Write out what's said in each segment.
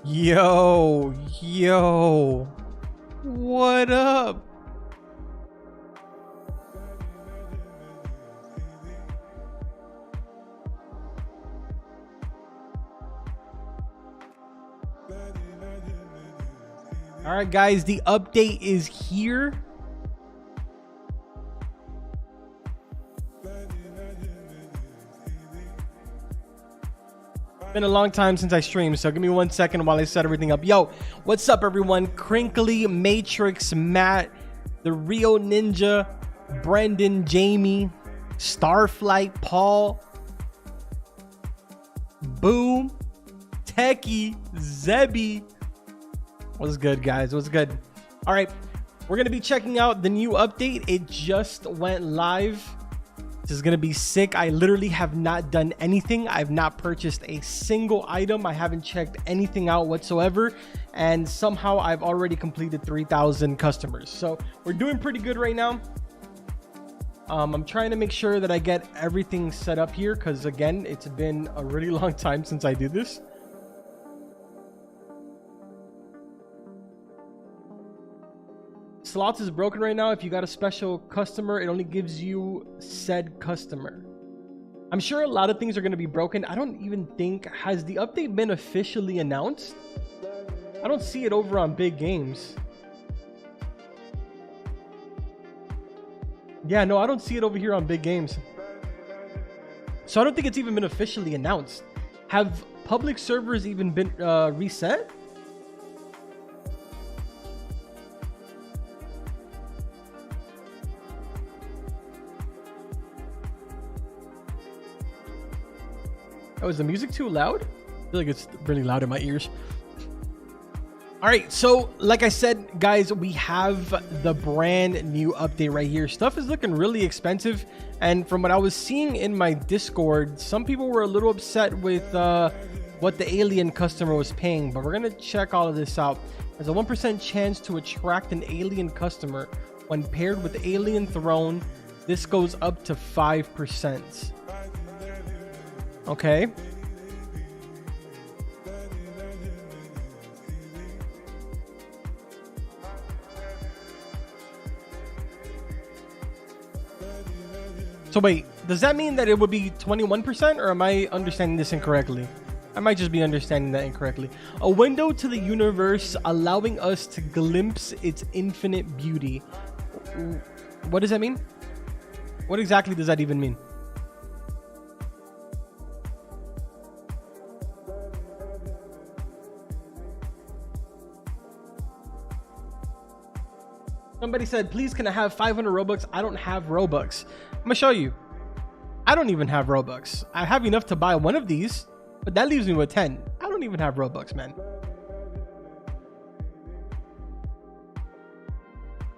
Yo, what up? All right, guys, the update is here. Been a long time since I streamed, so give me 1 second while I set everything up. Yo, what's up, everyone? Crinkly, Matrix, Matt, the Real Ninja, Brendan, Jamie, Starflight, Paul, Boom, Techie, Zebby. What's good, guys? What's good? All right, we're gonna be checking out the new update. It just went live. This is gonna be sick. I literally have not done anything. I've not purchased a single item. I haven't checked anything out whatsoever, and somehow I've already completed 3,000 customers. So we're doing pretty good right now. I'm trying to make sure that I get everything set up here because, again, it's been a really long time since I did this. Slots is broken right now. If you got a special customer, it only gives you said customer. I'm sure a lot of things are going to be broken. I don't even think, has the update been officially announced? I don't see it over on Big Games. Yeah, no, I don't see it over here on Big Games. So I don't think it's even been officially announced. Have public servers even been reset? Oh, is the music too loud? I feel like it's really loud in my ears. All right, so like I said, guys, we have the brand new update right here. Stuff is looking really expensive, and from what I was seeing in my Discord, some people were a little upset with what the alien customer was paying, but we're gonna check all of this out. There's a 1% chance to attract an alien customer when paired with Alien Throne. This goes up to 5%. Okay. So wait, does that mean that it would be 21%, or am I understanding this incorrectly? I might just be understanding that incorrectly. A window to the universe, allowing us to glimpse its infinite beauty. What does that mean? What exactly does that even mean? Somebody said, please can I have 500 Robux? I don't have Robux. I'm gonna show you. I don't even have Robux. I have enough to buy one of these, but that leaves me with 10. I don't even have Robux, man.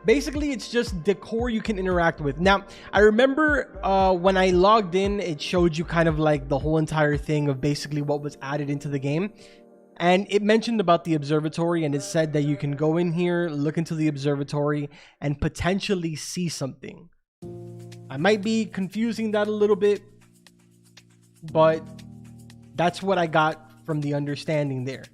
Basically, it's just decor you can interact with. Now, I remember when I logged in, it showed you kind of like the whole entire thing of basically what was added into the game. And it mentioned about the observatory, and it said that you can go in here, look into the observatory, and potentially see something. I might be confusing that a little bit, but that's what I got from the understanding there.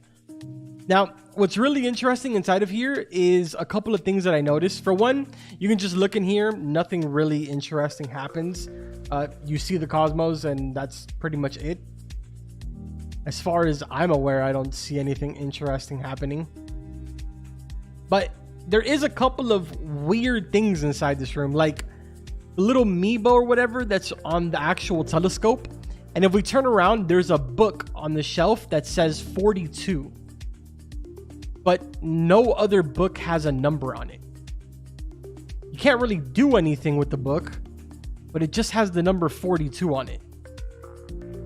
Now, what's really interesting inside of here is a couple of things that I noticed. For one, you can just look in here. Nothing really interesting happens. You see the cosmos, and that's pretty much it. As far as I'm aware, I don't see anything interesting happening. But there is a couple of weird things inside this room, like the little Meebo or whatever that's on the actual telescope. And if we turn around, there's a book on the shelf that says 42. But no other book has a number on it. You can't really do anything with the book, but it just has the number 42 on it.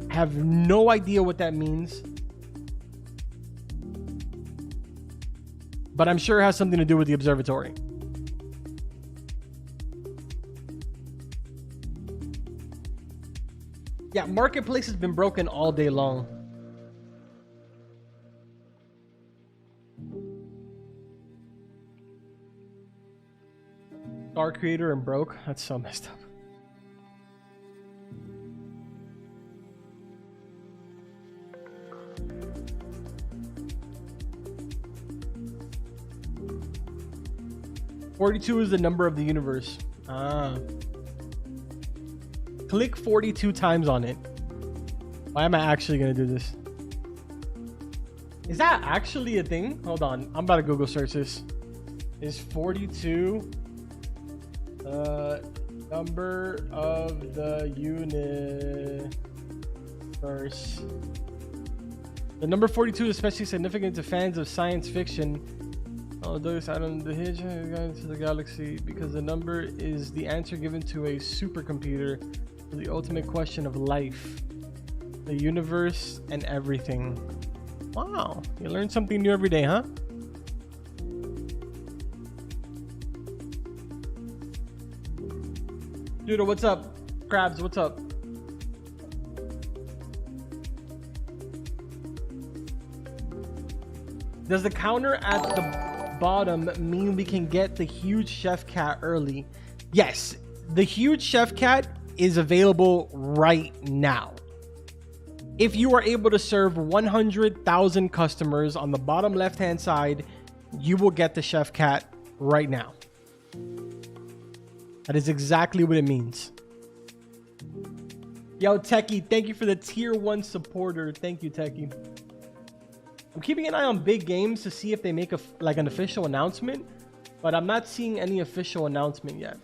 Have no idea what that means, but I'm sure it has something to do with the observatory. Yeah, marketplace has been broken all day long. Star creator and broke. That's so messed up. 42 is the number of the universe. Ah. Click 42 times on it. Why am I actually gonna do this? Is that actually a thing? Hold on. I'm about to Google search this. Is 42 number of the universe? The number 42 is especially significant to fans of science fiction. Oh, Douglas Adam, the hitchhiker to the galaxy, because the number is the answer given to a supercomputer for the ultimate question of life, the universe, and everything. Wow, you learn something new every day, huh? Dude, what's up? Crabs, what's up? Does the counter at the bottom mean we can get the huge chef cat early? Yes, the huge chef cat is available right now. If you are able to serve 100,000 customers on the bottom left-hand side, you will get the chef cat right now. That is exactly what it means. Yo, Techie, thank you for the tier 1 supporter. Thank you, Techie. I'm keeping an eye on big games to see if they make an official announcement, but I'm not seeing any official announcement yet.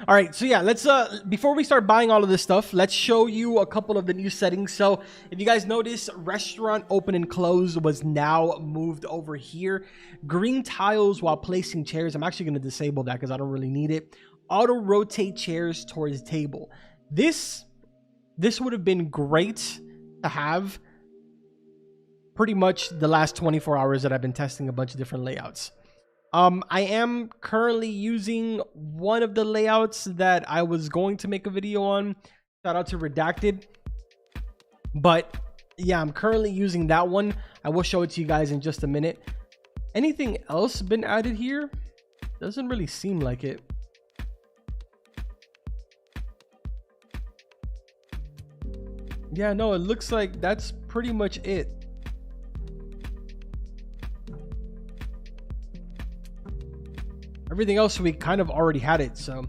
All right, so yeah, let's before we start buying all of this stuff, let's show you a couple of the new settings. So if you guys notice, restaurant open and close was now moved over here. Green tiles while placing chairs. I'm actually going to disable that because I don't really need it. Auto rotate chairs towards the table. This would have been great to have pretty much the last 24 hours that I've been testing a bunch of different layouts. I am currently using one of the layouts that I was going to make a video on. Shout out to Redacted. But yeah, I'm currently using that one. I will show it to you guys in just a minute. Anything else been added here? Doesn't really seem like it. Yeah, no, it looks like that's pretty much it. Everything else we kind of already had it, so.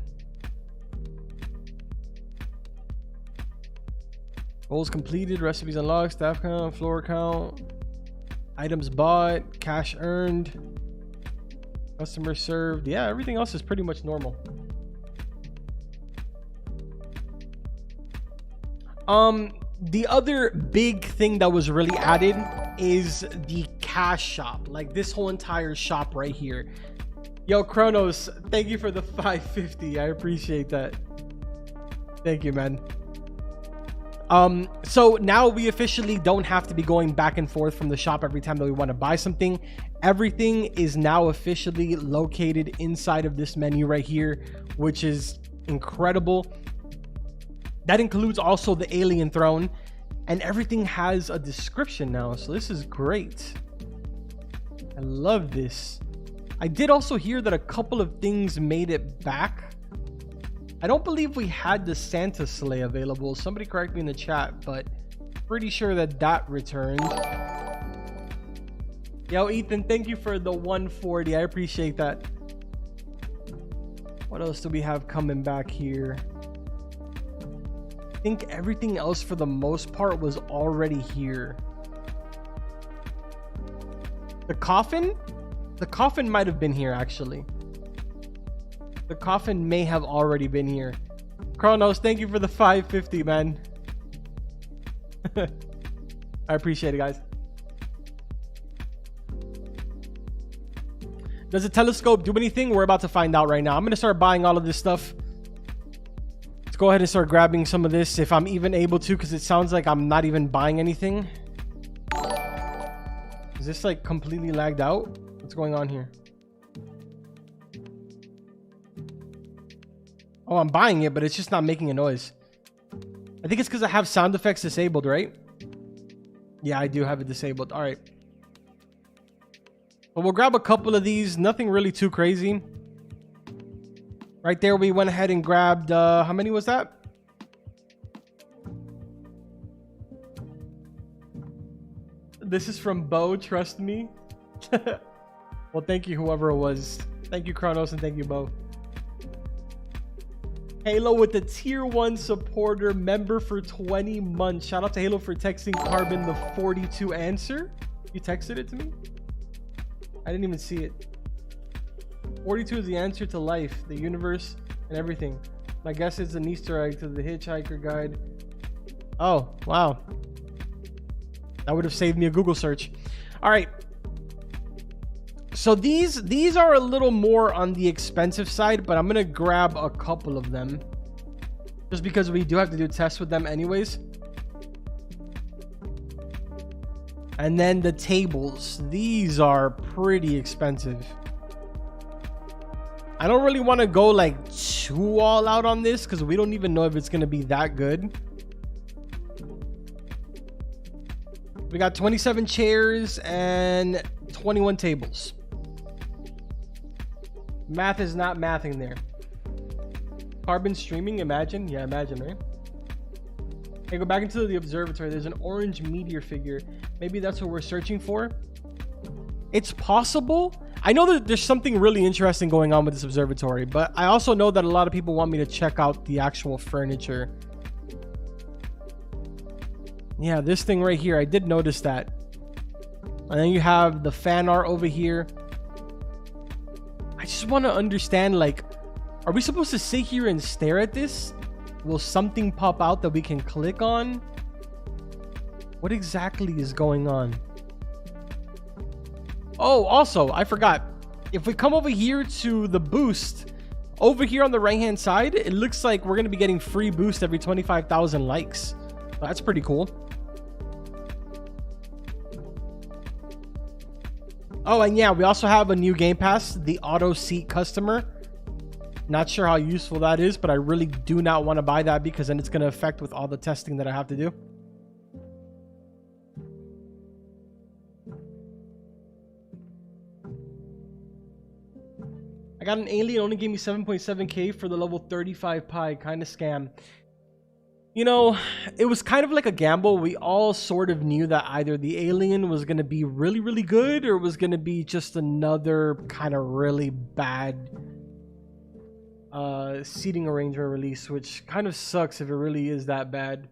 Goals completed, recipes unlocked, staff count, floor count, items bought, cash earned, customer served. Yeah, everything else is pretty much normal. The other big thing that was really added is the cash shop, like this whole entire shop right here. Yo, Kronos, thank you for the 550. I appreciate that. Thank you, man. So now we officially don't have to be going back and forth from the shop every time that we want to buy something. Everything is now officially located inside of this menu right here, which is incredible. That includes also the alien throne, and everything has a description now. So this is great. I love this. I did also hear that a couple of things made it back. I don't believe we had the Santa sleigh available. Somebody correct me in the chat, but pretty sure that that returned. Yo, Ethan, thank you for the 140. I appreciate that. What else do we have coming back here? I think everything else for the most part was already here. The coffin? The coffin might have been here, actually. The coffin may have already been here. Kronos, thank you for the 550, man. I appreciate it, guys. Does the telescope do anything? We're about to find out right now. I'm going to start buying all of this stuff. Let's go ahead and start grabbing some of this if I'm even able to, because it sounds like I'm not even buying anything. Is this like completely lagged out? What's going on here? Oh, I'm buying it, but it's just not making a noise. I think it's because I have sound effects disabled, right? Yeah, I do have it disabled. All right. But we'll grab a couple of these. Nothing really too crazy. Right there, we went ahead and grabbed... how many was that? This is from Bo, trust me. Well, thank you, whoever it was. Thank you, Kronos, and thank you, Bo. Halo with the tier 1 supporter member for 20 months. Shout out to Halo for texting Carbon the 42 answer. You texted it to me? I didn't even see it. 42 is the answer to life, the universe, and everything. My guess is an Easter egg to the Hitchhiker Guide. Oh, wow. That would have saved me a Google search. All right. So these are a little more on the expensive side, but I'm gonna grab a couple of them just because we do have to do tests with them anyways. And then the tables, these are pretty expensive. I don't really want to go like too all out on this because we don't even know if it's gonna be that good. We got 27 chairs and 21 tables. Math is not mathing there. Carbon streaming, imagine. Yeah, imagine, right? Okay, go back into the observatory. There's an orange meteor figure. Maybe that's what we're searching for. It's possible. I know that there's something really interesting going on with this observatory, but I also know that a lot of people want me to check out the actual furniture. Yeah, this thing right here, I did notice that. And then you have the fan art over here. I just want to understand, like, are we supposed to sit here and stare at this? Will something pop out that we can click on? What exactly is going on? Oh, also, I forgot. If we come over here to the boost, over here on the right-hand side, it looks like we're going to be getting free boost every 25,000 likes. That's pretty cool. Oh, and yeah, we also have a new game pass, the auto seat customer. Not sure how useful that is, but I really do not want to buy that because then it's going to affect with all the testing that I have to do. I got an alien, only gave me 7.7k for the level 35 pie. Kind of scam. You know, it was kind of like a gamble. We all sort of knew that either the alien was going to be really, really good or was going to be just another kind of really bad seating arrangement release, which kind of sucks if it really is that bad.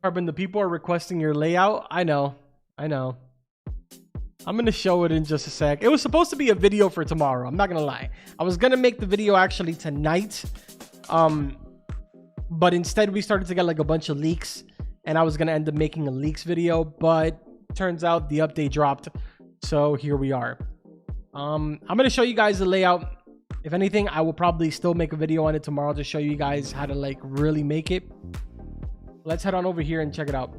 Carbon, the people are requesting your layout. I know. I'm going to show it in just a sec. It was supposed to be a video for tomorrow. I'm not going to lie. I was going to make the video actually tonight. But instead we started to get like a bunch of leaks and I was going to end up making a leaks video, but turns out the update dropped. So here we are. I'm going to show you guys the layout. If anything, I will probably still make a video on it tomorrow to show you guys how to like really make it. Let's head on over here and check it out.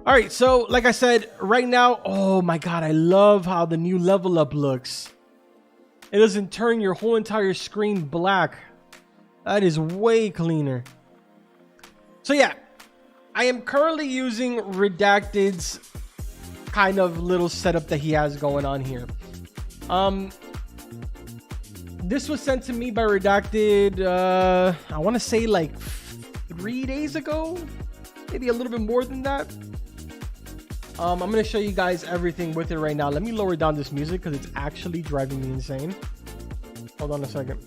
All right, so like I said, right now, oh my God, I love how the new level up looks. It doesn't turn your whole entire screen black. That is way cleaner. So yeah, I am currently using Redacted's kind of little setup that he has going on here. This was sent to me by Redacted, I want to say like 3 days ago, maybe a little bit more than that. I'm going to show you guys everything with it right now. Let me lower down this music because it's actually driving me insane. Hold on a second.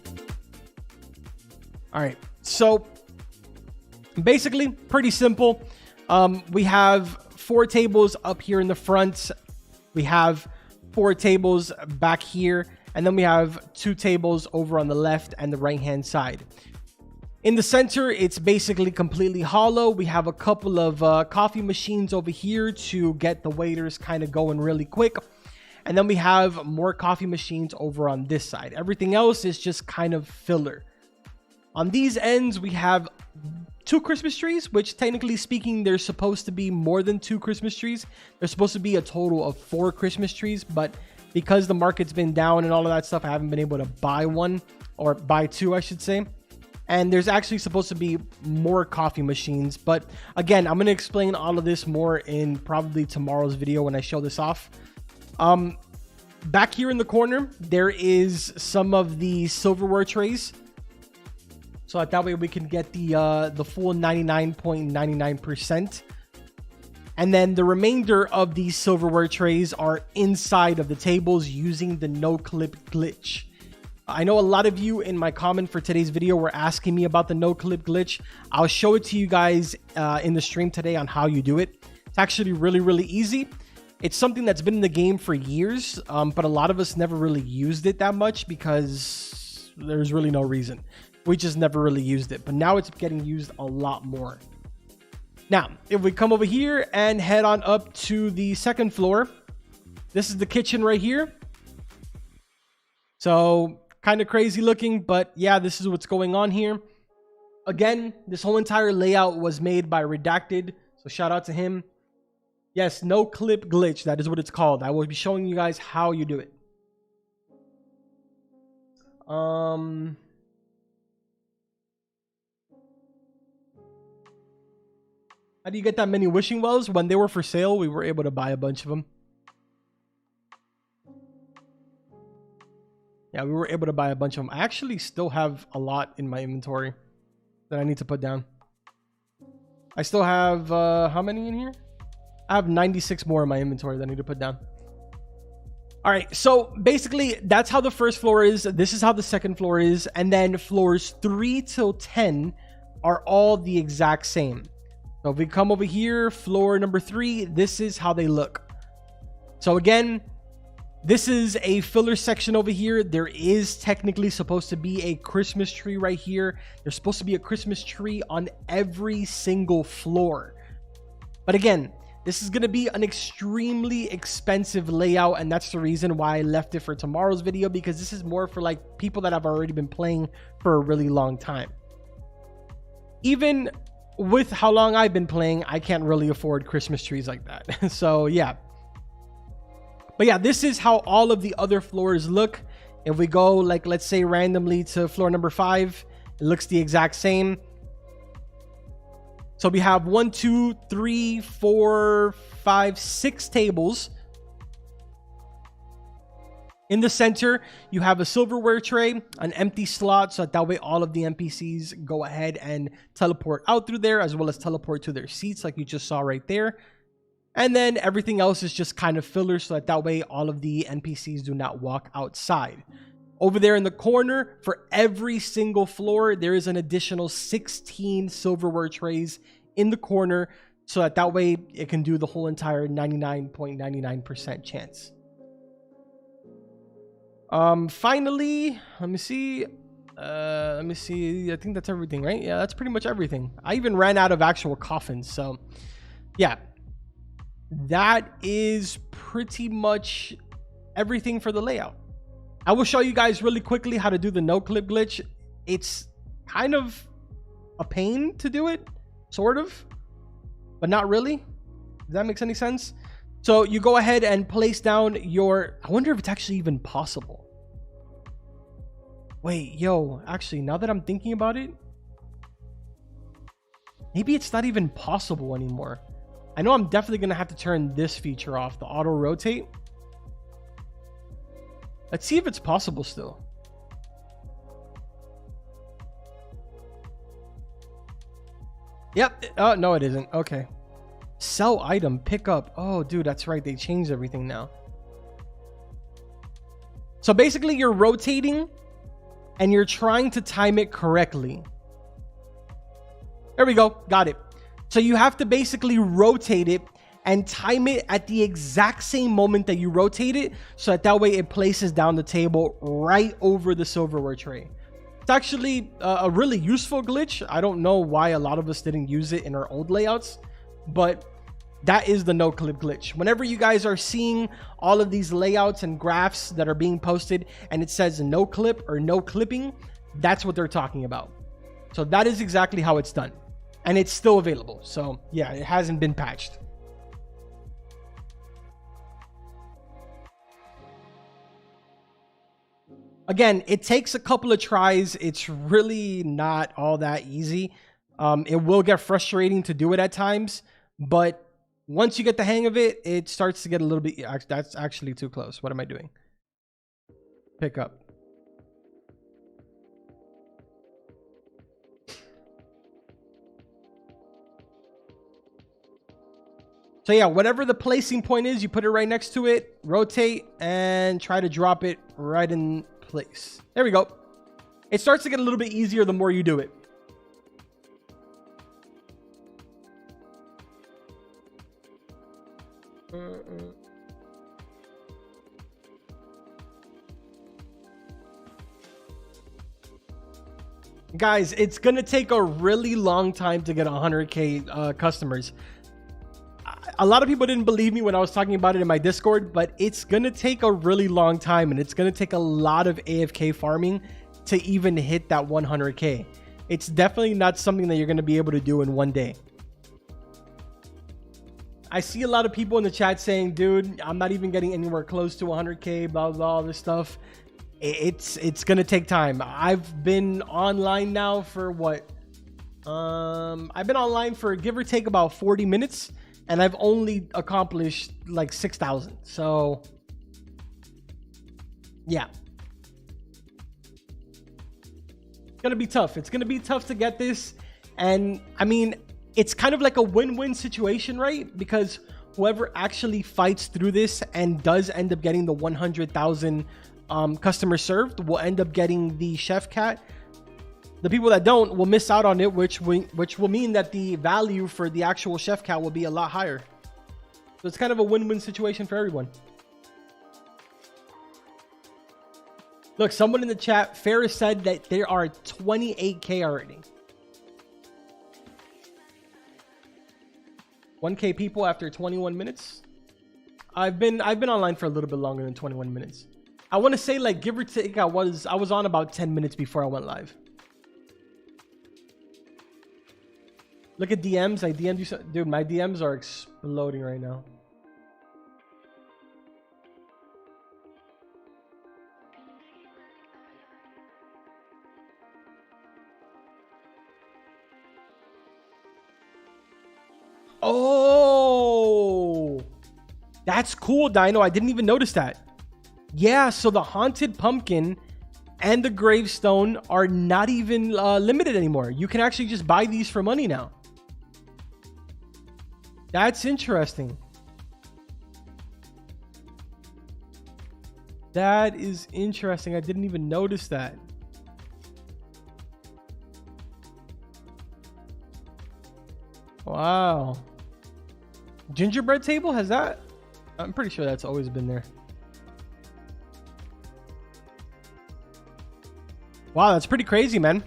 All right. So basically pretty simple. We have 4 tables up here in the front. We have 4 tables back here. And then we have 2 tables over on the left and the right hand side. In the center, it's basically completely hollow. We have a couple of coffee machines over here to get the waiters kind of going really quick. And then we have more coffee machines over on this side. Everything else is just kind of filler. On these ends, we have 2 Christmas trees, which technically speaking, there's supposed to be more than 2 Christmas trees. There's supposed to be a total of 4 Christmas trees, but because the market's been down and all of that stuff, I haven't been able to buy one, or buy 2, I should say. And there's actually supposed to be more coffee machines. But again, I'm going to explain all of this more in probably tomorrow's video when I show this off. back here in the corner, there is some of the silverware trays. So that way we can get the full 99.99%. And then the remainder of these silverware trays are inside of the tables using the no clip glitch. I know a lot of you in my comment for today's video were asking me about the no clip glitch. I'll show it to you guys in the stream today on how you do it. It's actually really, really easy. It's something that's been in the game for years, but a lot of us never really used it that much because there's really no reason. We just never really used it, but now it's getting used a lot more. Now, if we come over here and head on up to the second floor, this is the kitchen right here. So kind of crazy looking, but yeah, this is what's going on here. Again, this whole entire layout was made by Redacted, so shout out to him. Yes, no clip glitch, that is what it's called. I will be showing you guys how you do it. How do you get that many wishing wells? When they were for sale, we were able to buy a bunch of them. Yeah, we were able to buy a bunch of them. I actually still have a lot in my inventory that I need to put down. I still have, how many in here? I have 96 more in my inventory that I need to put down. All right, so basically that's how the first floor is. This is how the second floor is. And then floors 3 till 10 are all the exact same. So if we come over here, floor number 3, this is how they look. So again, this is a filler section over here. There is technically supposed to be a Christmas tree right here. There's supposed to be a Christmas tree on every single floor. But again, this is going to be an extremely expensive layout, and that's the reason why I left it for tomorrow's video, because this is more for like people that have already been playing for a really long time. Even with how long I've been playing, I can't really afford Christmas trees like that. So yeah. But yeah, this is how all of the other floors look. If we go, like, let's say randomly to floor number 5, it looks the exact same. So we have 1, 2, 3, 4, 5, 6 tables. In the center, you have a silverware tray, an empty slot, so that way all of the NPCs go ahead and teleport out through there, as well as teleport to their seats like you just saw right there. And then everything else is just kind of filler, so that way all of the NPCs do not walk outside. Over there in the corner, for every single floor, there is an additional 16 silverware trays in the corner, so that way it can do the whole entire 99.99% chance. Finally, let me see. I think that's everything, right? Yeah, that's pretty much everything. I even ran out of actual coffins, so yeah. That is pretty much everything for the layout. I will show you guys really quickly how to do the no clip glitch. It's kind of a pain to do it, sort of, but not really. Does that make any sense? So you go ahead and place down your, I wonder if it's actually even possible. Wait, yo, actually, now that I'm thinking about it, maybe it's not even possible anymore. I know I'm definitely going to have to turn this feature off, the auto rotate. Let's see if it's possible still. Yep. Oh, no, it isn't. Okay. Sell item, pick up. Oh, dude, that's right. They changed everything now. So basically, you're rotating and you're trying to time it correctly. There we go. Got it. So you have to basically rotate it and time it at the exact same moment that you rotate it, so that way it places down the table right over the silverware tray. It's actually a really useful glitch. I don't know why a lot of us didn't use it in our old layouts, but that is the no clip glitch. Whenever you guys are seeing all of these layouts and graphs that are being posted and it says no clip or no clipping, that's what they're talking about. So that is exactly how it's done. And it's still available. So yeah, it hasn't been patched. Again, it takes a couple of tries. It's really not all that easy. It will get frustrating to do it at times, but once you get the hang of it, it starts to get a little bit, that's actually too close. What am I doing? pick up. So yeah, whatever the placing point is, you put it right next to it, rotate, and try to drop it right in place. There we go. It starts to get a little bit easier the more you do it. Guys, it's gonna take a really long time to get 100K customers. A lot of people didn't believe me when I was talking about it in my Discord, but it's gonna take a really long time, and it's gonna take a lot of AFK farming to even hit that 100K. It's definitely not something that you're gonna be able to do in one day. I see a lot of people in the chat saying, dude, I'm not even getting anywhere close to 100K, blah, blah, all this stuff. It's gonna take time. I've been online now for what? I've been online for give or take about 40 minutes. And I've only accomplished like 6,000. So, yeah. It's going to be tough. It's going to be tough to get this. And I mean, it's kind of like a win-win situation, right? Because whoever actually fights through this and does end up getting the 100,000 customers served will end up getting the chef cat. The people that don't will miss out on it, which will mean that the value for the actual chef cat will be a lot higher. So it's kind of a win-win situation for everyone. Look, someone in the chat, Ferris, said that there are 28K already. 1K people after 21 minutes. I've been online for a little bit longer than 21 minutes. I want to say, like, give or take, I was on about 10 minutes before I went live. Look at DMs. I DM'd you. Dude, my DMs are exploding right now. Oh, that's cool, Dino. I didn't even notice that. Yeah, so the haunted pumpkin and the gravestone are not even limited anymore. You can actually just buy these for money now. That's interesting. That is interesting. I didn't even notice that. Wow. Gingerbread Table, has that? I'm pretty sure that's always been there. Wow, that's pretty crazy, man.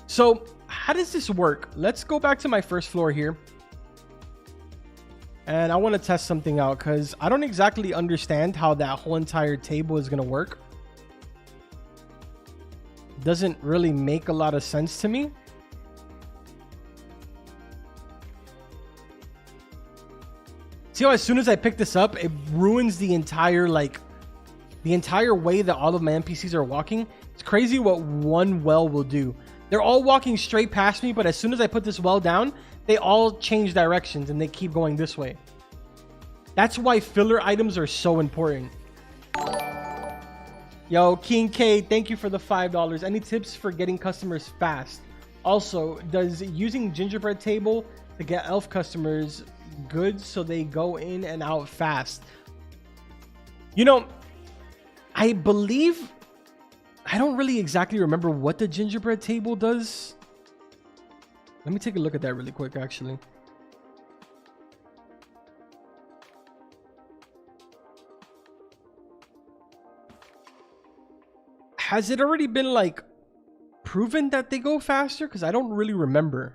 So how does this work? Let's go back to my first floor here. And I want to test something out because I don't exactly understand how that whole entire table is going to work. Doesn't really make a lot of sense to me. See how as soon as I pick this up, it ruins the entire, like, the entire way that all of my NPCs are walking. It's crazy what one well will do. They're all walking straight past me, but as soon as I put this well down, they all change directions and they keep going this way. That's why filler items are so important. Yo, King K, thank you for the $5. Any tips for getting customers fast? Also, does using Gingerbread Table to get elf customers good so they go in and out fast? You know, I believe, I don't really exactly remember what the Gingerbread Table does. Let me take a look at that really quick, actually. Has it already been, like, proven that they go faster? Because I don't really remember.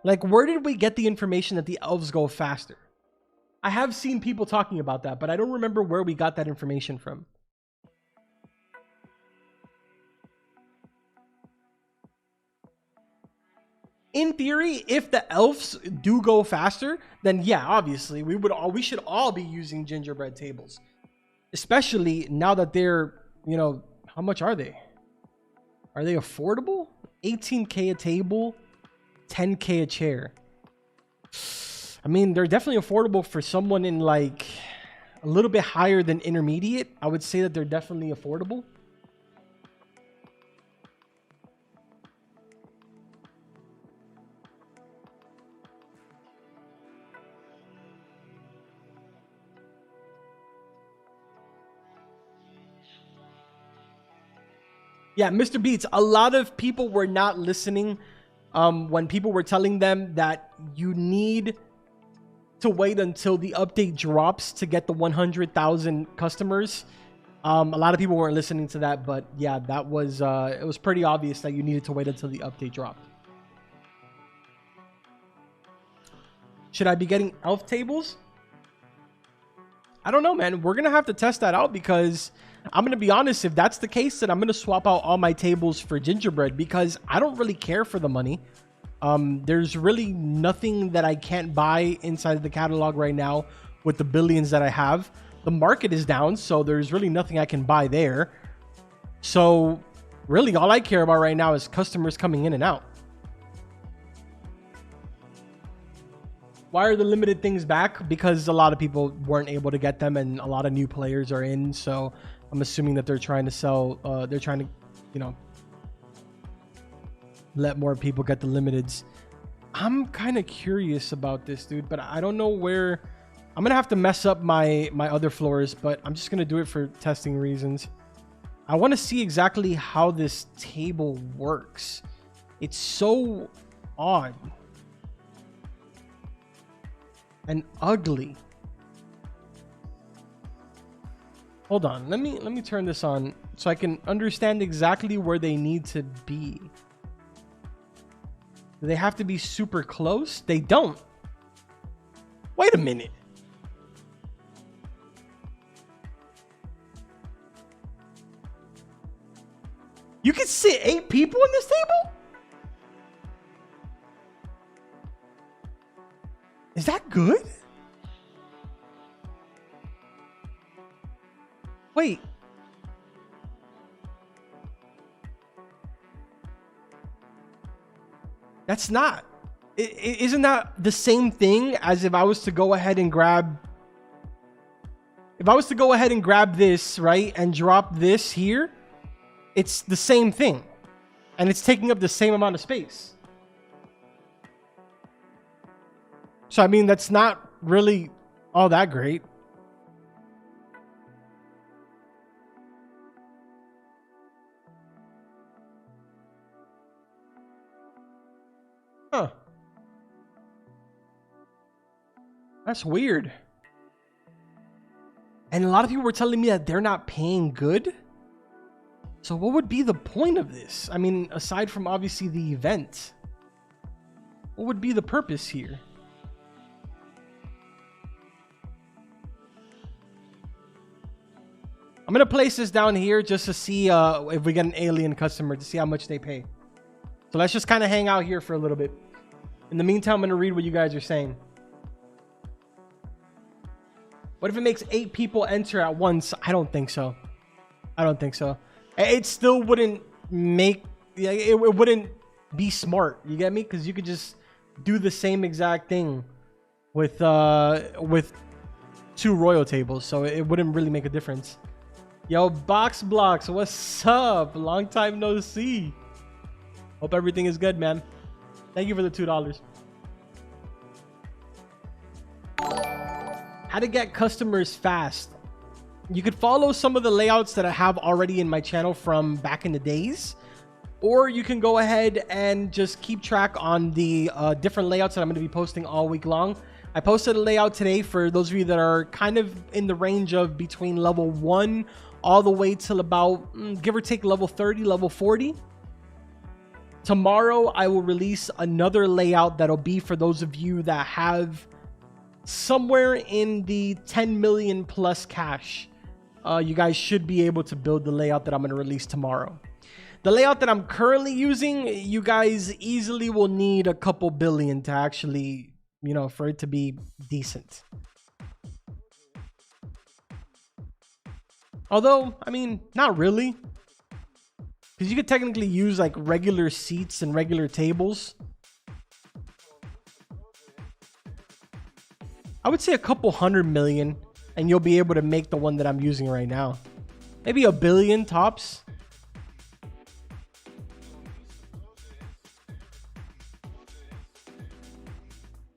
Like, where did we get the information that the elves go faster? I have seen people talking about that, but I don't remember where we got that information from. In theory, if the elves do go faster, then yeah, obviously we should all be using gingerbread tables, especially now that they're, you know, how much are they? Are they affordable? 18K a table, 10K a chair. I mean, they're definitely affordable for someone in like a little bit higher than intermediate. I would say that they're definitely affordable. Yeah, Mr. Beats, a lot of people were not listening when people were telling them that you need to wait until the update drops to get the 100,000 customers. A lot of people weren't listening to that, but yeah, that was it was pretty obvious that you needed to wait until the update dropped. Should I be getting elf tables? I don't know, man. We're gonna have to test that out, because I'm gonna be honest, if that's the case, then I'm gonna swap out all my tables for gingerbread, because I don't really care for the money. There's really nothing that I can't buy inside of the catalog right now with the billions that I have. The market is down, so there's really nothing I can buy there. So really all I care about right now is customers coming in and out. Why are the limited things back? Because a lot of people weren't able to get them and a lot of new players are in. So I'm assuming that they're trying to sell, they're trying to, you know, let more people get the limiteds. I'm kind of curious about this, dude, but I don't know where. I'm gonna have to mess up my other floors, but I'm just gonna do it for testing reasons. I want to see exactly how this table works. It's so odd and ugly. Hold on, let me turn this on so I can understand exactly where they need to be. Do they have to be super close? They don't. Wait a minute. You can sit 8 people in this table? Is that good? Wait. That's not. Isn't that the same thing as if I was to go ahead and grab... If I was to go ahead and grab this, right, and drop this here, it's the same thing. And it's taking up the same amount of space. So, I mean, that's not really all that great. Huh. That's weird. And a lot of people were telling me that they're not paying good. So what would be the point of this? I mean, aside from obviously the event, what would be the purpose here? I'm going to place this down here just to see if we get an alien customer, to see how much they pay. So let's just kind of hang out here for a little bit. In the meantime, I'm going to read what you guys are saying. What if it makes 8 people enter at once? I don't think so. I don't think so. It still wouldn't make... It wouldn't be smart. You get me? Because you could just do the same exact thing with 2 royal tables. So it wouldn't really make a difference. Yo, Box Blocks, what's up? Long time no see. Hope everything is good, man. Thank you for the $2. How to get customers fast. You could follow some of the layouts that I have already in my channel from back in the days, or you can go ahead and just keep track on the different layouts that I'm going to be posting all week long. I posted a layout today for those of you that are kind of in the range of between level 1 all the way till about give or take level 30, level 40. Tomorrow I will release another layout that'll be for those of you that have somewhere in the 10 million plus cash. You guys should be able to build the layout that I'm going to release tomorrow. The layout that I'm currently using, you guys easily will need a couple billion to actually, you know, for it to be decent. Although, I mean, not really. Because you could technically use like regular seats and regular tables. I would say a couple 100 million, and you'll be able to make the one that I'm using right now. Maybe 1 billion tops.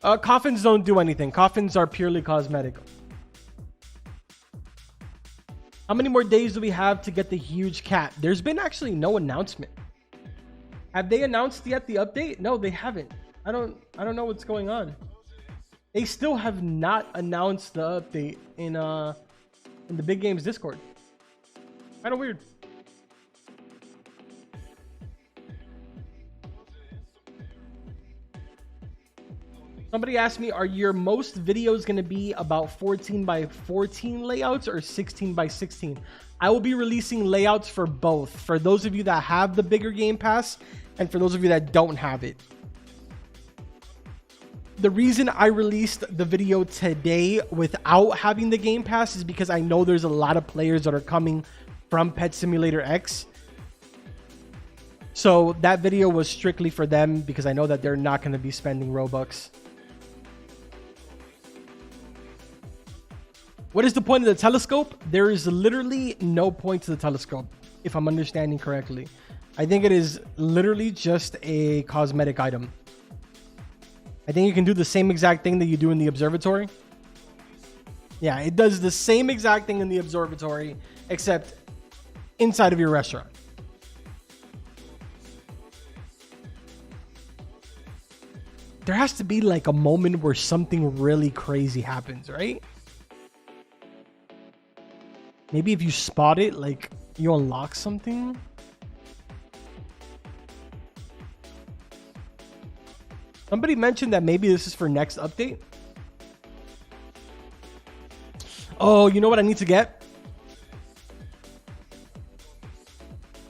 Coffins don't do anything. Coffins are purely cosmetic. How many more days do we have to get the huge cat? There's been actually no announcement. Have they announced yet the update? No, they haven't. I don't know what's going on. They still have not announced the update in the Big Games Discord. Kind of weird. Somebody asked me, are your most videos going to be about 14 by 14 layouts or 16 by 16? I will be releasing layouts for both. For those of you that have the bigger Game Pass and for those of you that don't have it. The reason I released the video today without having the Game Pass is because I know there's a lot of players that are coming from Pet Simulator X. So that video was strictly for them because I know that they're not going to be spending Robux. What is the point of the telescope? There is literally no point to the telescope, if I'm understanding correctly. I think it is literally just a cosmetic item. I think you can do the same exact thing that you do in the observatory. Yeah, it does the same exact thing in the observatory, except inside of your restaurant. There has to be like a moment where something really crazy happens, right? Maybe if you spot it, like you unlock something. Somebody mentioned that maybe this is for next update. Oh, you know what I need to get?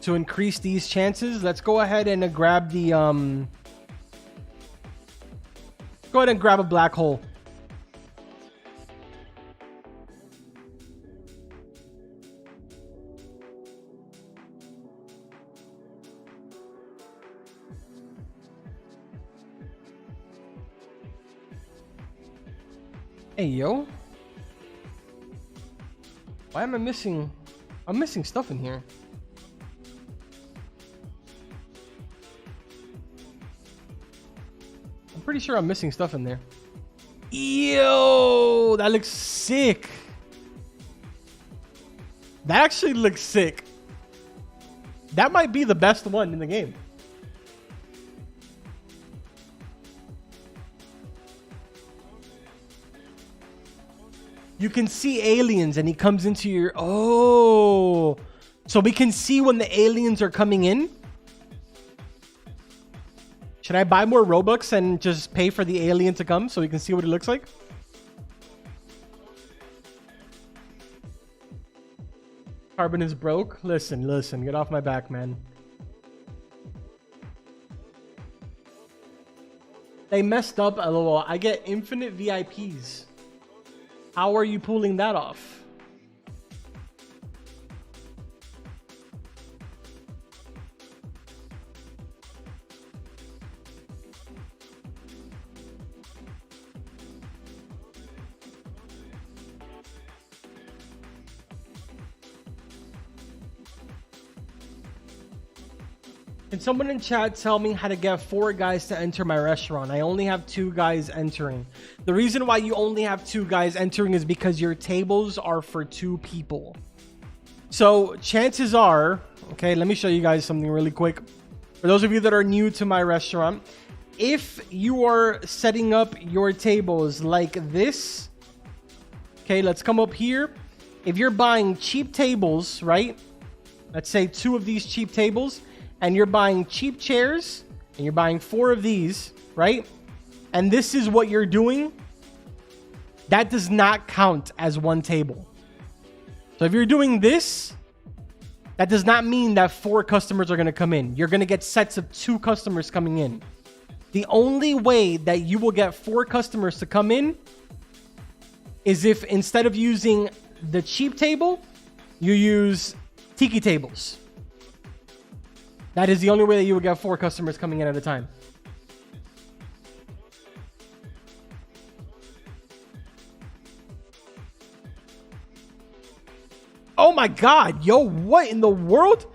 To increase these chances, let's go ahead and grab the go ahead and grab a black hole. Hey, yo. Why am I missing? I'm missing stuff in here. I'm pretty sure I'm missing stuff in there. Yo, that looks sick. That actually looks sick. That might be the best one in the game. You can see aliens and he comes into your... Oh. So we can see when the aliens are coming in? Should I buy more Robux and just pay for the alien to come so we can see what it looks like? Carbon is broke. Listen, get off my back, man. They messed up, LOL. I get infinite VIPs. How are you pulling that off? Can someone in chat tell me how to get 4 guys to enter my restaurant? I only have 2 guys entering. The reason why you only have 2 guys entering is because your tables are for 2 people. So chances are, okay, let me show you guys something really quick. For those of you that are new to my restaurant, if you are setting up your tables like this, okay, let's come up here. If you're buying cheap tables, right? Let's say 2 of these cheap tables, and you're buying cheap chairs, and you're buying 4 of these, right? And this is what you're doing. That does not count as 1 table. So if you're doing this, that does not mean that 4 customers are going to come in. You're going to get sets of 2 customers coming in. The only way that you will get 4 customers to come in is if instead of using the cheap table, you use tiki tables. That is the only way that you would get 4 customers coming in at a time. Oh my God, yo, what in the world?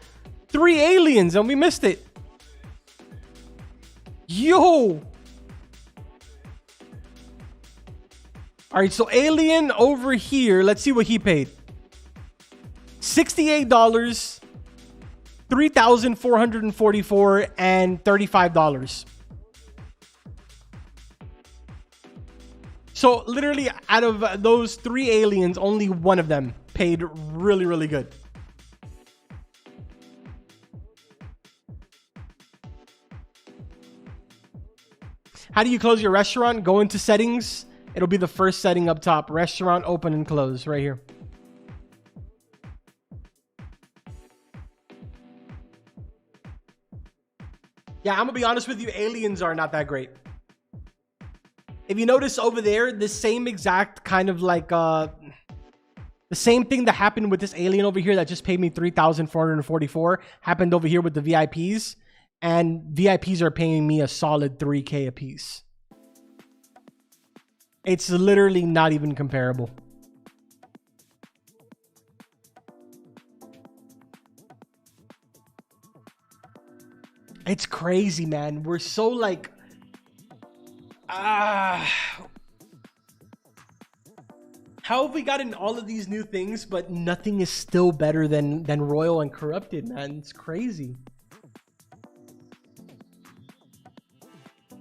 3 aliens and we missed it. Yo. All right, so alien over here. Let's see what he paid. $68, 3,444, and $35. So literally out of those 3 aliens, only one of them paid really, really good. How do you close your restaurant? Go into settings. It'll be the first setting up top. Restaurant open and close right here. Yeah, I'm gonna be honest with you. Aliens are not that great. If you notice over there, the same exact kind of like the same thing that happened with this alien over here that just paid me 3,444 happened over here with the VIPs, and VIPs are paying me a solid 3K a piece. It's literally not even comparable. It's crazy, man. We're so like how have we gotten all of these new things, but nothing is still better than Royal and Corrupted, man? It's crazy.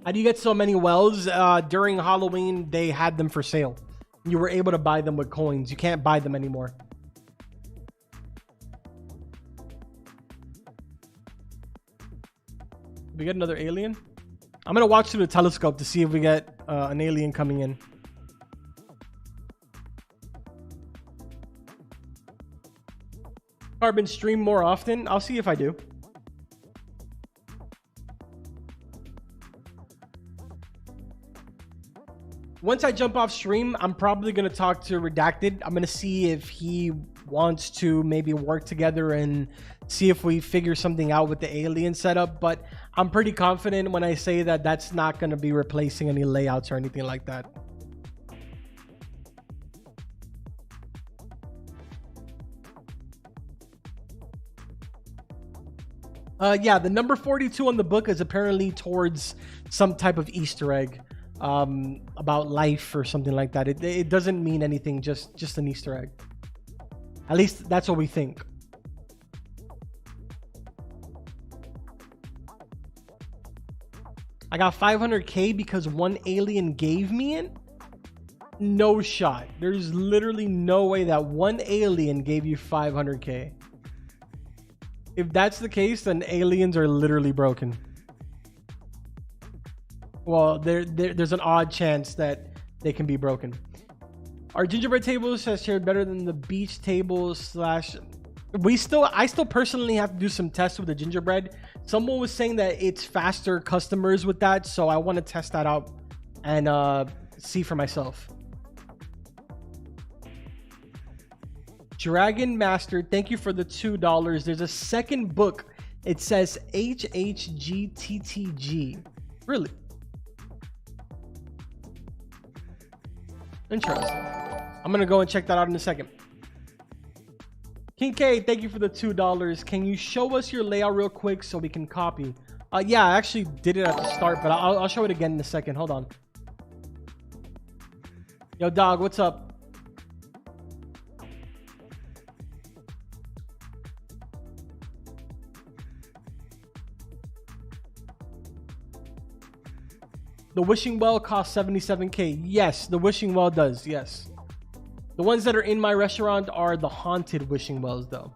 How do you get so many wells? During Halloween, they had them for sale. You were able to buy them with coins. You can't buy them anymore. We get another alien? I'm going to watch through the telescope to see if we get an alien coming in. Carbon, stream more often. I'll see if I do. Once I jump off stream, I'm probably going to talk to Redacted. I'm going to see if he wants to maybe work together and see if we figure something out with the alien setup. But I'm pretty confident when I say that that's not going to be replacing any layouts or anything like that. Yeah, the number 42 on the book is apparently towards some type of Easter egg. About life or something like that. It doesn't mean anything, just an Easter egg. At least that's what we think. I got 500k because one alien gave me it? No shot. There's literally no way that one alien gave you 500k. If that's the case, then aliens are literally broken. Well, there's an odd chance that they can be broken. Our gingerbread tables has shared better than the beach tables slash. I still personally have to do some tests with the gingerbread. Someone was saying that it's faster customers with that, so I want to test that out and see for myself. Dragon Master, thank you for the $2. There's a second book. It says HHGTTG. Really? Interesting. I'm gonna go and check that out in a second. King K, thank you for the $2. Can you show us your layout real quick so we can copy? Yeah, I actually did it at the start, but I'll show it again in a second. Hold on. Yo, dog, what's up? The wishing well costs 77k. Yes, the wishing well does. Yes. The ones that are in my restaurant are the haunted wishing wells, though.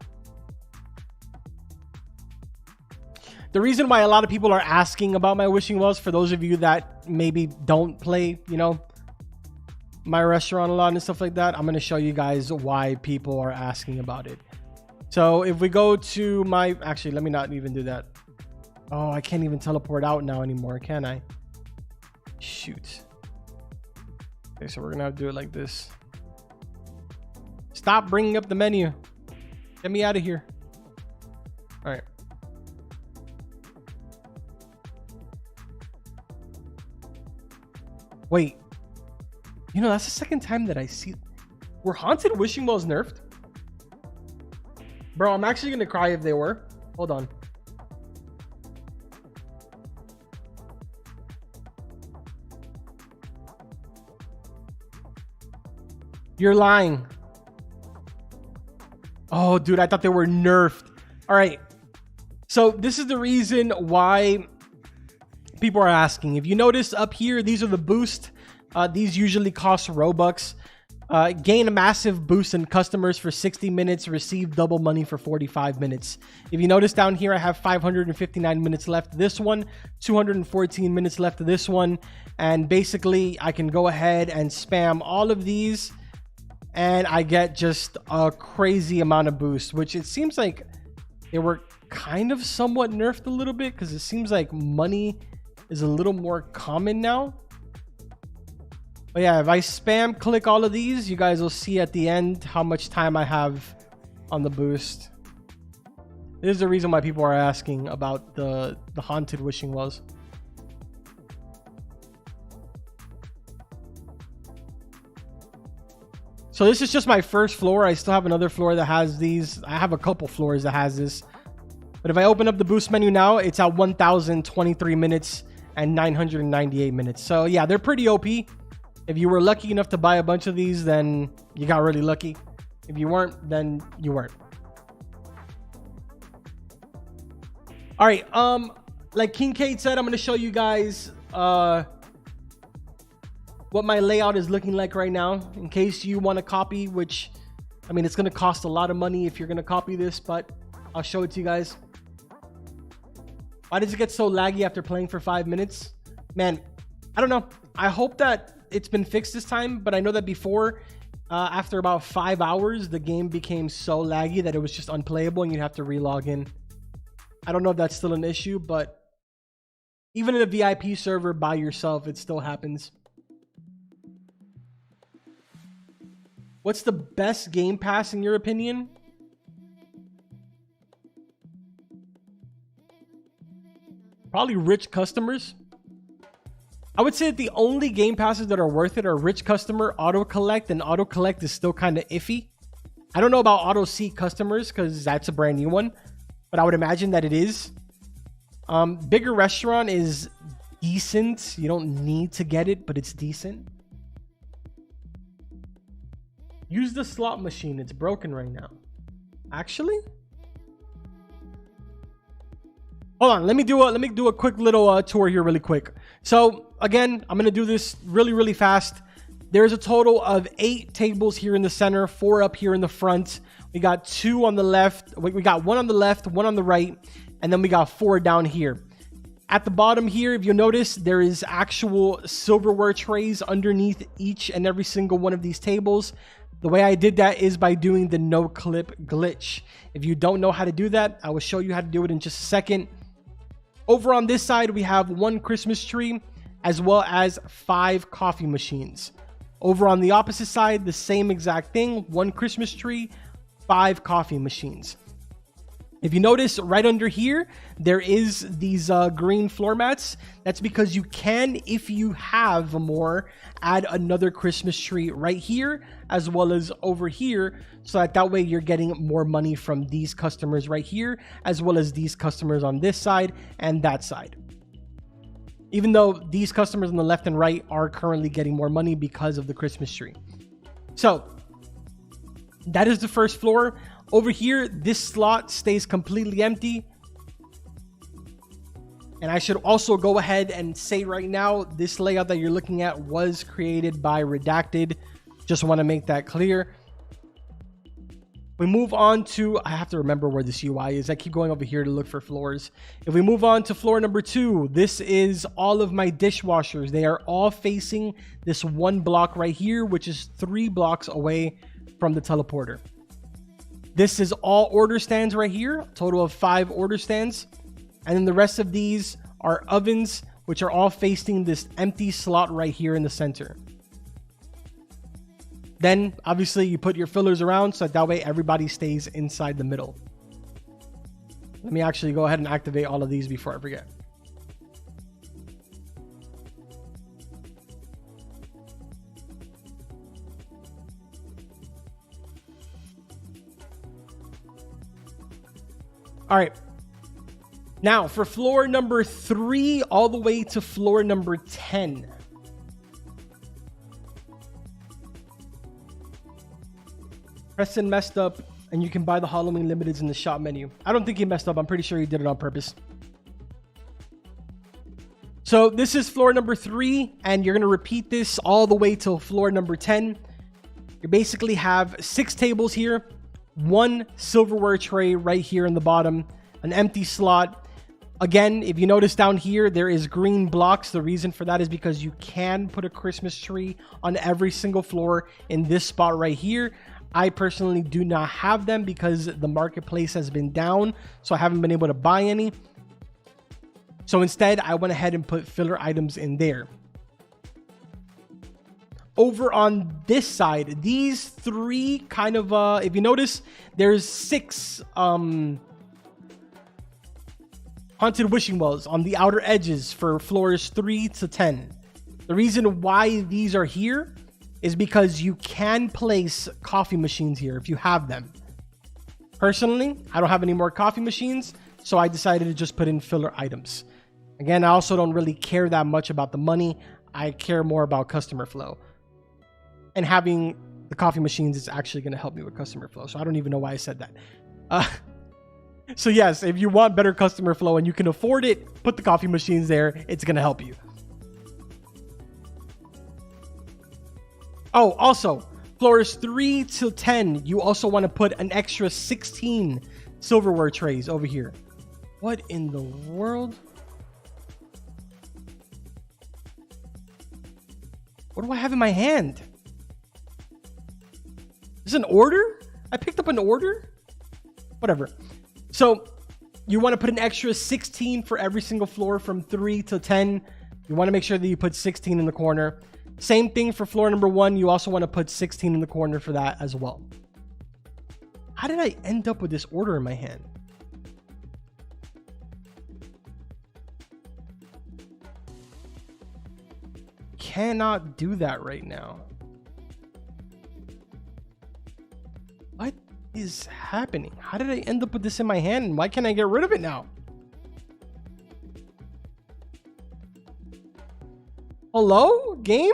The reason why a lot of people are asking about my wishing wells, for those of you that maybe don't play, you know, my restaurant a lot and stuff like that, I'm going to show you guys why people are asking about it. So if we go to my, actually, let me not even do that. Oh, I can't even teleport out now anymore, can I? Shoot. Okay, so we're gonna have to do it like this. Stop bringing up the menu. Get me out of here. All right. Wait. You know, that's the second time that I see. Were haunted wishing wells nerfed? Bro, I'm actually gonna cry if they were. Hold on. You're lying. Oh, dude, I thought they were nerfed. All right. So this is the reason why people are asking. If you notice up here, these are the boost. These usually cost Robux. Gain a massive boost in customers for 60 minutes. Receive double money for 45 minutes. If you notice down here, I have 559 minutes left of this one, 214 minutes left of this one. And basically, I can go ahead and spam all of these. And I get just a crazy amount of boost, which it seems like they were kind of somewhat nerfed a little bit because it seems like money is a little more common now. But yeah, if I spam click all of these, you guys will see at the end how much time I have on the boost. This is the reason why people are asking about the haunted wishing wells. So this is just my first floor. I still have another floor that has these. I have a couple floors that has this. But if I open up the boost menu now, it's at 1,023 minutes and 998 minutes. So yeah, they're pretty OP. If you were lucky enough to buy a bunch of these, then you got really lucky. If you weren't, then you weren't. All right. Like King Kate said, I'm going to show you guys what my layout is looking like right now, in case you want to copy, which, I mean, it's going to cost a lot of money if you're going to copy this, but I'll show it to you guys. Why does it get so laggy after playing for 5 minutes? Man, I don't know. I hope that it's been fixed this time, but I know that before, after about 5 hours, the game became so laggy that it was just unplayable and you'd have to re-log in. I don't know if that's still an issue, but even in a VIP server by yourself, it still happens. What's the best Game Pass in your opinion? Probably rich customers. I would say that the only Game Passes that are worth it are rich customer, auto collect, and auto collect is still kind of iffy. I don't know about auto seat customers because that's a brand new one, but I would imagine that it is. Bigger restaurant is decent. You don't need to get it, but it's decent. Use the slot machine. It's broken right now. Actually, hold on. Let me do a quick little tour here really quick. So again, I'm going to do this really fast. There's a total of 8 tables here in the center, 4 up here in the front. We got 2 on the left. We got 1 on the left, 1 on the right, and then we got 4 down here. At the bottom here, if you notice, there is actual silverware trays underneath each and every single one of these tables. The way I did that is by doing the no clip glitch. If you don't know how to do that, I will show you how to do it in just a second. Over on this side, we have 1 Christmas tree as well as 5 coffee machines. Over on the opposite side, the same exact thing, 1 Christmas tree, 5 coffee machines. If you notice right under here, there is these green floor mats. That's because you can, if you have more, add another Christmas tree right here as well as over here, so that way you're getting more money from these customers right here as well as these customers on this side and that side. Even though these customers on the left and right are currently getting more money because of the Christmas tree. So that is the first floor. Over here, this slot stays completely empty. And I should also go ahead and say right now, this layout that you're looking at was created by Redacted. Just want to make that clear. We move on to, I have to remember where this UI is. I keep going over here to look for floors. If we move on to floor number 2, this is all of my dishwashers. They are all facing this one block right here, which is 3 blocks away from the teleporter. This is all order stands right here, total of 5 order stands. And then the rest of these are ovens, which are all facing this empty slot right here in the center. Then obviously you put your fillers around so that way everybody stays inside the middle. Let me actually go ahead and activate all of these before I forget. All right. Now for floor number 3 all the way to floor number 10. Preston messed up, and you can buy the Halloween limiteds in the shop menu. I don't think he messed up. I'm pretty sure he did it on purpose. So this is floor number 3, and you're going to repeat this all the way till floor number 10. You basically have 6 tables here, 1 silverware tray right here in the bottom, an empty slot. Again, if you notice down here, there is green blocks. The reason for that is because you can put a Christmas tree on every single floor in this spot right here. I personally do not have them because the marketplace has been down, so I haven't been able to buy any. So instead, I went ahead and put filler items in there. Over on this side, these 3 kind of, if you notice, there's 6 haunted wishing wells on the outer edges for floors 3 to 10. The reason why these are here is because you can place coffee machines here if you have them. Personally, I don't have any more coffee machines, so I decided to just put in filler items. Again, I also don't really care that much about the money. I care more about customer flow. And having the coffee machines is actually going to help me with customer flow. So I don't even know why I said that. So yes, if you want better customer flow and you can afford it, put the coffee machines there. It's going to help you. Oh, also, floors 3 to 10, you also want to put an extra 16 silverware trays over here. What in the world? What do I have in my hand? Is this an order? I picked up an order? Whatever. So you want to put an extra 16 for every single floor from 3 to 10. You want to make sure that you put 16 in the corner. Same thing for floor number 1. You also want to put 16 in the corner for that as well. How did I end up with this order in my hand? Cannot do that right now. What is happening? How did I end up with this in my hand? And why can't I get rid of it now? Hello, game?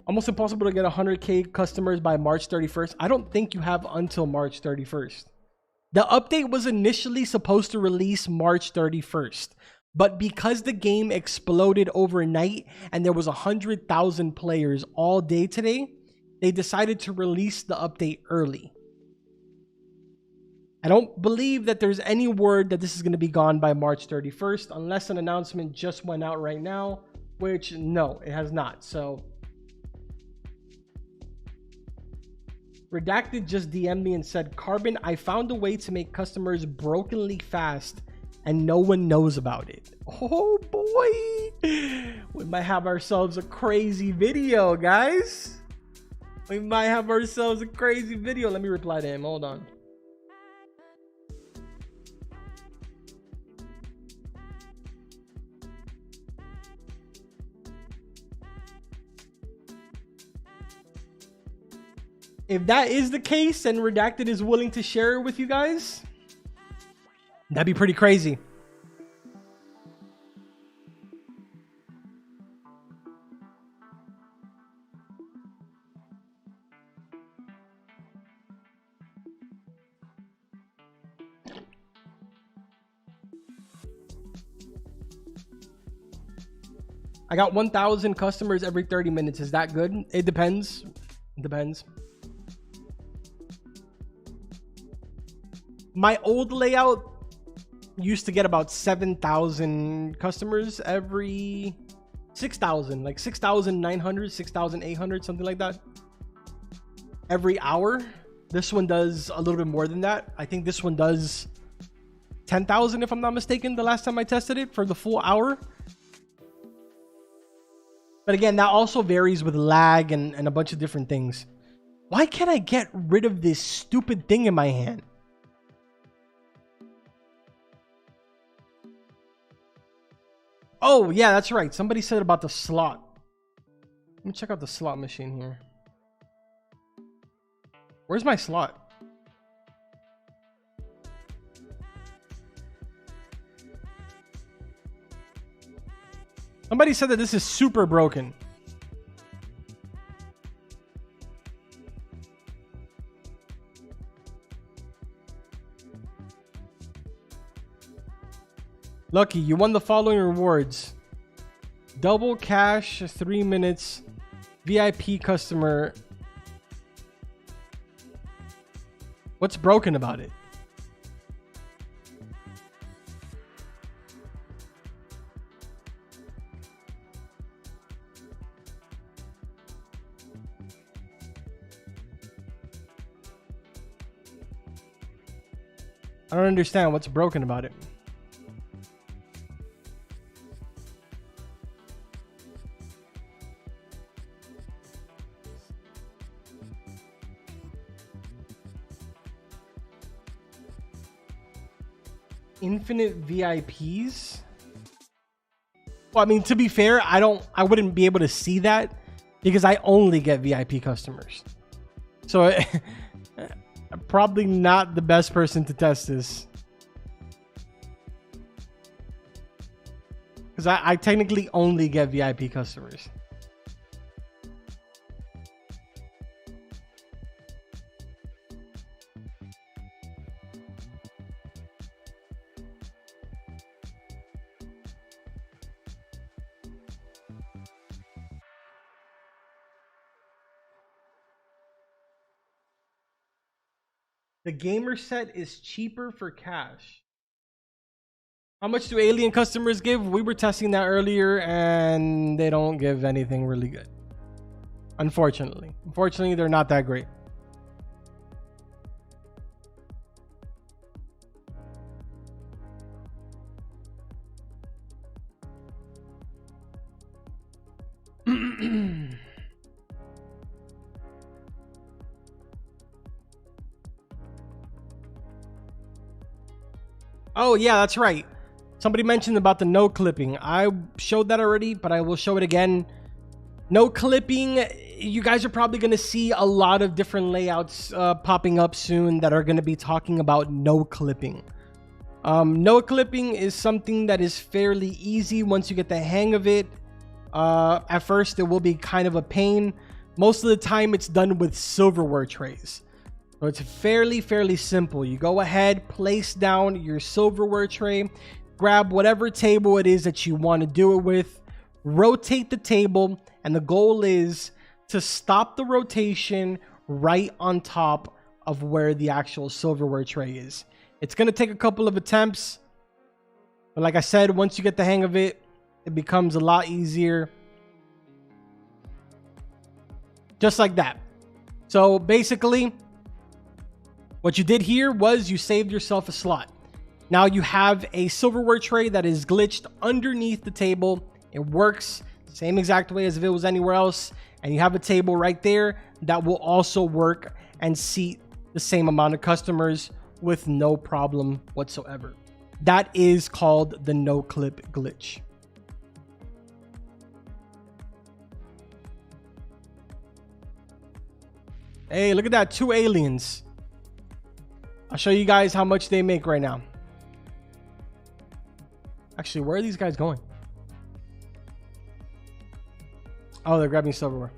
Almost impossible to get 100K customers by March 31st. I don't think you have until March 31st. The update was initially supposed to release March 31st, but because the game exploded overnight and there was 100,000 players all day today, they decided to release the update early. I don't believe that there's any word that this is going to be gone by March 31st, unless an announcement just went out right now, which no, it has not. So Redacted just DM'd me and said, Carbon, I found a way to make customers brokenly fast and no one knows about it. Oh boy, we might have ourselves a crazy video, guys. We might have ourselves a crazy video. Let me reply to him. Hold on. If that is the case and Redacted is willing to share it with you guys, that'd be pretty crazy. I got 1,000 customers every 30 minutes. Is that good? It depends. It depends. My old layout used to get about 7,000 customers every 6,000, like 6,900, 6,800, something like that. Every hour. This one does a little bit more than that. I think this one does 10,000 if I'm not mistaken, the last time I tested it for the full hour. But again, that also varies with lag and a bunch of different things. Why can't I get rid of this stupid thing in my hand? Oh, yeah, that's right. Somebody said about the slot. me check out the slot machine here. Where's my slot? Somebody said that this is super broken. Lucky, you won the following rewards. Double cash, 3 minutes, VIP customer. What's broken about it? I don't understand what's broken about it. Infinite VIPs? Well, I mean, to be fair, I wouldn't be able to see that because I only get VIP customers. So I'm probably not the best person to test this. Because I technically only get VIP customers. The gamer set is cheaper for cash. How much do alien customers give? We were testing that earlier and they don't give anything really good. Unfortunately. Unfortunately, they're not that great. Oh, yeah, that's right. Somebody mentioned about the no clipping. I showed that already, but I will show it again. No clipping. You guys are probably going to see a lot of different layouts popping up soon that are going to be talking about no clipping. No clipping is something that is fairly easy once you get the hang of it. At first, it will be kind of a pain. Most of the time, it's done with silverware trays. So it's fairly simple. You go ahead, place down your silverware tray, grab whatever table it is that you want to do it with, rotate the table, and the goal is to stop the rotation right on top of where the actual silverware tray is. It's going to take a couple of attempts, but like I said, once you get the hang of it, it becomes a lot easier. Just like that. So basically, what you did here was you saved yourself a slot. Now you have a silverware tray that is glitched underneath the table. It works the same exact way as if it was anywhere else. And you have a table right there that will also work and seat the same amount of customers with no problem whatsoever. That is called the no clip glitch. Hey, look at that. 2 aliens. I'll show you guys how much they make right now. Actually, where are these guys going? Oh, they're grabbing silverware.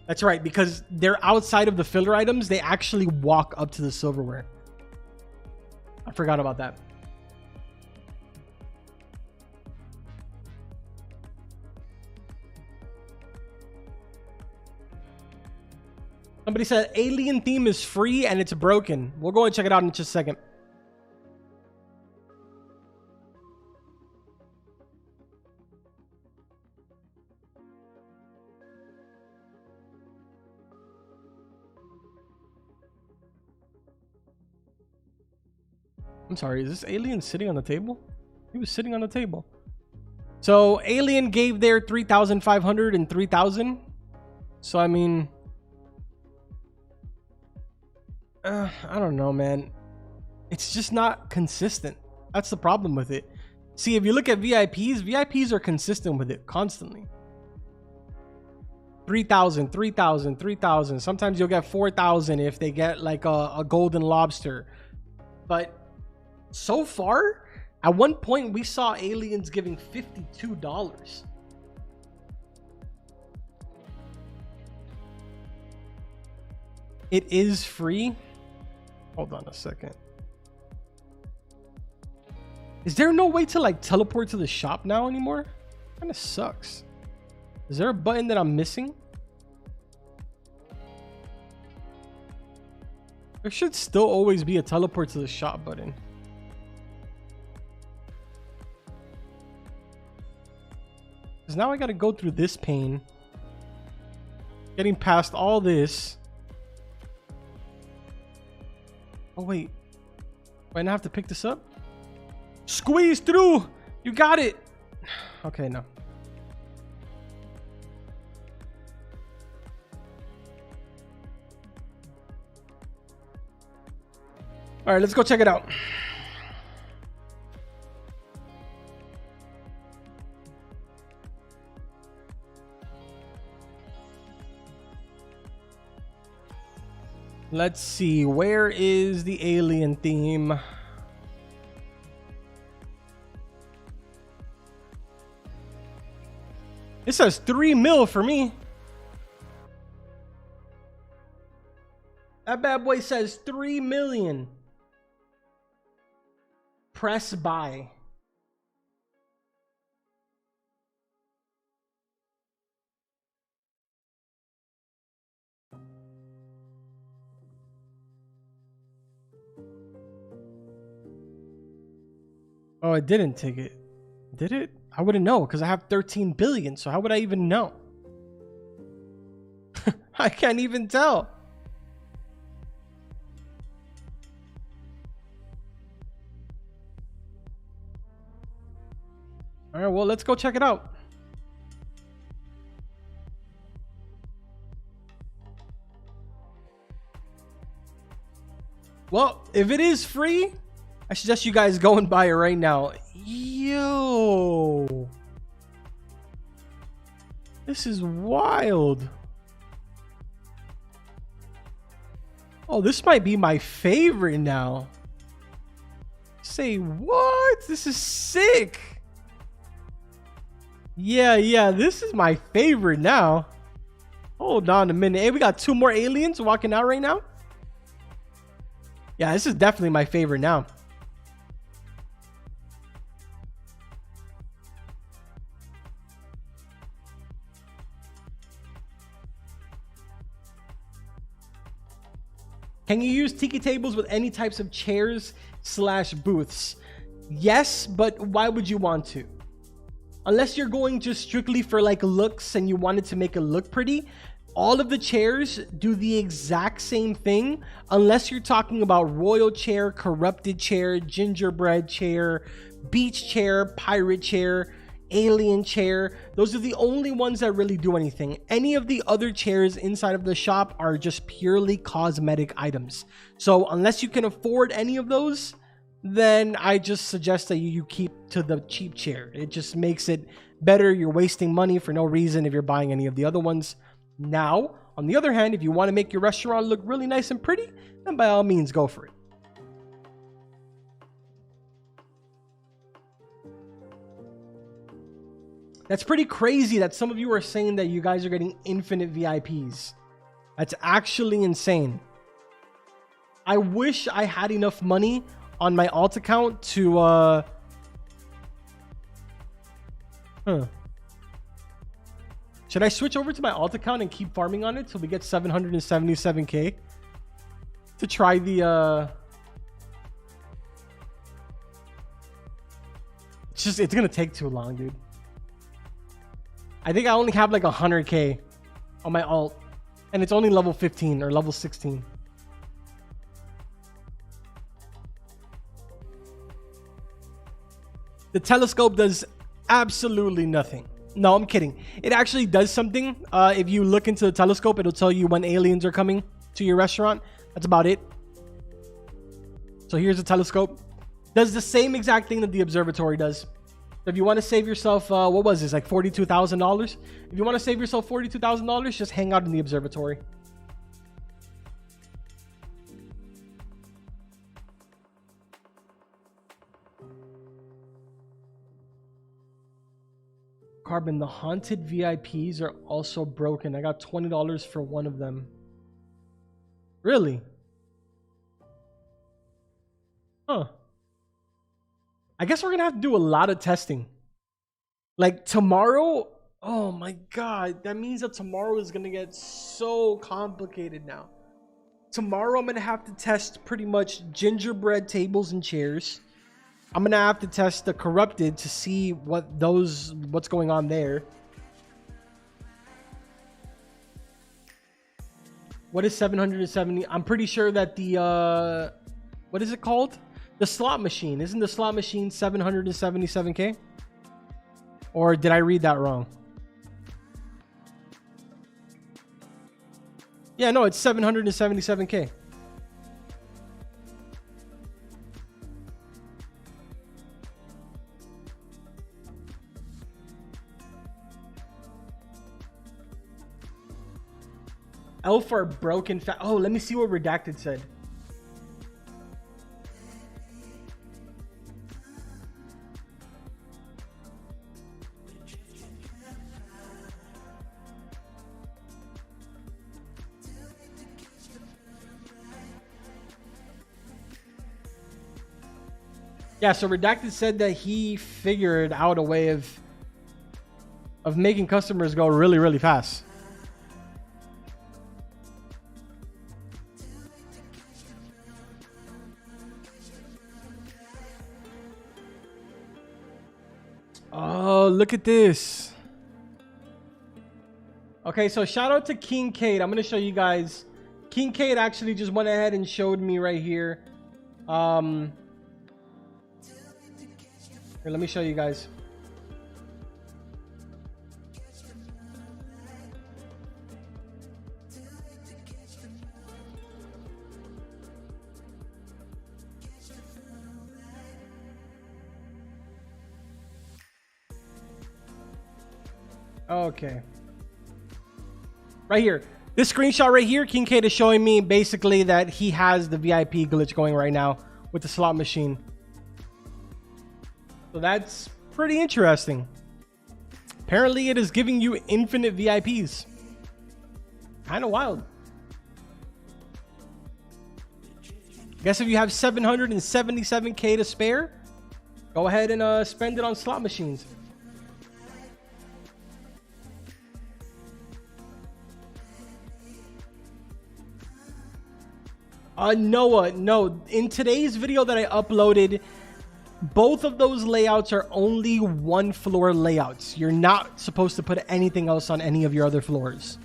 That's right, because they're outside of the filler items. They actually walk up to the silverware. I forgot about that. Somebody said alien theme is free and it's broken. We'll go and check it out in just a second. I'm sorry, is this alien sitting on the table? He was sitting on the table. So alien gave their 3,500 and 3,000. So I mean, I don't know, man. It's just not consistent. That's the problem with it. See, if you look at VIPs are consistent with it constantly. 3,000, 3,000, 3,000. Sometimes you'll get 4,000 if they get like a golden lobster. But so far, at one point we saw aliens giving $52. It is free. Hold on a second. Is there no way to like teleport to the shop now anymore? Kind of sucks. Is there a button that I'm missing? There should still always be a teleport to the shop button. Because now I got to go through this pain. Getting past all this. Oh, wait. Wait, I have to pick this up? Squeeze through! You got it! Okay, no. All right, let's go check it out. Let's see, where is the alien theme? It says 3 mil for me. That bad boy says 3 million. Press buy. Oh, it didn't take it. Did it? I wouldn't know because I have 13 billion. So how would I even know? I can't even tell. All right, well, let's go check it out. Well, if it is free, I suggest you guys go and buy it right now. Yo. This is wild. Oh, this might be my favorite now. Say what? This is sick. Yeah, this is my favorite now. Hold on a minute. Hey, we got 2 more aliens walking out right now. Yeah, this is definitely my favorite now. Can you use tiki tables with any types of chairs / booths? Yes, but why would you want to? Unless you're going just strictly for like looks and you wanted to make it look pretty, all of the chairs do the exact same thing. Unless you're talking about royal chair, corrupted chair, gingerbread chair, beach chair, pirate chair, alien chair. Those are the only ones that really do anything. Any of the other chairs inside of the shop are just purely cosmetic items. So unless you can afford any of those, then I just suggest that you keep to the cheap chair. It just makes it better. You're wasting money for no reason if you're buying any of the other ones. Now, on the other hand, if you want to make your restaurant look really nice and pretty, then by all means, go for it. That's pretty crazy that some of you are saying that you guys are getting infinite VIPs. That's actually insane. I wish I had enough money on my alt account to Should I switch over to my alt account and keep farming on it till we get 777k to try the it's gonna take too long, dude. I think I only have like 100k on my alt and it's only level 15 or level 16. The telescope does absolutely nothing. No, I'm kidding. It actually does something. If you look into the telescope, it'll tell you when aliens are coming to your restaurant. That's about it. So here's the telescope. Does the same exact thing that the observatory does. If you want to save yourself, what was this, like $42,000? If you want to save yourself $42,000, just hang out in the observatory. Carbon, the haunted VIPs are also broken. I got $20 for one of them. Really? Huh. I guess we're gonna have to do a lot of testing. Like tomorrow, oh my god, that means that tomorrow is gonna get so complicated now. Tomorrow I'm gonna have to test pretty much gingerbread tables and chairs. I'm gonna have to test the corrupted to see what's going on there. What is 770? I'm pretty sure that the what is it called? The slot machine. Isn't the slot machine 777K? Or did I read that wrong? Yeah, no, it's 777K. Elf are broken. Oh, let me see what Redacted said. Yeah, so Redacted said that he figured out a way of making customers go really, really fast. Oh, look at this. Okay, so shout out to King Kate. I'm going to show you guys. King Kate actually just went ahead and showed me right here. Here, let me show you guys. Okay. Right here. This screenshot right here, King Kate is showing me basically that he has the VIP glitch going right now with the slot machine. So that's pretty interesting. Apparently it is giving you infinite VIPs. Kind of wild. Guess if you have 777K to spare, go ahead and spend it on slot machines. Noah, no. In today's video that I uploaded, both of those layouts are only one floor layouts. You're not supposed to put anything else on any of your other floors.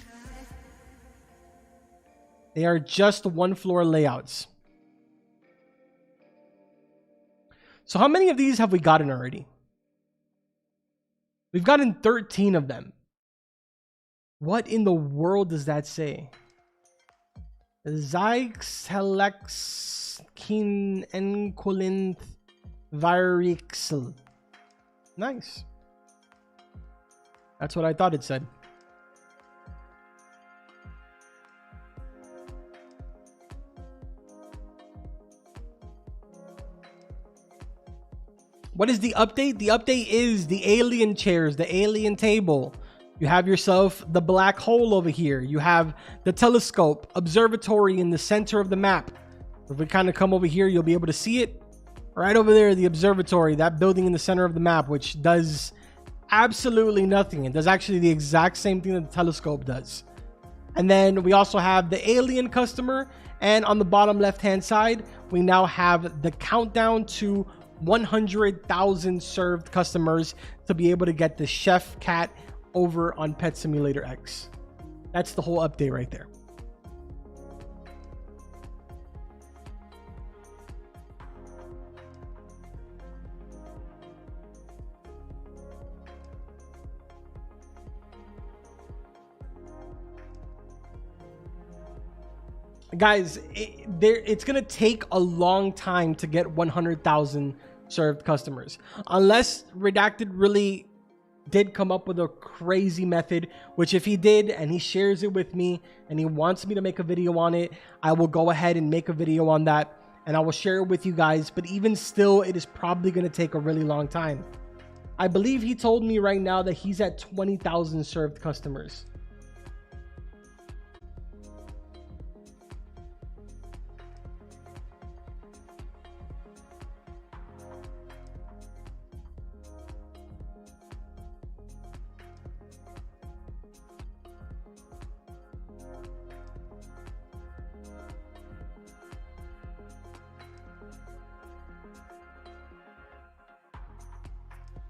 They are just one floor layouts. So how many of these have we gotten already? We've gotten 13 of them. What in the world does that say? Zyxhelex kin encolinth virixel. Nice. That's what I thought it said. What is the update? The update is the alien chairs, the alien table. You have yourself the black hole over here. You have the telescope, observatory in the center of the map. If we kind of come over here, you'll be able to see it. Right over there, the observatory, that building in the center of the map, which does absolutely nothing. It does actually the exact same thing that the telescope does. And then we also have the alien customer. And on the bottom left-hand side, we now have the countdown to 100,000 served customers to be able to get the chef cat over on Pet Simulator X. That's the whole update right there. Guys, it's gonna take a long time to get 100,000 served customers, unless Redacted really did come up with a crazy method, which if he did and he shares it with me and he wants me to make a video on it, I will go ahead and make a video on that and I will share it with you guys. But even still, it is probably going to take a really long time. I believe he told me right now that he's at 20,000 served customers.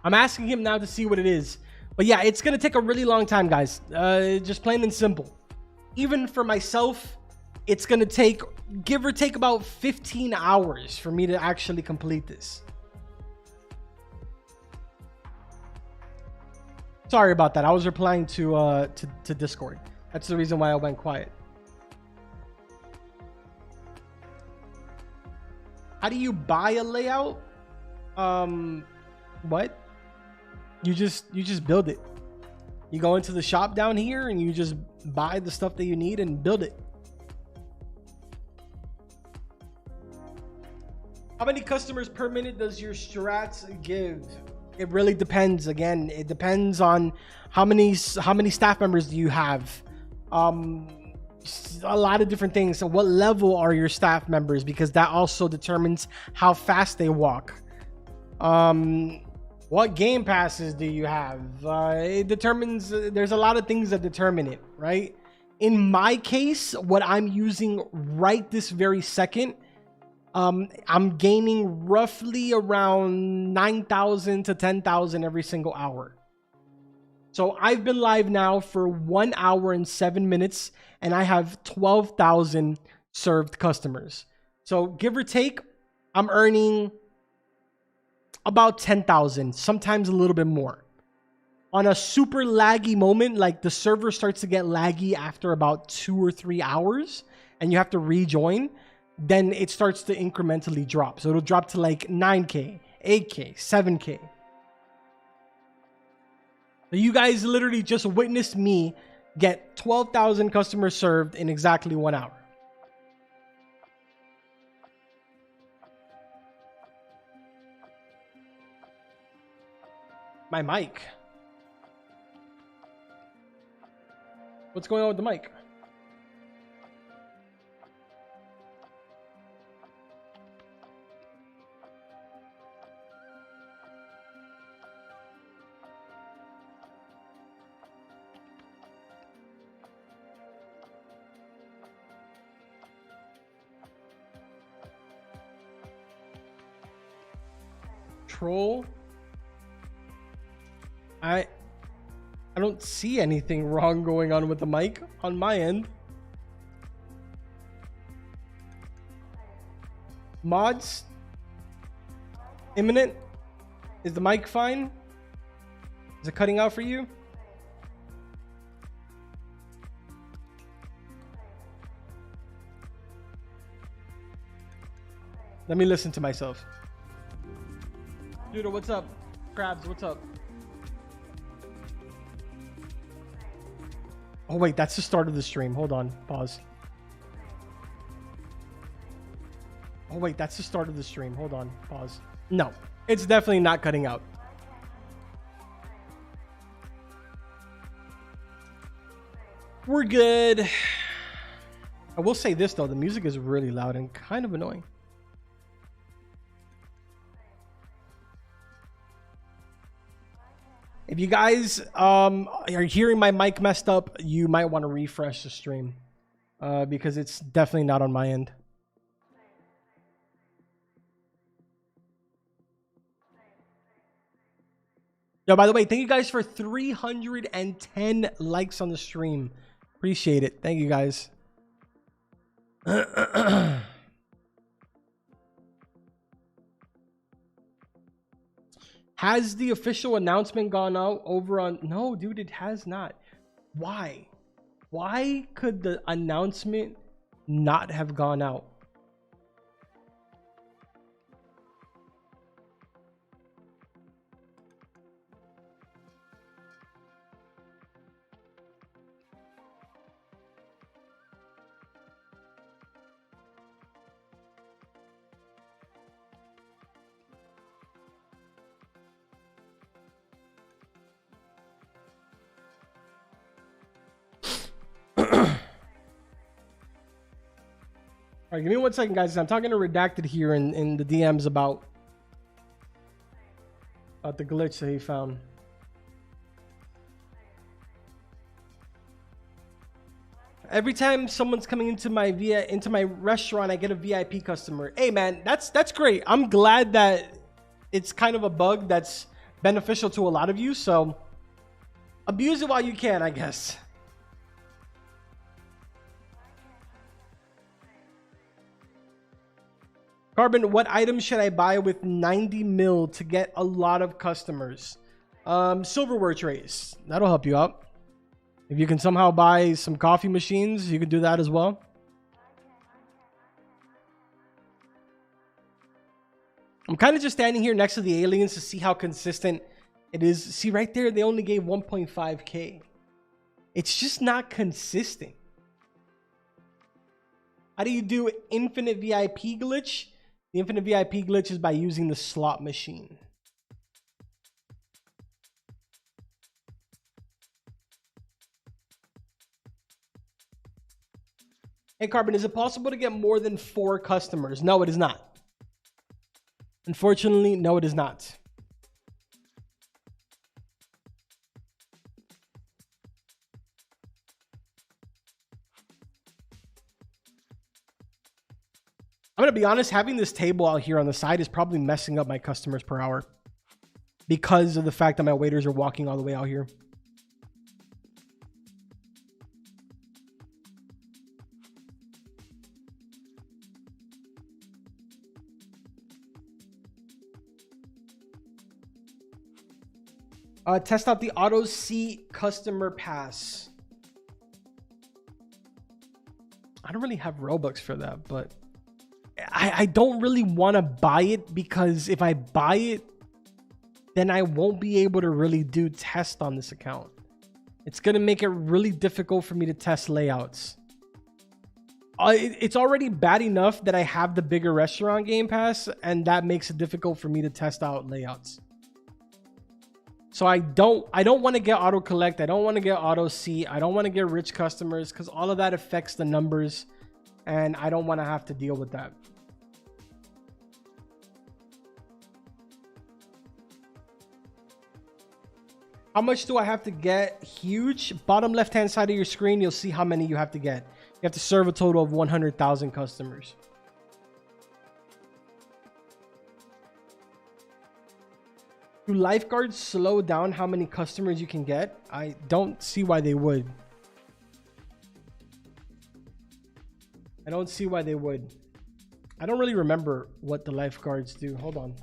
I'm asking him now to see what it is. But yeah, it's going to take a really long time, guys. Just plain and simple. Even for myself, it's going to take, give or take, about 15 hours for me to actually complete this. Sorry about that. I was replying to Discord. That's the reason why I went quiet. How do you buy a layout? What? You just build it. You go into the shop down here and you just buy the stuff that you need and build it. How many customers per minute does your strats give? It really depends. Again, it depends on how many staff members do you have. A lot of different things. So what level are your staff members? Because that also determines how fast they walk. What game passes do you have? It determines, there's a lot of things that determine it, right? In my case, what I'm using right this very second, I'm gaining roughly around 9,000 to 10,000 every single hour. So I've been live now for 1 hour and 7 minutes and I have 12,000 served customers. So give or take, I'm earning about 10,000, sometimes a little bit more. On a super laggy moment, like the server starts to get laggy after about 2 or 3 hours and you have to rejoin, then it starts to incrementally drop. So it'll drop to like 9K, 8K, 7K. So you guys literally just witnessed me get 12,000 customers served in exactly 1 hour. My mic. What's going on with the mic? Troll. I don't see anything wrong going on with the mic on my end. Mods? Imminent? Is the mic fine? Is it cutting out for you? Let me listen to myself. Dude, what's up? Crabs, what's up? Oh wait, that's the start of the stream. Hold on, pause. Oh wait, that's the start of the stream. Hold on, pause. No, it's definitely not cutting out. We're good. I will say this though, the music is really loud and kind of annoying. If you guys are hearing my mic messed up, you might want to refresh the stream because it's definitely not on my end. Yo, by the way, thank you guys for 310 likes on the stream. Appreciate it. Thank you guys. Has the official announcement gone out over on... No, dude, it has not. Why? Why could the announcement not have gone out? All right, give me 1 second, guys. I'm talking to Redacted here in the DMs about the glitch that he found. Every time someone's coming into my restaurant, I get a VIP customer. Hey, man, that's great. I'm glad that it's kind of a bug that's beneficial to a lot of you. So abuse it while you can, I guess. Carbon, what items should I buy with 90 mil to get a lot of customers? Silverware trays. That'll help you out. If you can somehow buy some coffee machines, you can do that as well. I'm kind of just standing here next to the aliens to see how consistent it is. See right there, they only gave 1.5K. It's just not consistent. How do you do infinite VIP glitch? The infinite VIP glitch is by using the slot machine. Hey, Carbon, is it possible to get more than 4 customers? No, it is not. Unfortunately, no, it is not. I'm going to be honest, having this table out here on the side is probably messing up my customers per hour because of the fact that my waiters are walking all the way out here. Test out the auto seat customer pass. I don't really have Robux for that, but I don't really want to buy it because if I buy it, then I won't be able to really do tests on this account. It's going to make it really difficult for me to test layouts. It's already bad enough that I have the bigger restaurant game pass, and that makes it difficult for me to test out layouts. So I don't want to get auto collect. I don't want to get auto seat. I don't want to get rich customers because all of that affects the numbers and I don't want to have to deal with that. How much do I have to get? Huge. Bottom left-hand side of your screen, you'll see how many you have to get. You have to serve a total of 100,000 customers. Do lifeguards slow down how many customers you can get? I don't see why they would. I don't see why they would. I don't really remember what the lifeguards do. Hold on.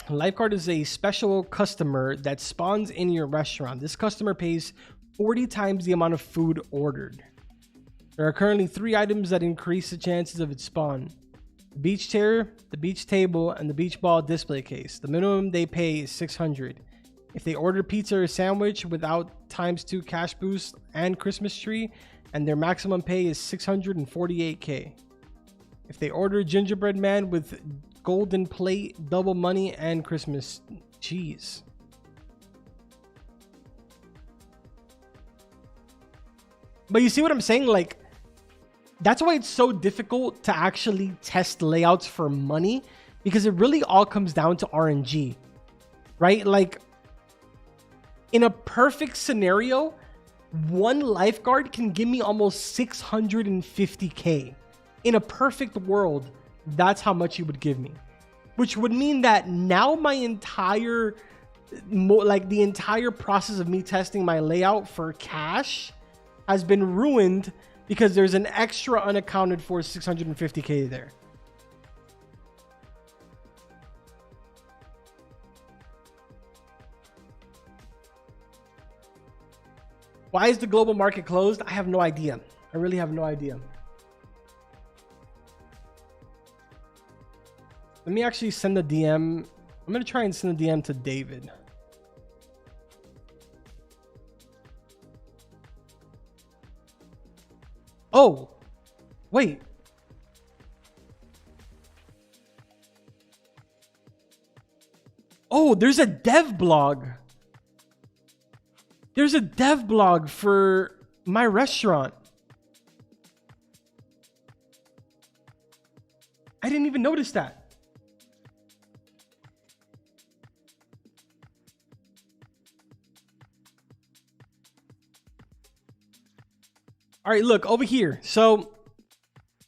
Lifeguard is a special customer that spawns in your restaurant. This customer pays 40 times the amount of food ordered. There are currently 3 items that increase the chances of its spawn: the beach chair, the beach table, and the beach ball display case. The minimum they pay is 600. If they order pizza or sandwich without ×2 cash boost and Christmas tree, and their maximum pay is 648K. If they order gingerbread man with golden plate, double money, and Christmas cheese. But you see what I'm saying? Like, that's why it's so difficult to actually test layouts for money, because it really all comes down to RNG, right? Like, in a perfect scenario, one lifeguard can give me almost 650K. In a perfect world, that's how much you would give me, which would mean that now my entire, like the entire process of me testing my layout for cash has been ruined because there's an extra unaccounted for 650K there. Why is the global market closed? I have no idea. I really have no idea. Let me actually send a DM. I'm going to try and send a DM to David. Oh, Wait. Oh, there's a dev blog. There's a dev blog for My Restaurant. I didn't even notice that. All right, look over here. So,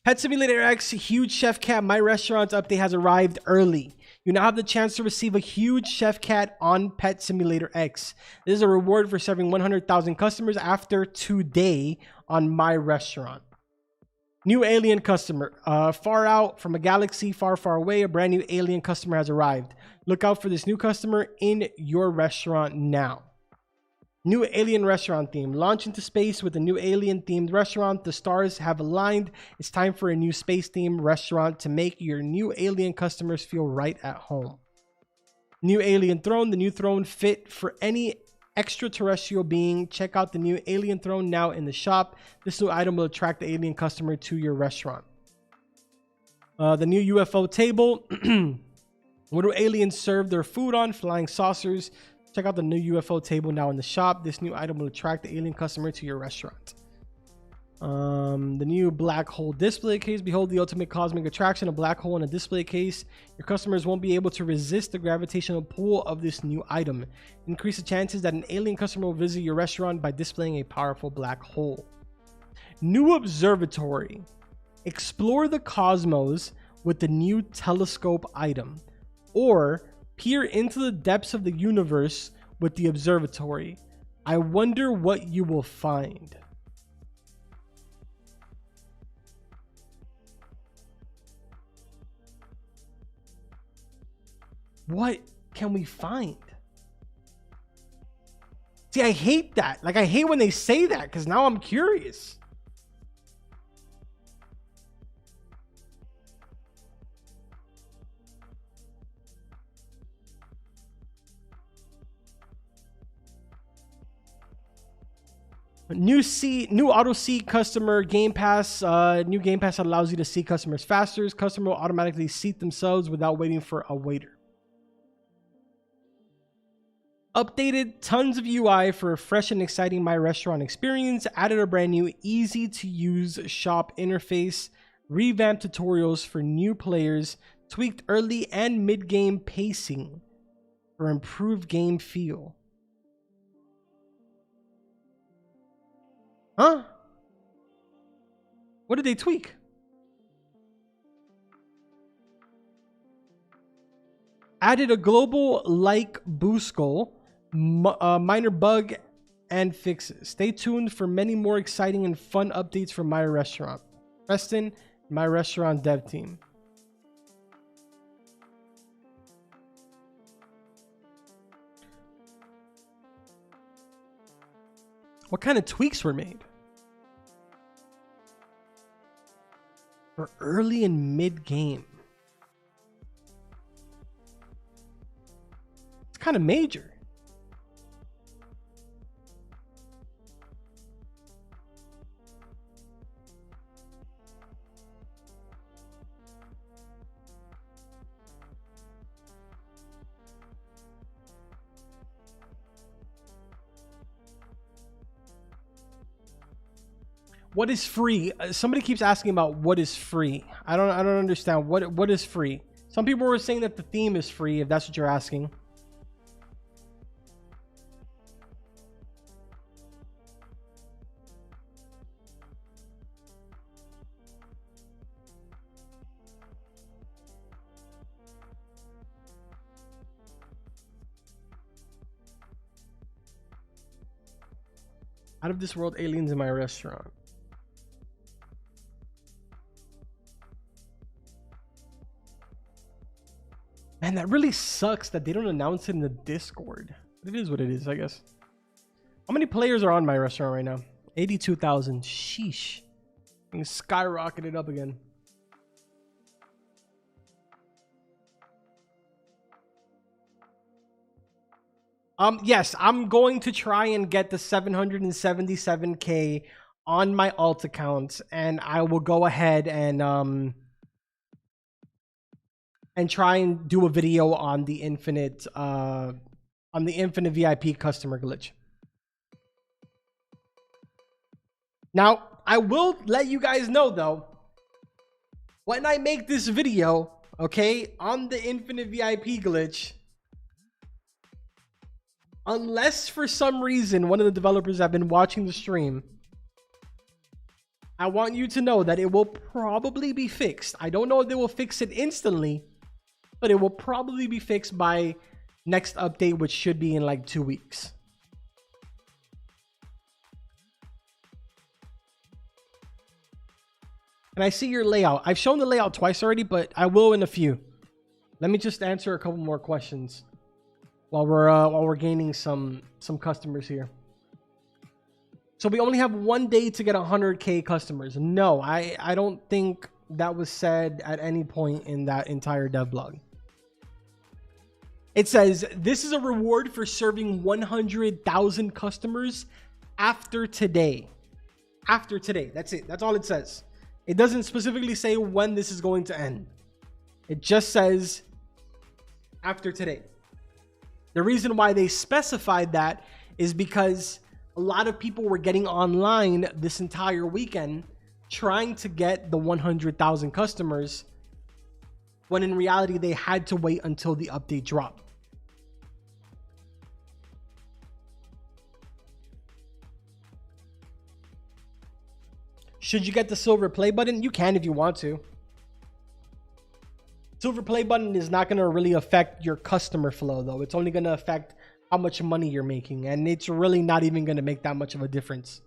Pet Simulator X Huge Chef Cat My Restaurant update has arrived early. You now have the chance to receive a huge Chef Cat on Pet Simulator X. This is a reward for serving 100,000 customers after today on My Restaurant. New alien customer. Far out from a galaxy far, far away, a brand new alien customer has arrived. Look out for this new customer in your restaurant now. New alien restaurant theme. Launch into space with a new alien themed restaurant. The stars have aligned. It's time for a new space themed restaurant to make your new alien customers feel right at home. New alien throne. The new throne fit for any extraterrestrial being. Check out the new alien throne now in the shop. This new item will attract the alien customer to your restaurant. The new UFO table. What do aliens serve their food on? Flying saucers. Check out the new UFO table now in the shop. This new item will attract the alien customer to your restaurant. The new black hole display case. Behold the ultimate cosmic attraction, a black hole in a display case. Your customers won't be able to resist the gravitational pull of this new item. Increase the chances that an alien customer will visit your restaurant by displaying a powerful black hole. New observatory. Explore the cosmos with the new telescope item. Or peer into the depths of the universe with the observatory. I wonder what you will find. What can we find? See, I hate that. Like, I hate when they say that because now I'm curious. New auto seat customer game pass. New game pass allows you to seat customers faster. Customer will automatically seat themselves without waiting for a waiter. Updated tons of UI for a fresh and exciting My Restaurant experience. Added a brand new easy to use shop interface. Revamped tutorials for new players. Tweaked early and mid game pacing for improved game feel. Huh? What did they tweak? Added a global like boost goal, minor bug and fixes. Stay tuned for many more exciting and fun updates from My Restaurant. Preston, My Restaurant dev team. What kind of tweaks were made? For early and mid game. It's kind of major. What is free? Somebody keeps asking about what is free. I don't understand what is free. Some people were saying that the theme is free, if that's what you're asking. Out of this world aliens in My Restaurant. Man, that really sucks that they don't announce it in the Discord. It is what it is, I guess. How many players are on My Restaurant right now? 82,000. Sheesh. Skyrocketed up again. Yes, I'm going to try and get the 777K on my alt account, and I will go ahead and try and do a video on the infinite VIP customer glitch. Now, I will let you guys know though, when I make this video, okay, on the infinite VIP glitch, unless for some reason one of the developers have been watching the stream, I want you to know that it will probably be fixed. I don't know if they will fix it instantly, but it will probably be fixed by next update, which should be in like 2 weeks. And I see your layout. I've shown the layout twice already, but I will in a few. Let me just answer a couple more questions while we're gaining some customers here. So we only have 1 day to get 100K customers. No, I don't think that was said at any point in that entire devlog. It says, this is a reward for serving 100,000 customers after today. After today. That's it. That's all it says. It doesn't specifically say when this is going to end. It just says after today. The reason why they specified that is because a lot of people were getting online this entire weekend trying to get the 100,000 customers, when in reality they had to wait until the update dropped. Should you get the silver play button? You can if you want to. Silver play button is not going to really affect your customer flow though. It's only going to affect how much money you're making, and it's really not even going to make that much of a difference.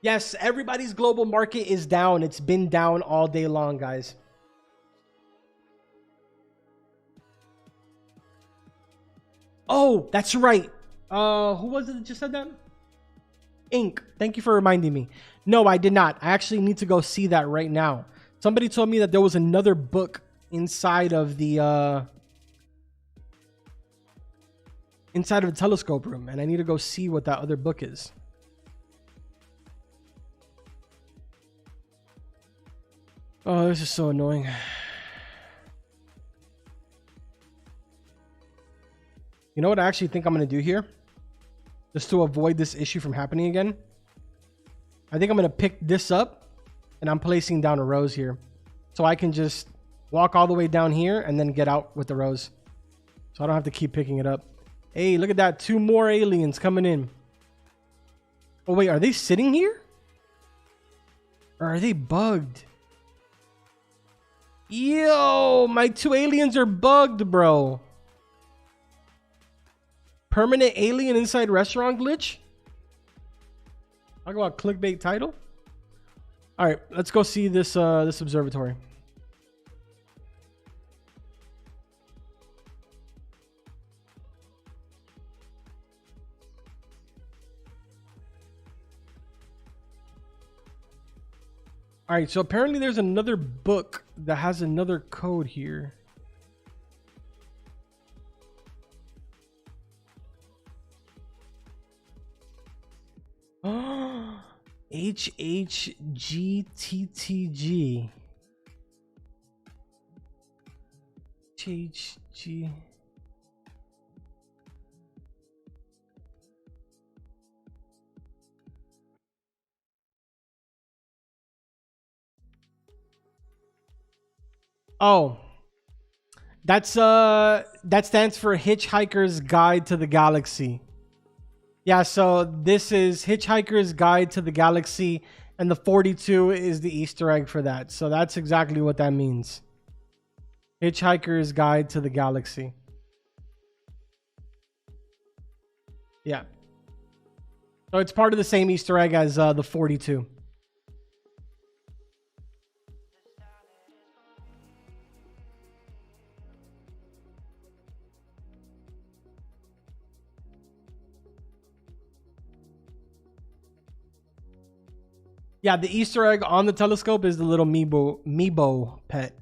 Yes, everybody's global market is down. It's been down all day long, guys. Oh, that's right. Who was it that just said that? Ink. Thank you for reminding me. No, I did not. I actually need to go see that right now. Somebody told me that there was another book inside of the telescope room, and I need to go see what that other book is. Oh, this is so annoying. You know what I actually think I'm going to do here? Just to avoid this issue from happening again. I think I'm going to pick this up, and I'm placing down a rose here. So I can just walk all the way down here and then get out with the rose. So I don't have to keep picking it up. Hey, look at that. 2 more aliens coming in. Oh, wait. Are they sitting here? Or are they bugged? Yo, my 2 aliens are bugged, bro. Permanent alien inside restaurant glitch? Talk about clickbait title. All right, let's go see this this observatory. All right, so apparently there's another book that has another code here. HHGTTG. HHG. Oh, that stands for Hitchhiker's Guide to the Galaxy. Yeah, so this is Hitchhiker's Guide to the Galaxy, and the 42 is the Easter egg for that. So that's exactly what that means. Hitchhiker's Guide to the Galaxy. Yeah. So it's part of the same Easter egg as the 42. Yeah, the Easter egg on the telescope is the little Meebo pet.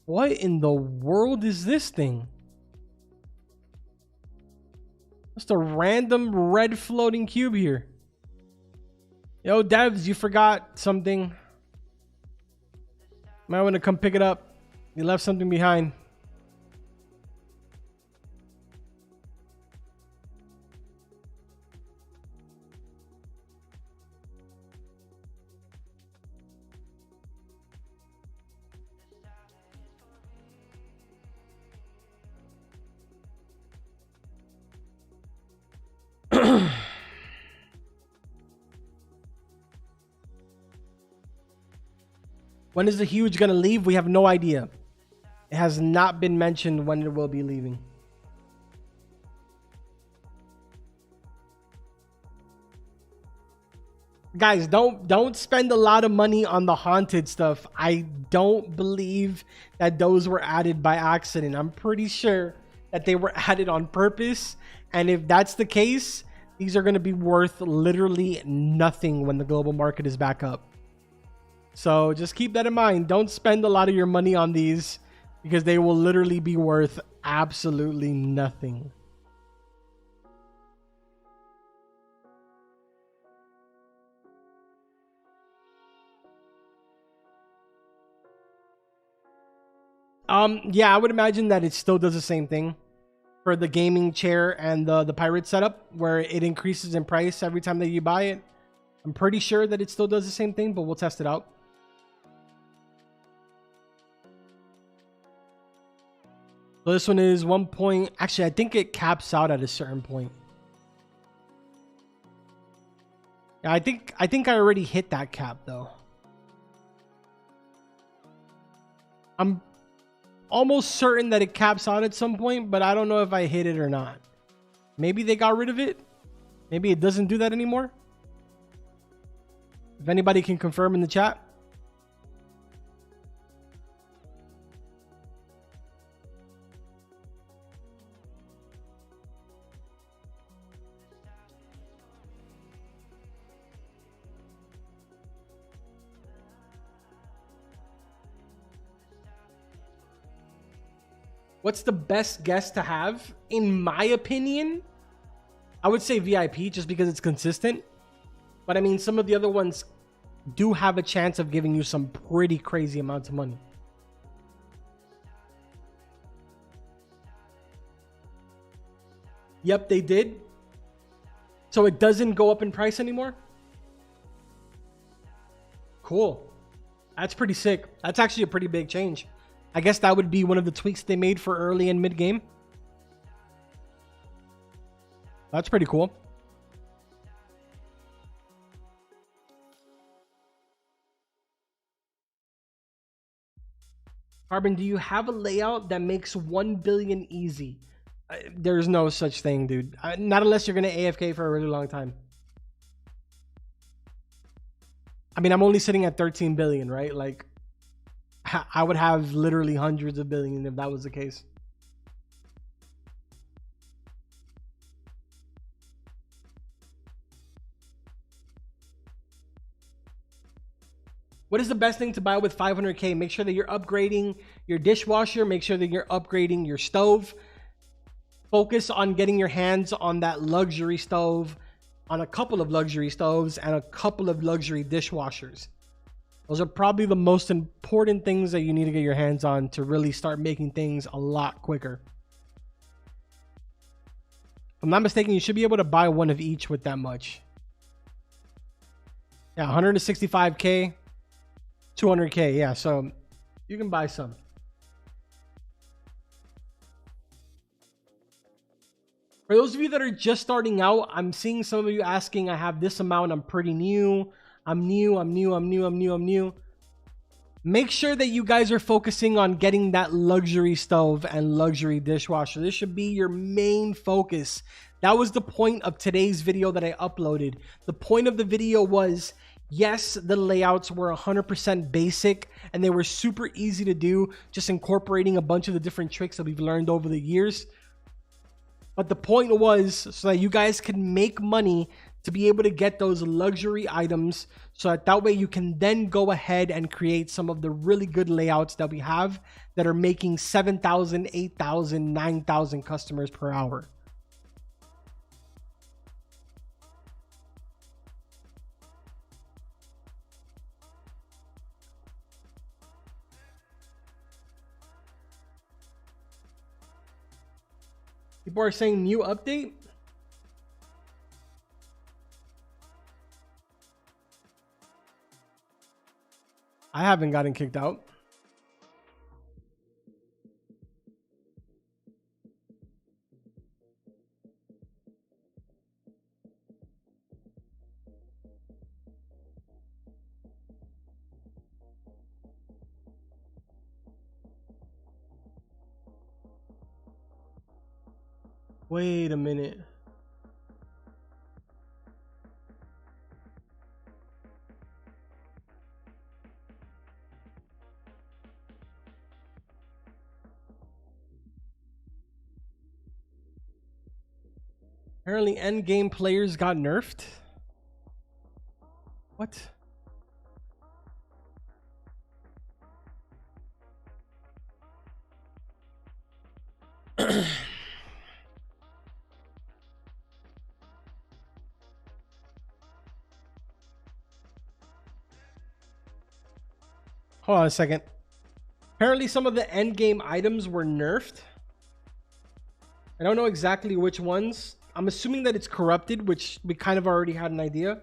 What in the world is this thing? Just a random red floating cube here. Yo, devs, you forgot something. Might want to come pick it up. You left something behind. When is the huge gonna leave? We have no idea. It has not been mentioned when it will be leaving. Guys, don't spend a lot of money on the haunted stuff. I don't believe that those were added by accident. I'm pretty sure that they were added on purpose. And if that's the case, these are going to be worth literally nothing when the global market is back up. So just keep that in mind. Don't spend a lot of your money on these because they will literally be worth absolutely nothing. Yeah, I would imagine that it still does the same thing for the gaming chair and the pirate setup, where it increases in price every time that you buy it. I'm pretty sure that it still does the same thing, but we'll test it out. So this one is 1 point. Actually, I think it caps out at a certain point. Yeah, I think I already hit that cap though. I'm almost certain that it caps out at some point, but I don't know if I hit it or not. Maybe they got rid of it. Maybe it doesn't do that anymore. If anybody can confirm in the chat. What's the best guest to have? In my opinion, I would say VIP just because it's consistent. But I mean, some of the other ones do have a chance of giving you some pretty crazy amounts of money. Yep, they did. So it doesn't go up in price anymore? Cool. That's pretty sick. That's actually a pretty big change. I guess that would be one of the tweaks they made for early and mid game. That's pretty cool. Carbon, do you have a layout that makes 1 billion easy? There's no such thing, dude. Not unless you're going to AFK for a really long time. I mean, I'm only sitting at 13 billion, right? Like, I would have literally hundreds of billions if that was the case. What is the best thing to buy with 500K? Make sure that you're upgrading your dishwasher. Make sure that you're upgrading your stove. Focus on getting your hands on that luxury stove, on a couple of luxury stoves, and a couple of luxury dishwashers. Those are probably the most important things that you need to get your hands on to really start making things a lot quicker. If I'm not mistaken, you should be able to buy one of each with that much. Yeah, 165K, 200K. Yeah, so you can buy some. For those of you that are just starting out, I'm seeing some of you asking, I have this amount, I'm pretty new. I'm new. Make sure that you guys are focusing on getting that luxury stove and luxury dishwasher. This should be your main focus. That was the point of today's video that I uploaded. The point of the video was, yes, the layouts were 100% basic and they were super easy to do, just incorporating a bunch of the different tricks that we've learned over the years. But the point was so that you guys can make money to be able to get those luxury items, so that way you can then go ahead and create some of the really good layouts that we have that are making 7,000, 8,000, 9,000 customers per hour. People are saying new update. I haven't gotten kicked out. Wait a minute. Apparently end game players got nerfed. What? Hold on a second. Apparently some of the end game items were nerfed. I don't know exactly which ones. I'm assuming that it's corrupted, which we kind of already had an idea.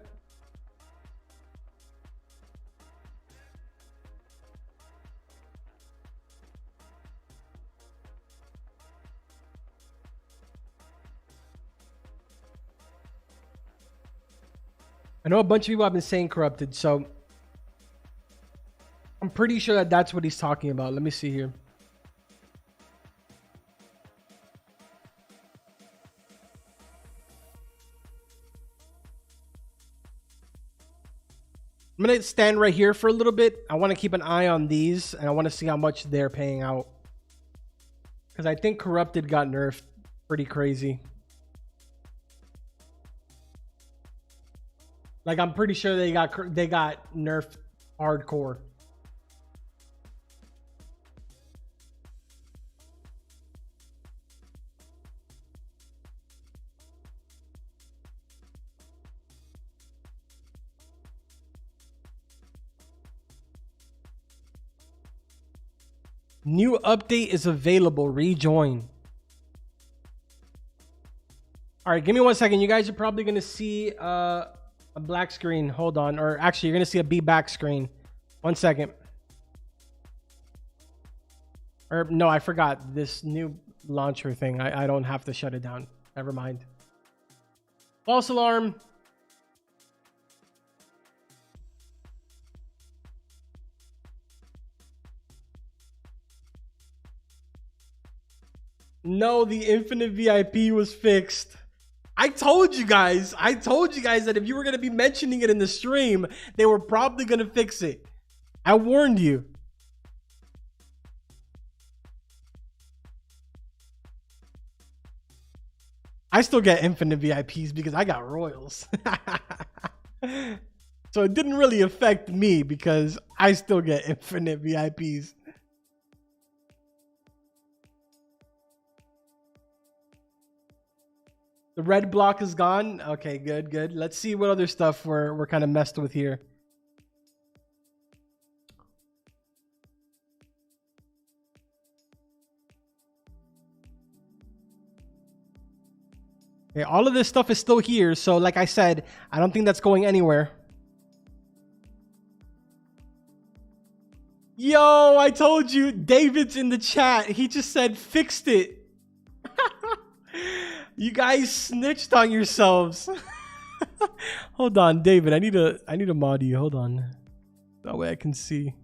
I know a bunch of people have been saying corrupted, so I'm pretty sure that that's what he's talking about. Let me see here. I'm going to stand right here for a little bit. I want to keep an eye on these, and I want to see how much they're paying out. Because I think corrupted got nerfed pretty crazy. Like, I'm pretty sure they got nerfed hardcore. New update is available. Rejoin. All right, give me 1 second. You guys are probably going to see a black screen. Hold on. Or actually, you're going to see a be back screen. 1 second. Or no, I forgot this new launcher thing. I don't have to shut it down. Never mind. False alarm. No, the infinite VIP was fixed. I told you guys that if you were going to be mentioning it in the stream, they were probably going to fix it. I warned you. I still get infinite VIPs because I got royals. So it didn't really affect me because I still get infinite VIPs. The red block is gone. Okay, good, good. Let's see what other stuff we're kind of messed with here. Okay, all of this stuff is still here. So like I said, I don't think that's going anywhere. Yo, I told you, David's in the chat. He just said fixed it. You guys snitched on yourselves. Hold on, David. I need to mod you. Hold on. That way I can see.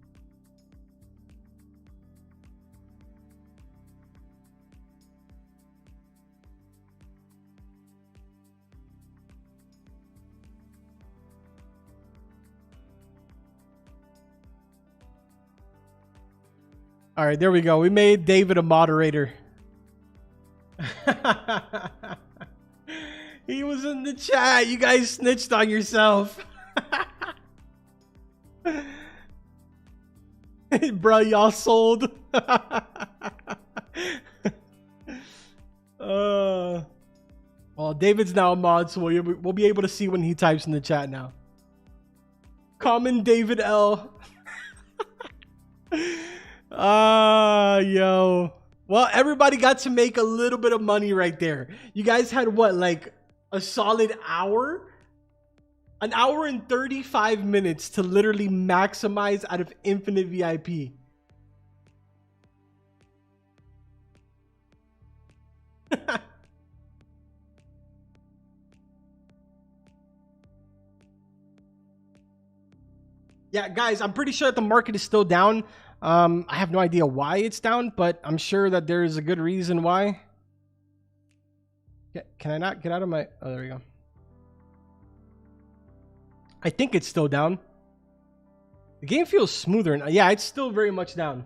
All right, there we go. We made David a moderator. He was in the chat. You guys snitched on yourself. Bro, y'all sold. Well, David's now a mod, so we'll be able to see when he types in the chat now. Common David L. Yo. Well, everybody got to make a little bit of money right there. You guys had what, like a solid hour? An hour and 35 minutes to literally maximize out of infinite VIP. Yeah, guys, I'm pretty sure that the market is still down. I have no idea why it's down, but I'm sure that there is a good reason why. Can I not get out of my... Oh, there we go. I think it's still down. The game feels smoother. Yeah, it's still very much down.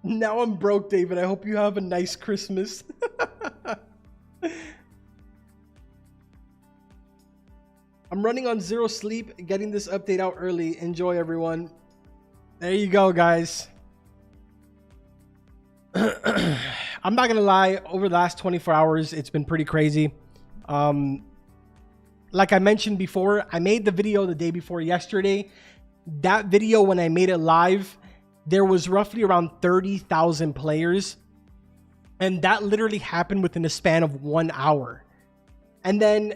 Now I'm broke, David. I hope you have a nice Christmas. I'm running on 0 sleep, getting this update out early. Enjoy, everyone. There you go, guys. I'm not gonna lie, over the last 24 hours, it's been pretty crazy. Like I mentioned before, I made the video the day before yesterday. That video, when I made it live, there was roughly around 30,000 players. And that literally happened within a span of 1 hour. And then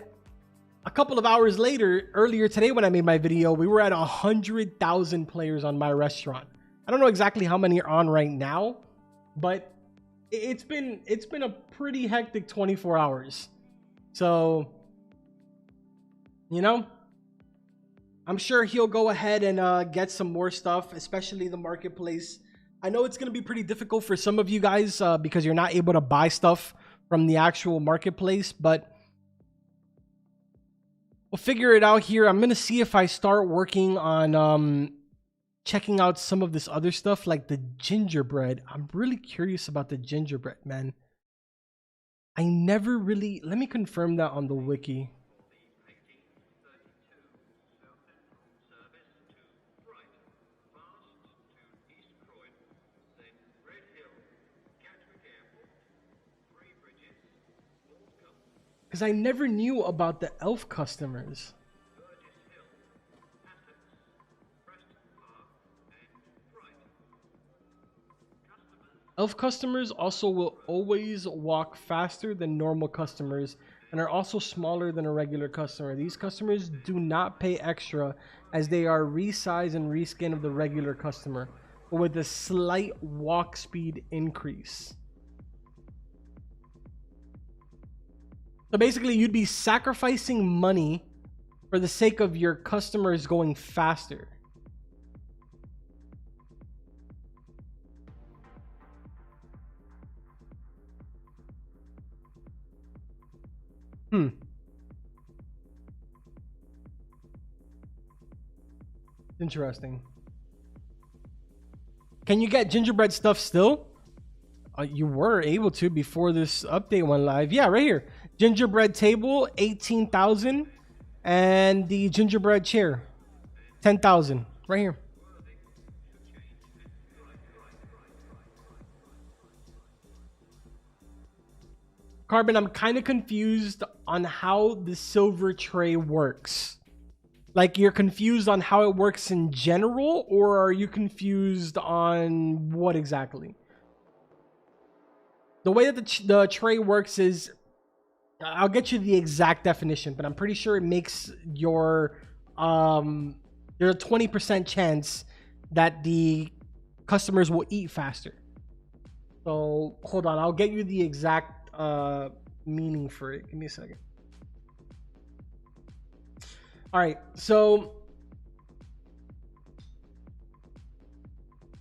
a couple of hours later, earlier today when I made my video, we were at 100,000 players on My Restaurant. I don't know exactly how many are on right now, but it's been a pretty hectic 24 hours. So, you know, I'm sure he'll go ahead and get some more stuff, especially the marketplace. I know it's going to be pretty difficult for some of you guys because you're not able to buy stuff from the actual marketplace, but we'll figure it out here. I'm going to see if I start working on checking out some of this other stuff like the gingerbread. I'm really curious about the gingerbread, man. I never really... Let me confirm that on the wiki. Because I never knew about the elf customers. Elf customers also will always walk faster than normal customers and are also smaller than a regular customer. These customers do not pay extra as they are resize and reskin of the regular customer, but with a slight walk speed increase. So basically, you'd be sacrificing money for the sake of your customers going faster. Interesting. Can you get gingerbread stuff still? You were able to before this update went live. Yeah, right here. Gingerbread table, 18,000. And the gingerbread chair, 10,000. Right here. Carbon, I'm kind of confused on how the silver tray works. Like, you're confused on how it works in general, or are you confused on what exactly? The way that the tray works is, I'll get you the exact definition, but I'm pretty sure it makes your, there's a 20% chance that the customers will eat faster. So, hold on, I'll get you the exact meaning for it. Give me a second. All right, so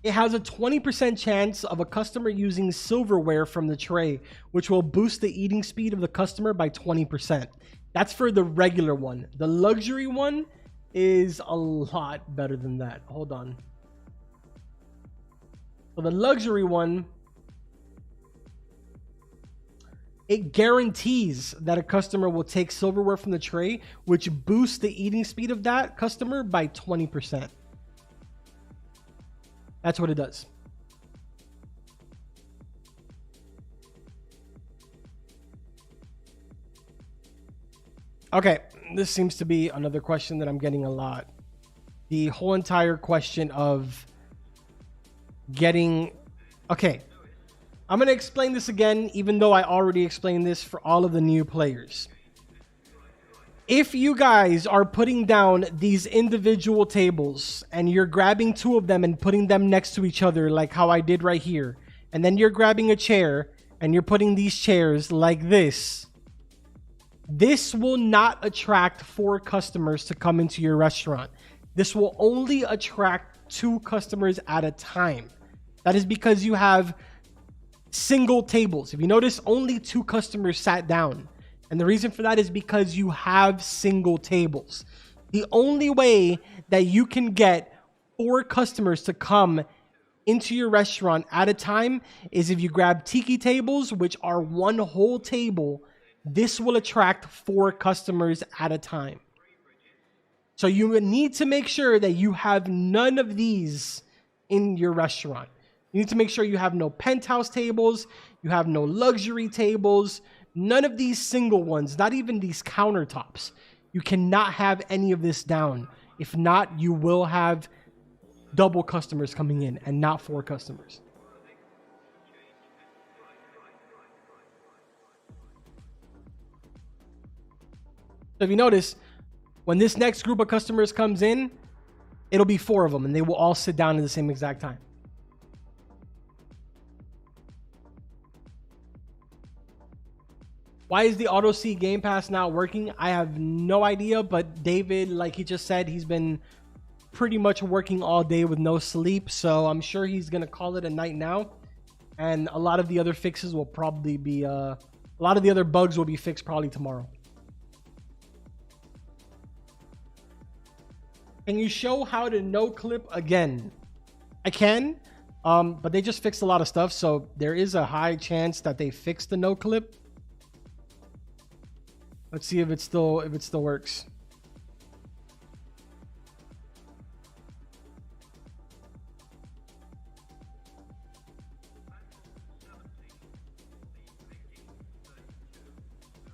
it has a 20% chance of a customer using silverware from the tray, which will boost the eating speed of the customer by 20%. That's for the regular one. The luxury one is a lot better than that. Hold on. So the luxury one, it guarantees that a customer will take silverware from the tray, which boosts the eating speed of that customer by 20%. That's what it does. Okay, this seems to be another question that I'm getting a lot. the whole entire question of getting... Okay, I'm going to explain this again, even though I already explained this for all of the new players. If you guys are putting down these individual tables and you're grabbing 2 of them and putting them next to each other, like how I did right here, and then you're grabbing a chair and you're putting these chairs like this, this will not attract 4 customers to come into your restaurant. This will only attract 2 customers at a time. That is because you have single tables. If you notice, only 2 customers sat down. And the reason for that is because you have single tables. The only way that you can get 4 customers to come into your restaurant at a time is if you grab tiki tables, which are 1 whole table. This will attract 4 customers at a time. So you need to make sure that you have none of these in your restaurant. You need to make sure you have no penthouse tables, you have no luxury tables, none of these single ones, not even these countertops. You cannot have any of this down. If not, you will have double customers coming in and not 4 customers. So if you notice, when this next group of customers comes in, it'll be 4 of them and they will all sit down at the same exact time. Why is the auto seat Game Pass not working? I have no idea, but David, like he just said, he's been pretty much working all day with no sleep, so I'm sure he's gonna call it a night now. And a lot of the other fixes will probably be a lot of the other bugs will be fixed probably tomorrow. Can you show how to no clip again? I can, but they just fixed a lot of stuff, so there is a high chance that they fixed the no clip. Let's see if it still works.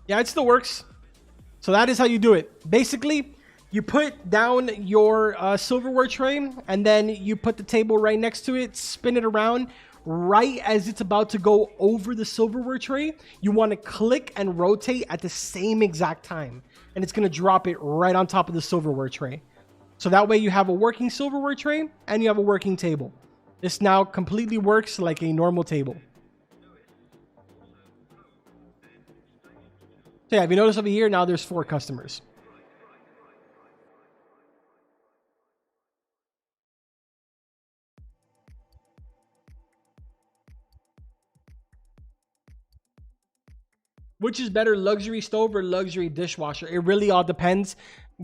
Yeah, it still works. So that is how you do it. Basically, you put down your silverware tray and then you put the table right next to it, spin it around. Right as it's about to go over the silverware tray, you want to click and rotate at the same exact time. And it's going to drop it right on top of the silverware tray. So that way you have a working silverware tray and you have a working table. This now completely works like a normal table. So yeah, if you notice over here, now there's 4 customers. Which is better, luxury stove or luxury dishwasher? It really all depends.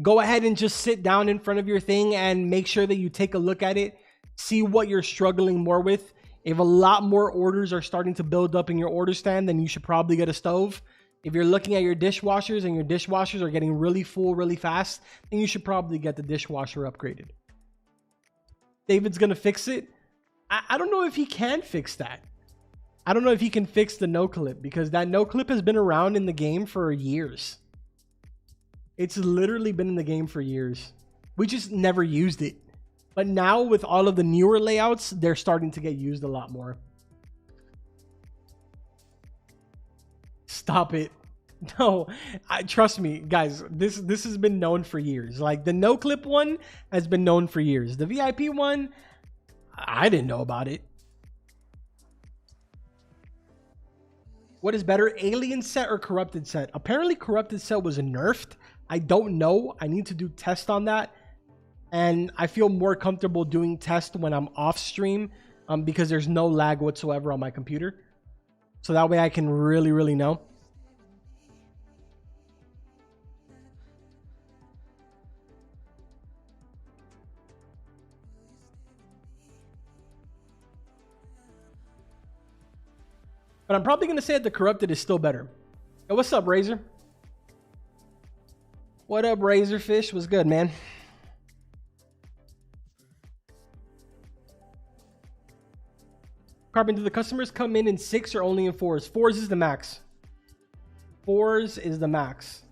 Go ahead and just sit down in front of your thing and make sure that you take a look at it. See what you're struggling more with. If a lot more orders are starting to build up in your order stand, then you should probably get a stove. If you're looking at your dishwashers and your dishwashers are getting really full really fast, then you should probably get the dishwasher upgraded. David's going to fix it. I don't know if he can fix that. I don't know if he can fix the no clip because that no clip has been around in the game for years. It's literally been in the game for years. We just never used it. But now with all of the newer layouts, they're starting to get used a lot more. Stop it. No, trust me, guys, this has been known for years. Like the no clip one has been known for years. The VIP one, I didn't know about it. What is better, alien set or corrupted set? Apparently corrupted set was nerfed. I don't know. I need to do test on that. And I feel more comfortable doing test when I'm off stream because there's no lag whatsoever on my computer. So that way I can really know. But I'm probably going to say that the corrupted is still better. Yo, what's up, Razor? What up, Razorfish? What's good, man? Carbon, do the customers come in 6 or only in 4s? 4s is the max. 4s is the max.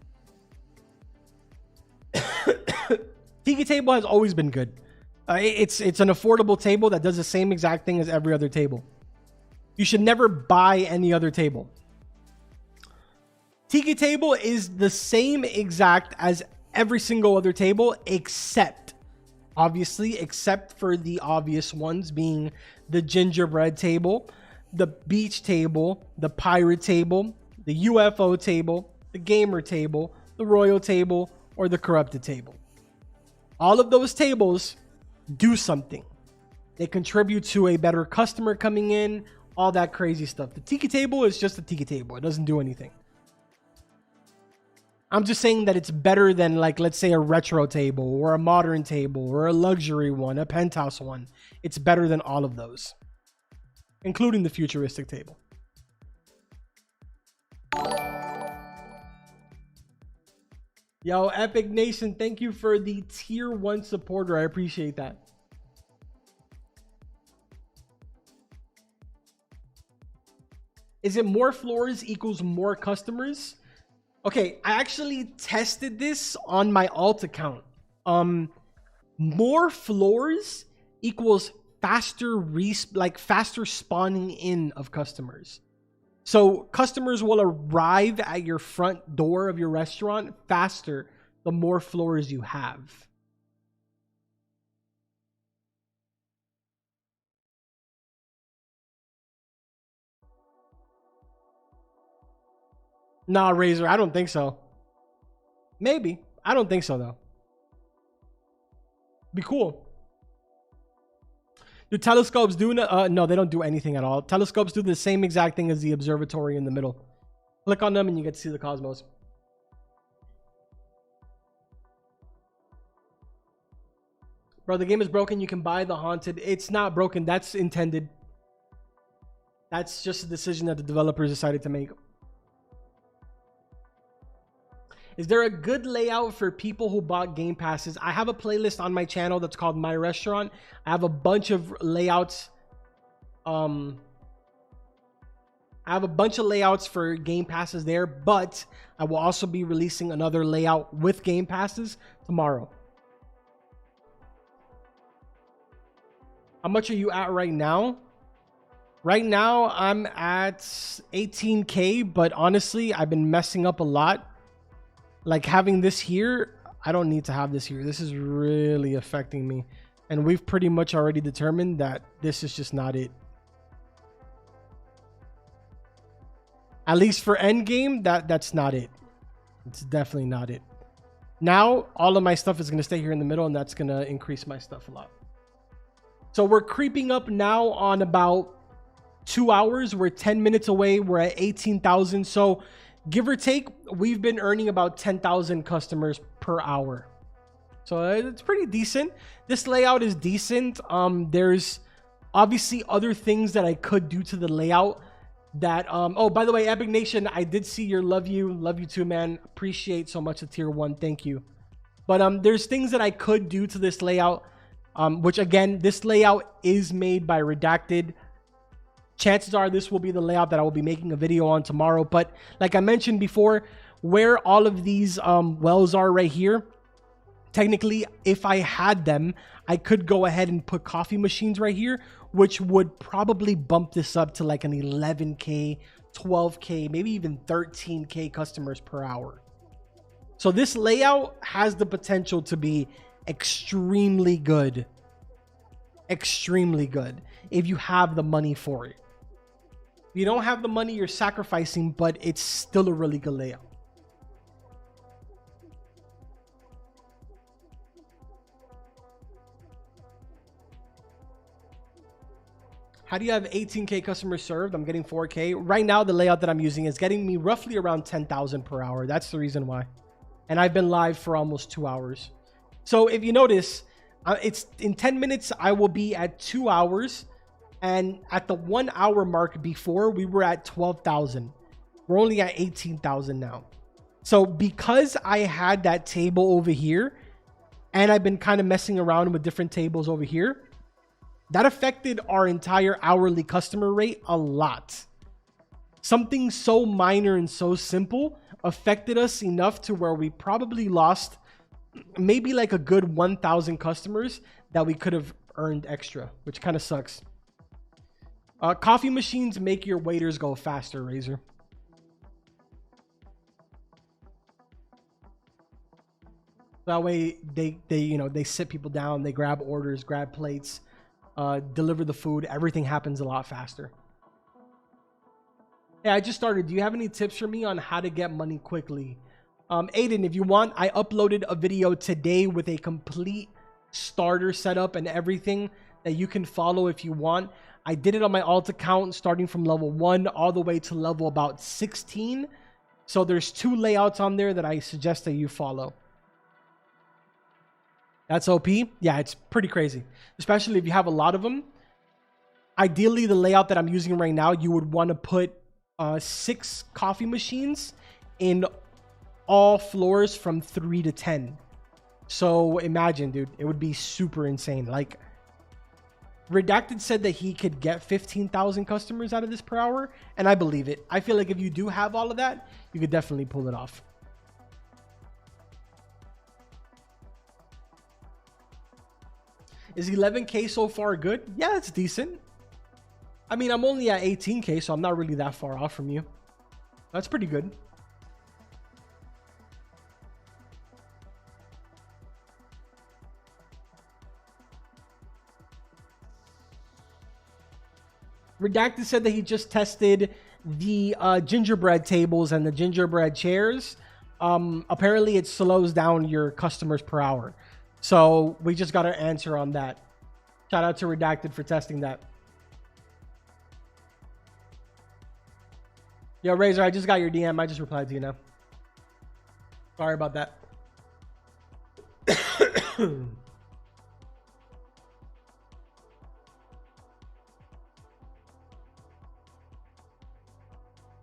Tiki table has always been good. It's an affordable table that does the same exact thing as every other table. You should never buy any other table. Tiki table is the same exact as every single other table, except for the obvious ones being the gingerbread table, the beach table, the pirate table, the UFO table, the gamer table, the royal table, or the corrupted table. All of those tables do something. They contribute to a better customer coming in, all that crazy stuff. The tiki table is just a tiki table. It doesn't do anything. I'm just saying that it's better than, like, let's say a retro table or a modern table or a luxury one, a penthouse one. It's better than all of those, including the futuristic table. Yo, Epic Nation, thank you for the tier 1 supporter. I appreciate that. Is it more floors equals more customers? Okay, I actually tested this on my alt account. More floors equals faster spawning in of customers. So customers will arrive at your front door of your restaurant faster the more floors you have. Nah, Razor, I don't think so. Maybe. I don't think so, though. Be cool. Do telescopes do... no, they don't do anything at all. Telescopes do the same exact thing as the observatory in the middle. Click on them and you get to see the cosmos. Bro, the game is broken. You can buy the haunted. It's not broken. That's intended. That's just a decision that the developers decided to make. Is there a good layout for people who bought game passes? I have a playlist on my channel that's called My Restaurant. I have a bunch of layouts. I have a bunch of layouts for game passes there, but I will also be releasing another layout with game passes tomorrow. How much are you at right now? Right now, I'm at 18K, but honestly, I've been messing up a lot. Like having this here, I don't need to have this here. This is really affecting me. And we've pretty much already determined that this is just not it. At least for endgame, that's not it. It's definitely not it. Now, all of my stuff is going to stay here in the middle, and that's going to increase my stuff a lot. So we're creeping up now on about 2 hours. We're 10 minutes away. We're at 18,000. So give or take, we've been earning about 10,000 customers per hour. So it's pretty decent. This layout is decent. There's obviously other things that I could do to the layout that, oh, by the way, Epic Nation, I did see your love you too, man. Appreciate so much the tier 1. Thank you. But there's things that I could do to this layout, which again, this layout is made by Redacted. Chances are this will be the layout that I will be making a video on tomorrow. But like I mentioned before, where all of these wells are right here, technically, if I had them, I could go ahead and put coffee machines right here, which would probably bump this up to like an 11K, 12K, maybe even 13K customers per hour. So this layout has the potential to be extremely good. Extremely good if you have the money for it. If you don't have the money, you're sacrificing, but it's still a really good layout. How do you have 18K customers served? I'm getting 4K. Right now, the layout that I'm using is getting me roughly around 10,000 per hour. That's the reason why. And I've been live for almost 2 hours. So if you notice, it's in 10 minutes, I will be at 2 hours. And at the 1 hour mark before, we were at 12,000. We're only at 18,000 now. So because I had that table over here, and I've been kind of messing around with different tables over here, that affected our entire hourly customer rate a lot. Something so minor and so simple affected us enough to where we probably lost maybe like a good 1,000 customers that we could have earned extra, which kind of sucks. Coffee machines make your waiters go faster, Razor. That way they sit people down, they grab orders, grab plates, deliver the food. Everything happens a lot faster. Hey, I just started. Do you have any tips for me on how to get money quickly? Aiden, if you want, I uploaded a video today with a complete starter setup and everything that you can follow if you want. I did it on my alt account starting from level 1 all the way to level about 16. So there's 2 layouts on there that I suggest that you follow. That's OP. Yeah, it's pretty crazy, especially if you have a lot of them. Ideally, the layout that I'm using right now, you would want to put 6 coffee machines in all floors from 3 to 10. So imagine, dude, it would be super insane. Like, Redacted said that he could get 15,000 customers out of this per hour, and I believe it. I feel like if you do have all of that, you could definitely pull it off. Is 11K so far good? Yeah, it's decent. I mean, I'm only at 18K, so I'm not really that far off from you. That's pretty good. Redacted said that he just tested the gingerbread tables and the gingerbread chairs. Apparently, it slows down your customers per hour. So we just got our answer on that. Shout out to Redacted for testing that. Yo, Razor, I just got your DM. I just replied to you now. Sorry about that.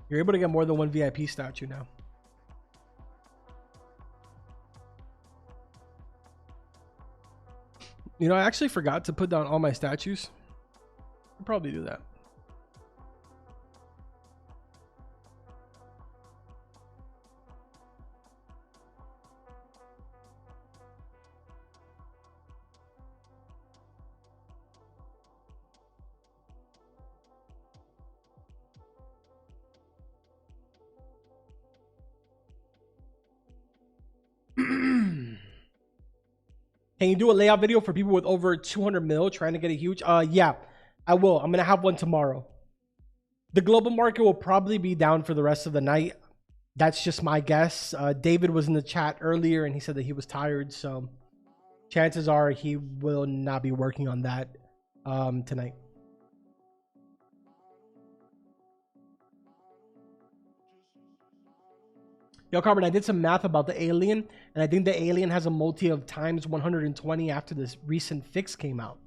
You're able to get more than 1 VIP statue now. You know, I actually forgot to put down all my statues. I'll probably do that. Can you do a layout video for people with over 200 mil trying to get a huge? Yeah, I will. I'm going to have one tomorrow. The global market will probably be down for the rest of the night. That's just my guess. David was in the chat earlier and he said that he was tired. So chances are he will not be working on that tonight. Yo, Carbon, I did some math about the alien, and I think the alien has a multi of times 120 after this recent fix came out.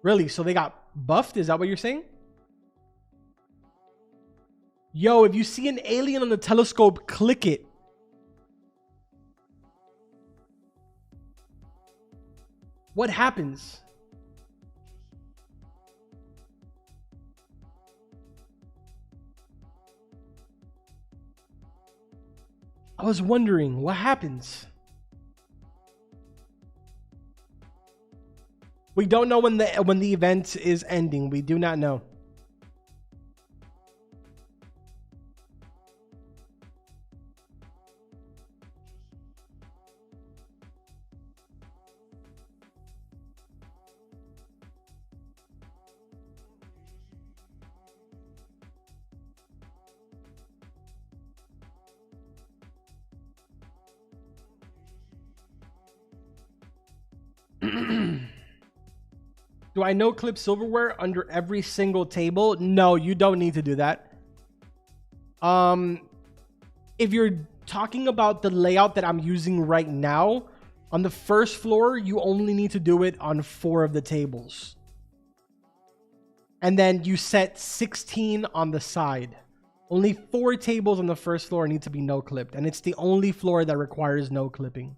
Really? So they got buffed? Is that what you're saying? Yo, if you see an alien on the telescope, click it. What happens? I was wondering what happens. We don't know when the event is ending. We do not know. Do I no clip silverware under every single table? No, you don't need to do that. If you're talking about the layout that I'm using right now, on the first floor, you only need to do it on 4 of the tables. And then you set 16 on the side. Only 4 tables on the first floor need to be no clipped. And it's the only floor that requires no clipping.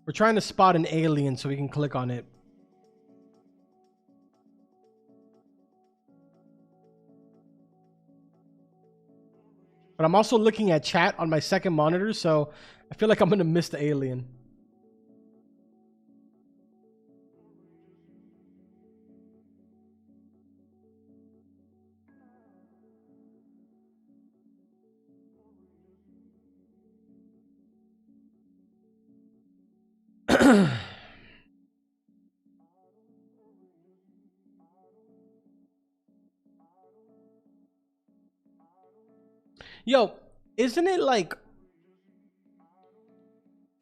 We're trying to spot an alien so we can click on it. But I'm also looking at chat on my second monitor, so I feel like I'm gonna miss the alien. Yo, isn't it like...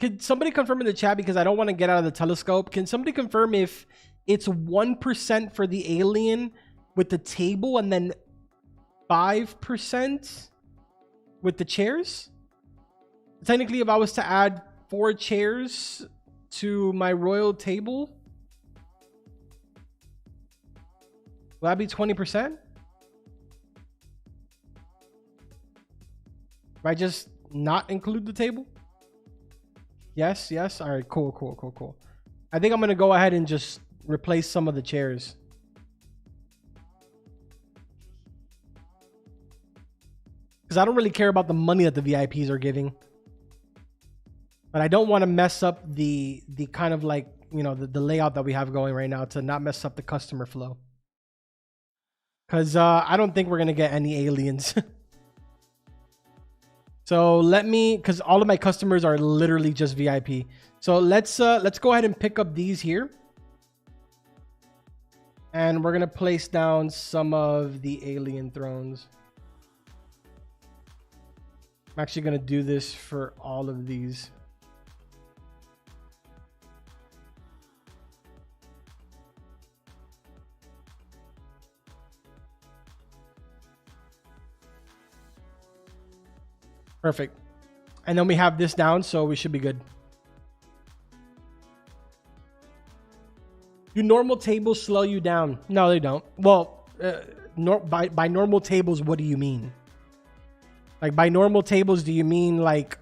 Could somebody confirm in the chat, because I don't want to get out of the telescope. Can somebody confirm if it's 1% for the alien with the table and then 5% with the chairs? Technically, if I was to add 4 chairs to my royal table, will that be 20%? If I just not include the table? Yes, yes. All right, cool, cool, cool, cool. I think I'm going to go ahead and just replace some of the chairs. Because I don't really care about the money that the VIPs are giving. But I don't want to mess up the kind of like, you know, the layout that we have going right now, to not mess up the customer flow. Because I don't think we're going to get any aliens. So let me, because all of my customers are literally just VIP. So let's go ahead and pick up these here. And we're going to place down some of the alien thrones. I'm actually going to do this for all of these. Perfect. And then we have this down, so we should be good. Do normal tables slow you down? No, they don't. Well, by normal tables, what do you mean? Like, by normal tables, do you mean like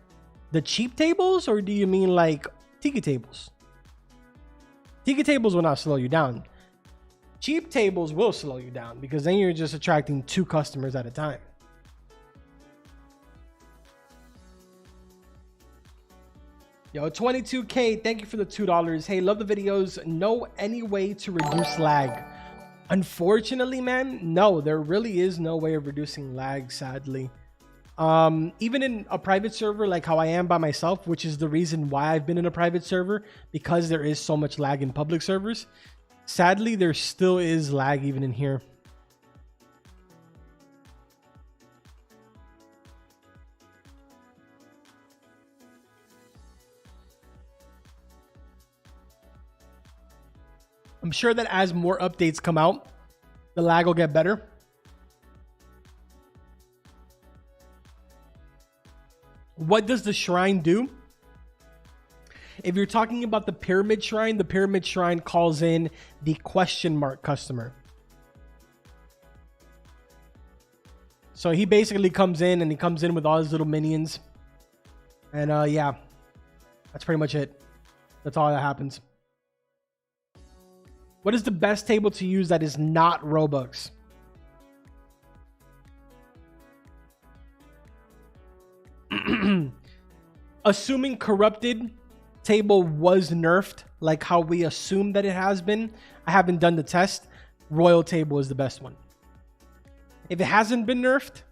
the cheap tables, or do you mean like tiki tables? Tiki tables will not slow you down. Cheap tables will slow you down, because then you're just attracting 2 customers at a time. Yo, 22K, thank you for the $2. Hey, love the videos. Know any way to reduce lag? Unfortunately, man, no, there really is no way of reducing lag, sadly. Even in a private server, like how I am by myself, which is the reason why I've been in a private server, because there is so much lag in public servers. Sadly, there still is lag even in here. I'm sure that as more updates come out, the lag will get better. What does the shrine do? If you're talking about the pyramid shrine calls in the question mark customer. So he basically comes in, and he comes in with all his little minions. And yeah, that's pretty much it. That's all that happens. What is the best table to use that is not Robux? Assuming corrupted table was nerfed, like how we assume that it has been. I haven't done the test. Royal table is the best one. If it hasn't been nerfed,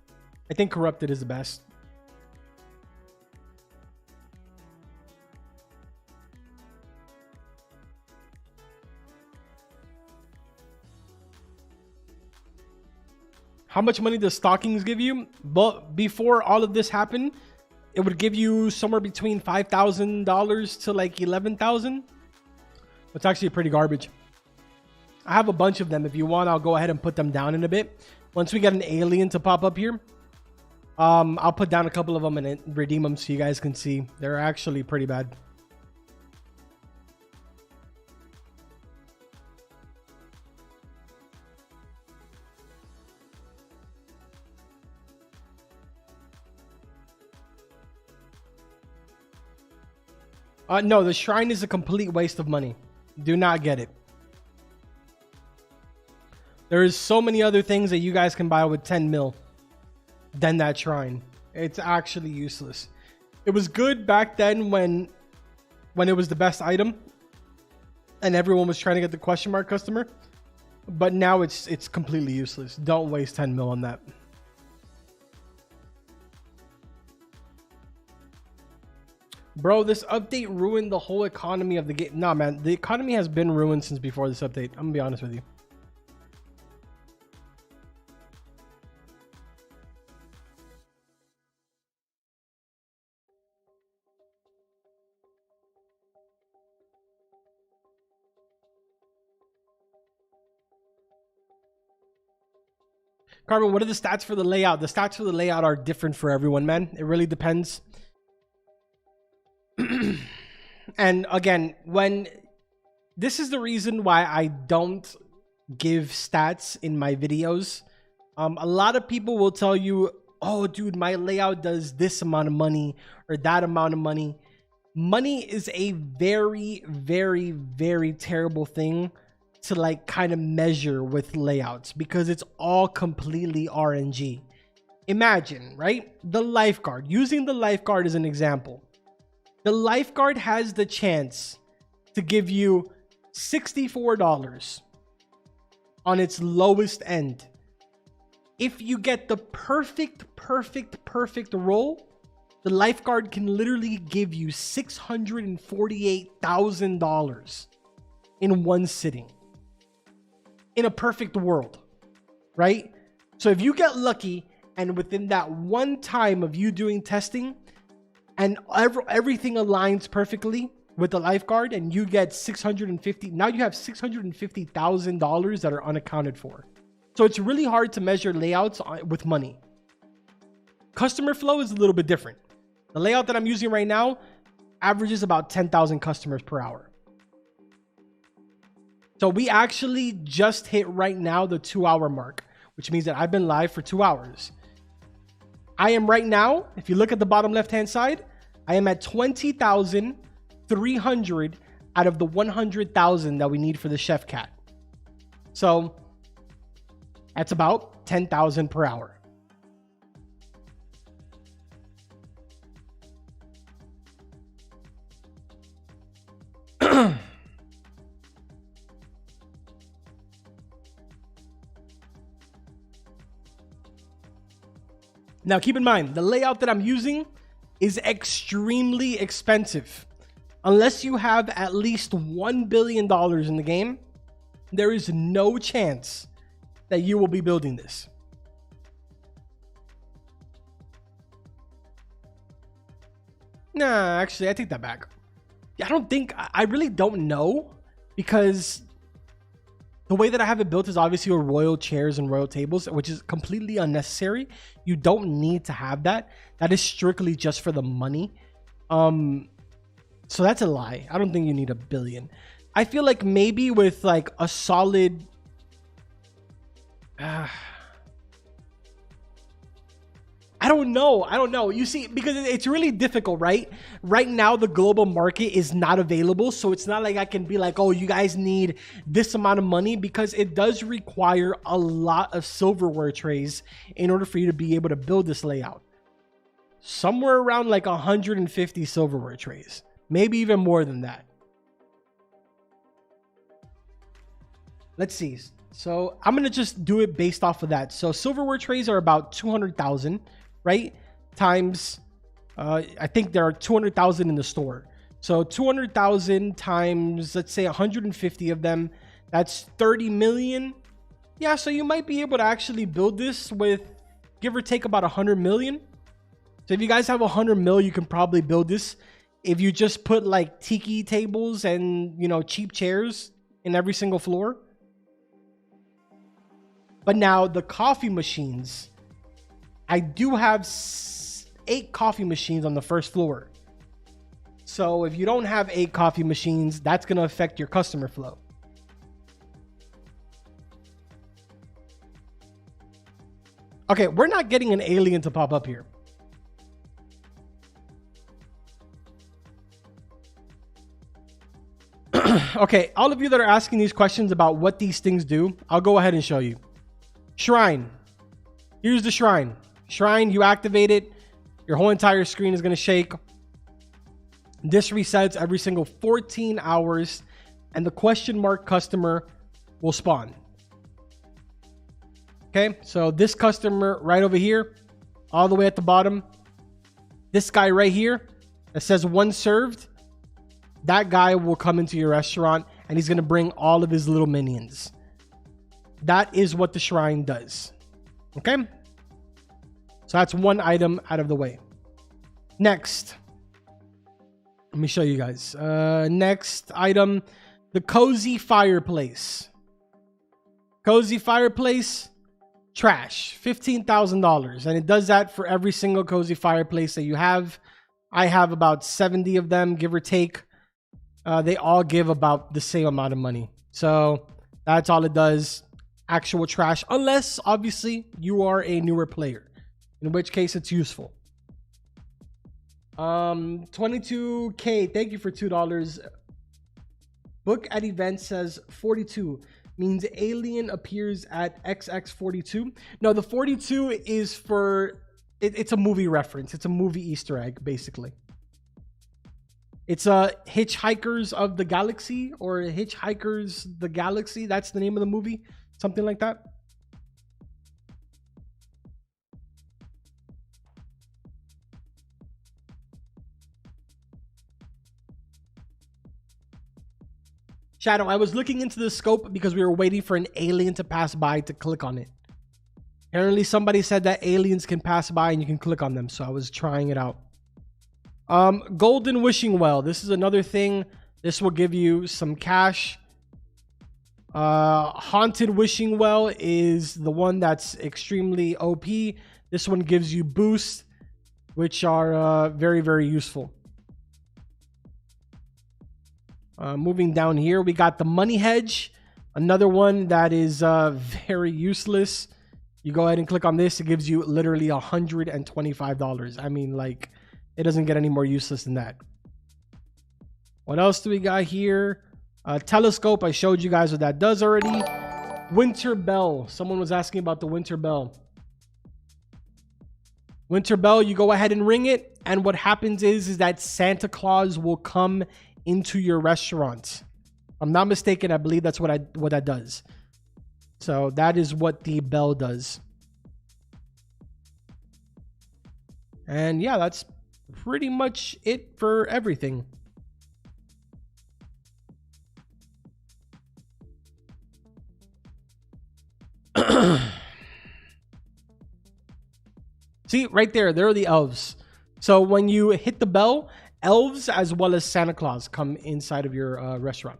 I think corrupted is the best. How much money does stockings give you? But before all of this happened, it would give you somewhere between $5,000 to like $11,000. It's actually pretty garbage. I have a bunch of them. If you want, I'll go ahead and put them down in a bit. Once we get an alien to pop up here, I'll put down a couple of them and redeem them so you guys can see. They're actually pretty bad. No, the shrine is a complete waste of money. Do not get it. There is so many other things that you guys can buy with 10 mil than that shrine. It's actually useless. It was good back then when it was the best item and everyone was trying to get the question mark customer, but now it's completely useless. Don't waste 10 mil on that. Bro, this update ruined the whole economy of the game. Nah, man, the economy has been ruined since before this update. I'm gonna be honest with you. Carmen, what are the stats for the layout? The stats for the layout are different for everyone, man. It really depends. And again, this is the reason why I don't give stats in my videos. A lot of people will tell you, oh, dude, my layout does this amount of money or that amount of money. Money is a very, very, very terrible thing to like kind of measure with layouts because it's all completely RNG. Imagine, right? The lifeguard, using the lifeguard as an example. The lifeguard has the chance to give you $64 on its lowest end. If you get the perfect roll, the lifeguard can literally give you $648,000 in one sitting. In a perfect world, right? So if you get lucky and within that one time of you doing testing and everything aligns perfectly with the lifeguard and you get now you have $650,000 that are unaccounted for. So it's really hard to measure layouts with money. Customer flow is a little bit different. The layout that I'm using right now averages about 10,000 customers per hour. So we actually just hit right now the 2-hour mark, which means that I've been live for 2 hours. I am right now, if you look at the bottom left-hand side, I am at 20,300 out of the 100,000 that we need for the chef cat. So that's about 10,000 per hour. Now, keep in mind, the layout that I'm using is extremely expensive. Unless you have at least $1 billion in the game, there is no chance that you will be building this. Nah, actually, I take that back. I really don't know because the way that I have it built is obviously with royal chairs and royal tables, which is completely unnecessary. You don't need to have that. That is strictly just for the money. So that's a lie. I don't think you need $1 billion. I feel like maybe with like a solid... I don't know. You see, because it's really difficult, right? Right now, the global market is not available. So it's not like I can be like, oh, you guys need this amount of money, because it does require a lot of silverware trays in order for you to be able to build this layout. Somewhere around like 150 silverware trays, maybe even more than that. Let's see. So I'm going to just do it based off of that. So silverware trays are about 200,000. Right? Times, I think there are 200,000 in the store. So 200,000 times, let's say 150 of them, that's 30 million. Yeah, so you might be able to actually build this with, give or take, about 100 million. So if you guys have 100 mil, you can probably build this. If you just put like tiki tables and, you know, cheap chairs in every single floor. But now the coffee machines, I do have 8 coffee machines on the first floor. So if you don't have 8 coffee machines, that's going to affect your customer flow. Okay, we're not getting an alien to pop up here. Okay, all of you that are asking these questions about what these things do, I'll go ahead and show you. Shrine. Here's the shrine. Shrine, you activate it. Your whole entire screen is going to shake. This resets every single 14 hours, and the question mark customer will spawn. Okay, so this customer right over here, all the way at the bottom, this guy right here that says one served, that guy will come into your restaurant and he's going to bring all of his little minions. That is what the shrine does. Okay, so that's one item out of the way. Next, let me show you guys. Next item, the cozy fireplace. Cozy fireplace, trash, $15,000. And it does that for every single cozy fireplace that you have. I have about 70 of them, give or take. They all give about the same amount of money. So that's all it does. Actual trash, unless obviously you are a newer player, in which case it's useful. 22K, thank you for $2. Book at event says 42 means alien appears at XX42. No, the 42 is for it's a movie reference. It's a movie Easter egg, basically. It's Hitchhikers of the Galaxy, or Hitchhikers the Galaxy. That's the name of the movie, something like that. Shadow, I was looking into the scope because we were waiting for an alien to pass by to click on it. Apparently somebody said that aliens can pass by and you can click on them, so I was trying it out. Golden wishing well. This is another thing. This will give you some cash. Haunted wishing well is the one that's extremely OP. This one gives you boosts, which are very, very useful. Moving down here, we got the money hedge, another one that is very useless. You go ahead and click on this, it gives you literally $125. I mean, like, it doesn't get any more useless than that. What else do we got here? Telescope, I showed you guys what that does already. Winter bell, someone was asking about the winter bell. Winter bell, you go ahead and ring it, and what happens is that Santa Claus will come into your restaurant. If I'm not mistaken, I believe that's what that does. So that is what the bell does. And yeah, that's pretty much it for everything. See, right there are the elves. So when you hit the bell, elves as well as Santa Claus come inside of your restaurant.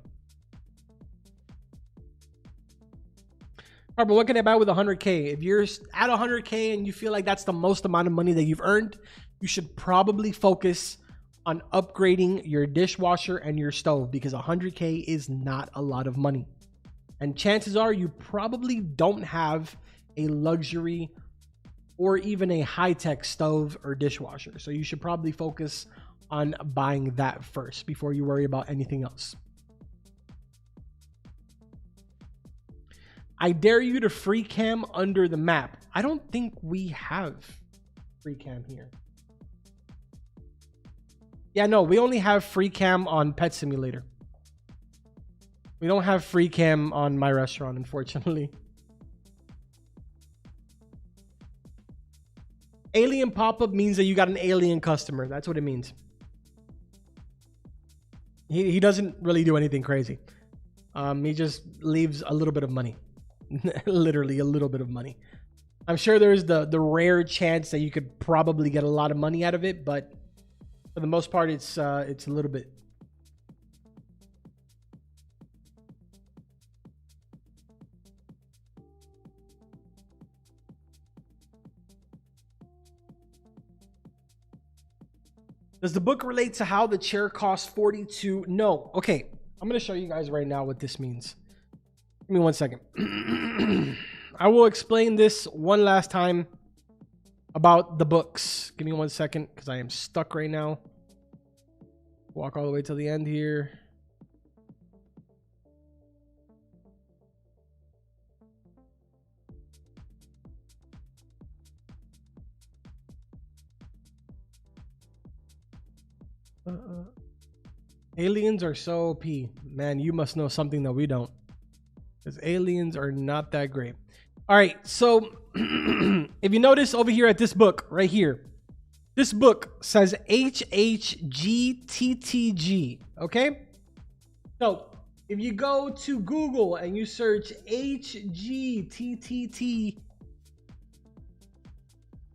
All right, but what can I buy with 100K? If you're at 100K and you feel like that's the most amount of money that you've earned, you should probably focus on upgrading your dishwasher and your stove, because 100K is not a lot of money. And chances are you probably don't have a luxury or even a high-tech stove or dishwasher. So you should probably focus on buying that first before you worry about anything else. I dare you to free cam under the map. I don't think we have free cam here. Yeah, no, we only have free cam on Pet Simulator. We don't have free cam on My Restaurant, unfortunately. Alien pop-up means that you got an alien customer. That's what it means. He doesn't really do anything crazy. He just leaves a little bit of money. Literally a little bit of money. I'm sure there's the rare chance that you could probably get a lot of money out of it, but for the most part, it's a little bit. Does the book relate to how the chair costs 42? No. Okay, I'm going to show you guys right now what this means. Give me 1 second. I will explain this one last time about the books. Give me 1 second because I am stuck right now. Walk all the way to the end here. Aliens are so OP. Man, you must know something that we don't. Because aliens are not that great. All right, so if you notice over here at this book right here, this book says HHGTTG, okay? So if you go to Google and you search HGTTT,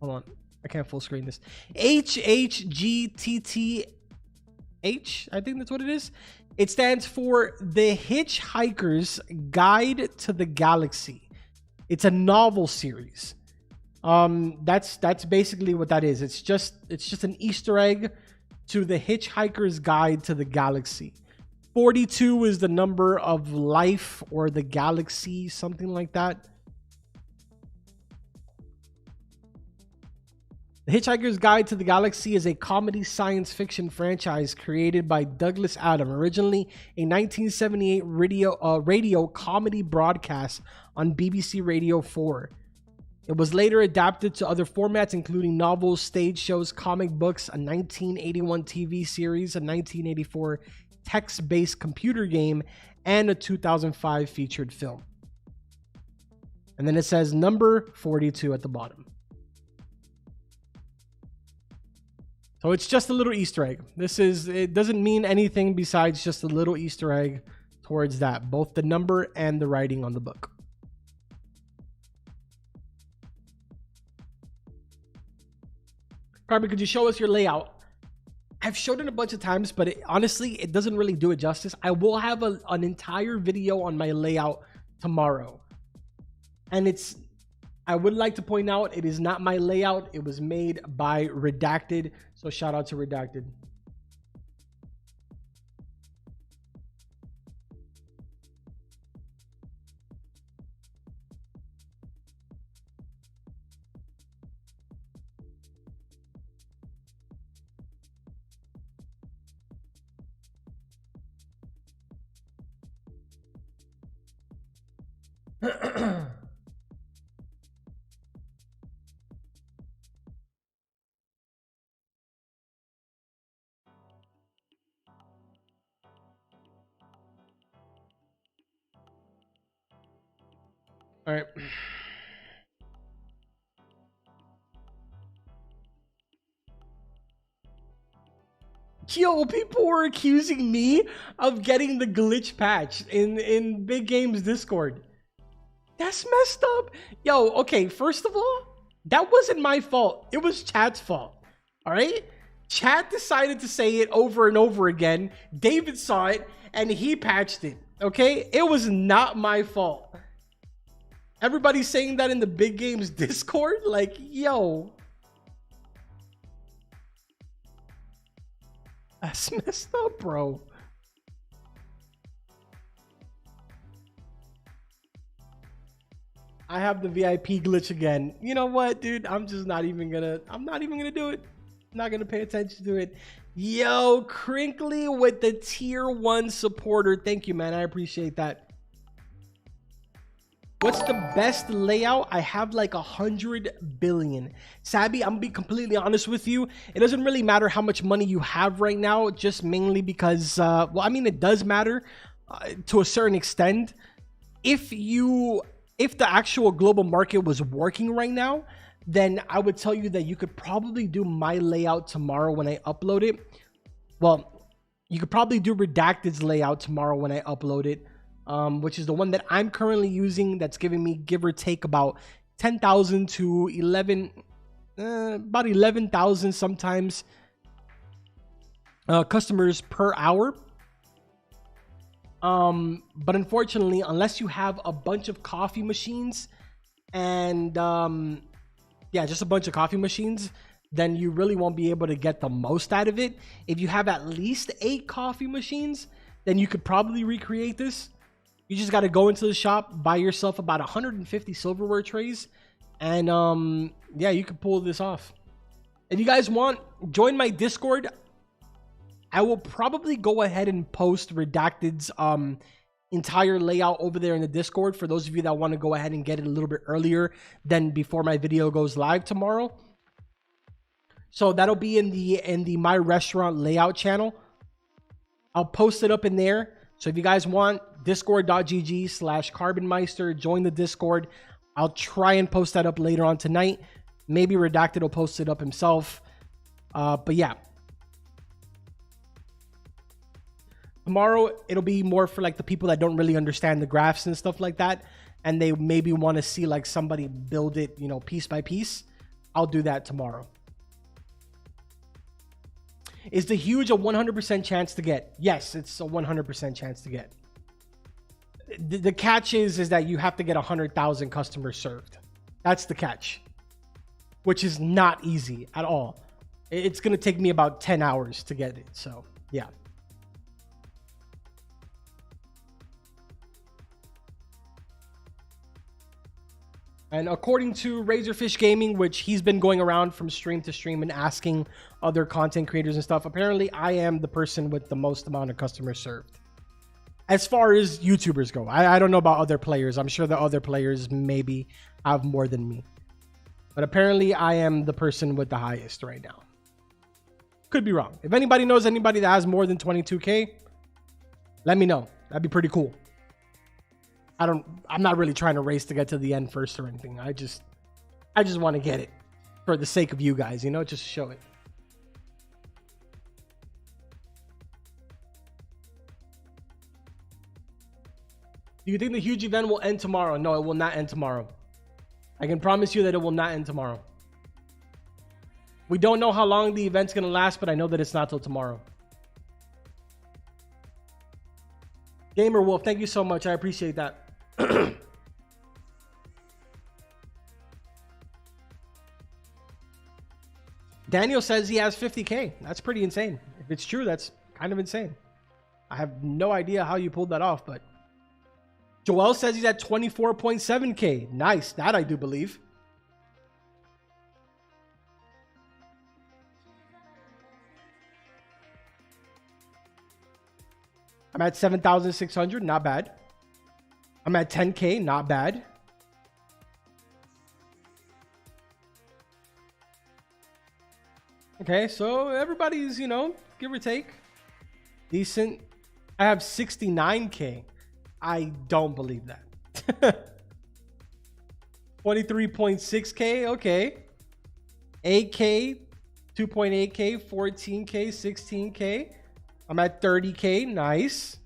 hold on, I can't full screen this. HHGTTH, I think that's what it is. It stands for The Hitchhiker's Guide to the Galaxy. It's a novel series. That's basically what that is. It's just an Easter egg to The Hitchhiker's Guide to the Galaxy. 42 is the number of life or the galaxy, something like that. The Hitchhiker's Guide to the Galaxy is a comedy science fiction franchise created by Douglas Adams, originally a 1978 radio comedy broadcast on BBC Radio 4. It was later adapted to other formats, including novels, stage shows, comic books, a 1981 TV series, a 1984 text-based computer game, and a 2005 featured film. And then it says number 42 at the bottom. So it's just a little Easter egg. It doesn't mean anything besides just a little Easter egg towards that, both the number and the writing on the book. Carmen, could you show us your layout? I've showed it a bunch of times, but honestly, it doesn't really do it justice. I will have an entire video on my layout tomorrow. And I would like to point out, it is not my layout. It was made by Redacted. So shout out to Redacted. All right. Yo, people were accusing me of getting the glitch patch in Big Game's Discord. That's messed up. Yo, okay, first of all, that wasn't my fault. It was chat's fault. All right? Chat decided to say it over and over again. David saw it and he patched it. Okay? It was not my fault. Everybody's saying that in the Big Games Discord? Like, yo. That's messed up, bro. I have the VIP glitch again. You know what, dude? I'm not even gonna do it. I'm not gonna pay attention to it. Yo, Crinkly with the tier 1 supporter. Thank you, man. I appreciate that. What's the best layout? I have like 100 billion. Sabby, I'm gonna be completely honest with you. It doesn't really matter how much money you have right now, just mainly because, well, I mean, it does matter to a certain extent. If the actual global market was working right now, then I would tell you that you could probably do my layout tomorrow when I upload it. Well, you could probably do Redacted's layout tomorrow when I upload it. Which is the one that I'm currently using, that's giving me, give or take, about 10,000 to about 11,000 sometimes customers per hour. But unfortunately, unless you have a bunch of coffee machines and yeah, just a bunch of coffee machines, then you really won't be able to get the most out of it. If you have at least 8 coffee machines, then you could probably recreate this. You just got to go into the shop, buy yourself about 150 silverware trays, and yeah, you can pull this off. If you guys want, join my Discord. I will probably go ahead and post Redacted's entire layout over there in the Discord for those of you that want to go ahead and get it a little bit earlier than before my video goes live tomorrow. So that'll be in the My Restaurant layout channel. I'll post it up in there. So if you guys want, discord.gg/carbonmeister, join the Discord. I'll try and post that up later on tonight. Maybe Redacted will post it up himself. But yeah. Tomorrow, it'll be more for like the people that don't really understand the graphs and stuff like that. And they maybe want to see like somebody build it, you know, piece by piece. I'll do that tomorrow. Is the huge a 100% chance to get? Yes, it's a 100% chance to get. The catch is that you have to get 100,000 customers served. That's the catch, which is not easy at all. It's going to take me about 10 hours to get it. So, yeah. And according to Razorfish Gaming, which he's been going around from stream to stream and asking other content creators and stuff, apparently I am the person with the most amount of customers served. As far as YouTubers go, I don't know about other players. I'm sure the other players maybe have more than me. But apparently I am the person with the highest right now. Could be wrong. If anybody knows anybody that has more than 22K, let me know. That'd be pretty cool. I'm not really trying to race to get to the end first or anything. I just want to get it for the sake of you guys, you know, just show it. Do you think the huge event will end tomorrow? No, it will not end tomorrow. I can promise you that it will not end tomorrow. We don't know how long the event's going to last, but I know that it's not till tomorrow. Gamer Wolf, thank you so much. I appreciate that. Daniel says he has 50K. That's pretty insane. If it's true, that's kind of insane. I have no idea how you pulled that off, but Joel says he's at 24.7K. Nice. That I do believe. I'm at 7,600. Not bad. I'm at 10K. Not bad. Okay, so everybody's, you know, give or take, decent. I have 69K. I don't believe that. 23.6K. Okay. 8K, 2.8K, 14K, 16K. I'm at 30K. Nice.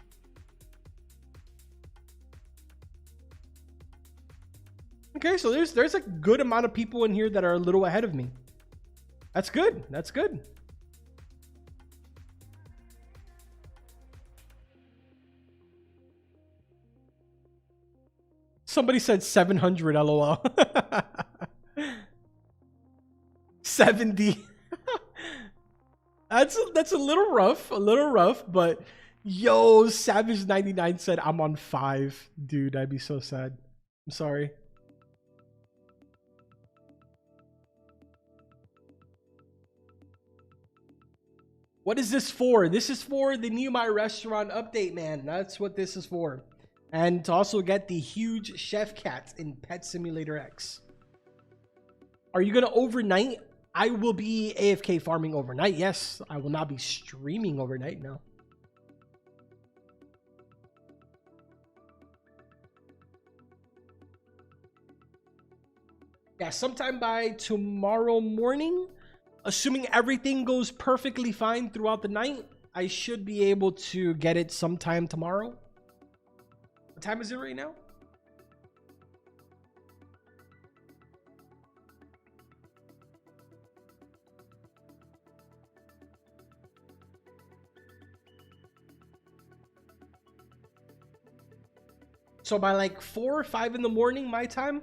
Okay, so there's a good amount of people in here that are a little ahead of me. That's good. That's good. Somebody said 700 LOL. 70. That's a little rough, but yo, Savage 99 said I'm on 5. Dude, I'd be so sad. I'm sorry. What is this for? This is for the new My Restaurant update, man. That's what this is for. And to also get the huge chef cat in Pet Simulator X. Are you going to overnight? I will be AFK farming overnight. Yes, I will not be streaming overnight. No. Yeah, sometime by tomorrow morning, assuming everything goes perfectly fine throughout the night, I should be able to get it sometime tomorrow. What time is it right now? So by like 4 or 5 in the morning, my time,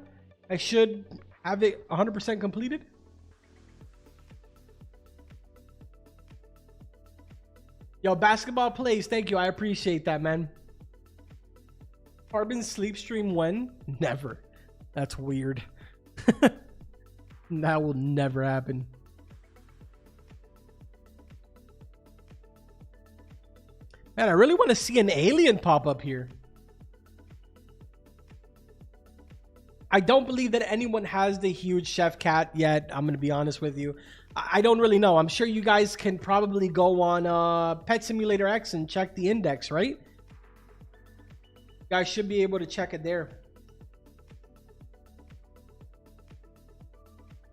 I should have it 100% completed. Yo, basketball plays. Thank you. I appreciate that, man. Carbon sleep stream when? Never. That's weird. That will never happen. Man, I really want to see an alien pop up here. I don't believe that anyone has the huge chef cat yet. I'm going to be honest with you. I don't really know. I'm sure you guys can probably go on Pet Simulator X and check the index, right? You guys should be able to check it there.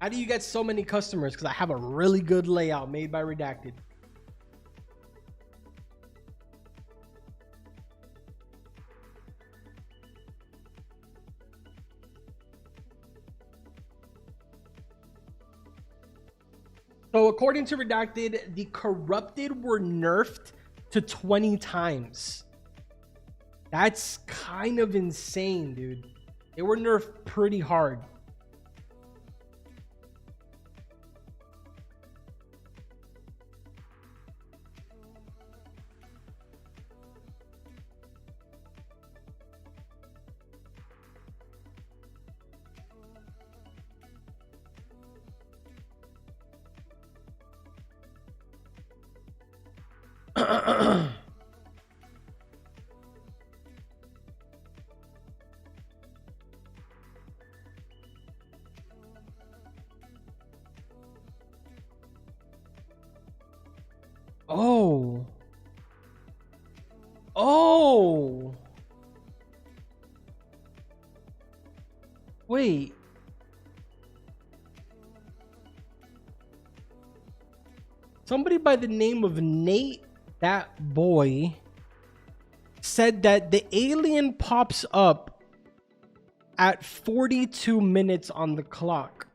How do you get so many customers? Because I have a really good layout made by Redacted. So according to Redacted, the corrupted were nerfed to 20 times. That's kind of insane, dude. They were nerfed pretty hard. Oh. Oh. Wait. Somebody by the name of Nate, that boy, said that the alien pops up at 42 minutes on the clock.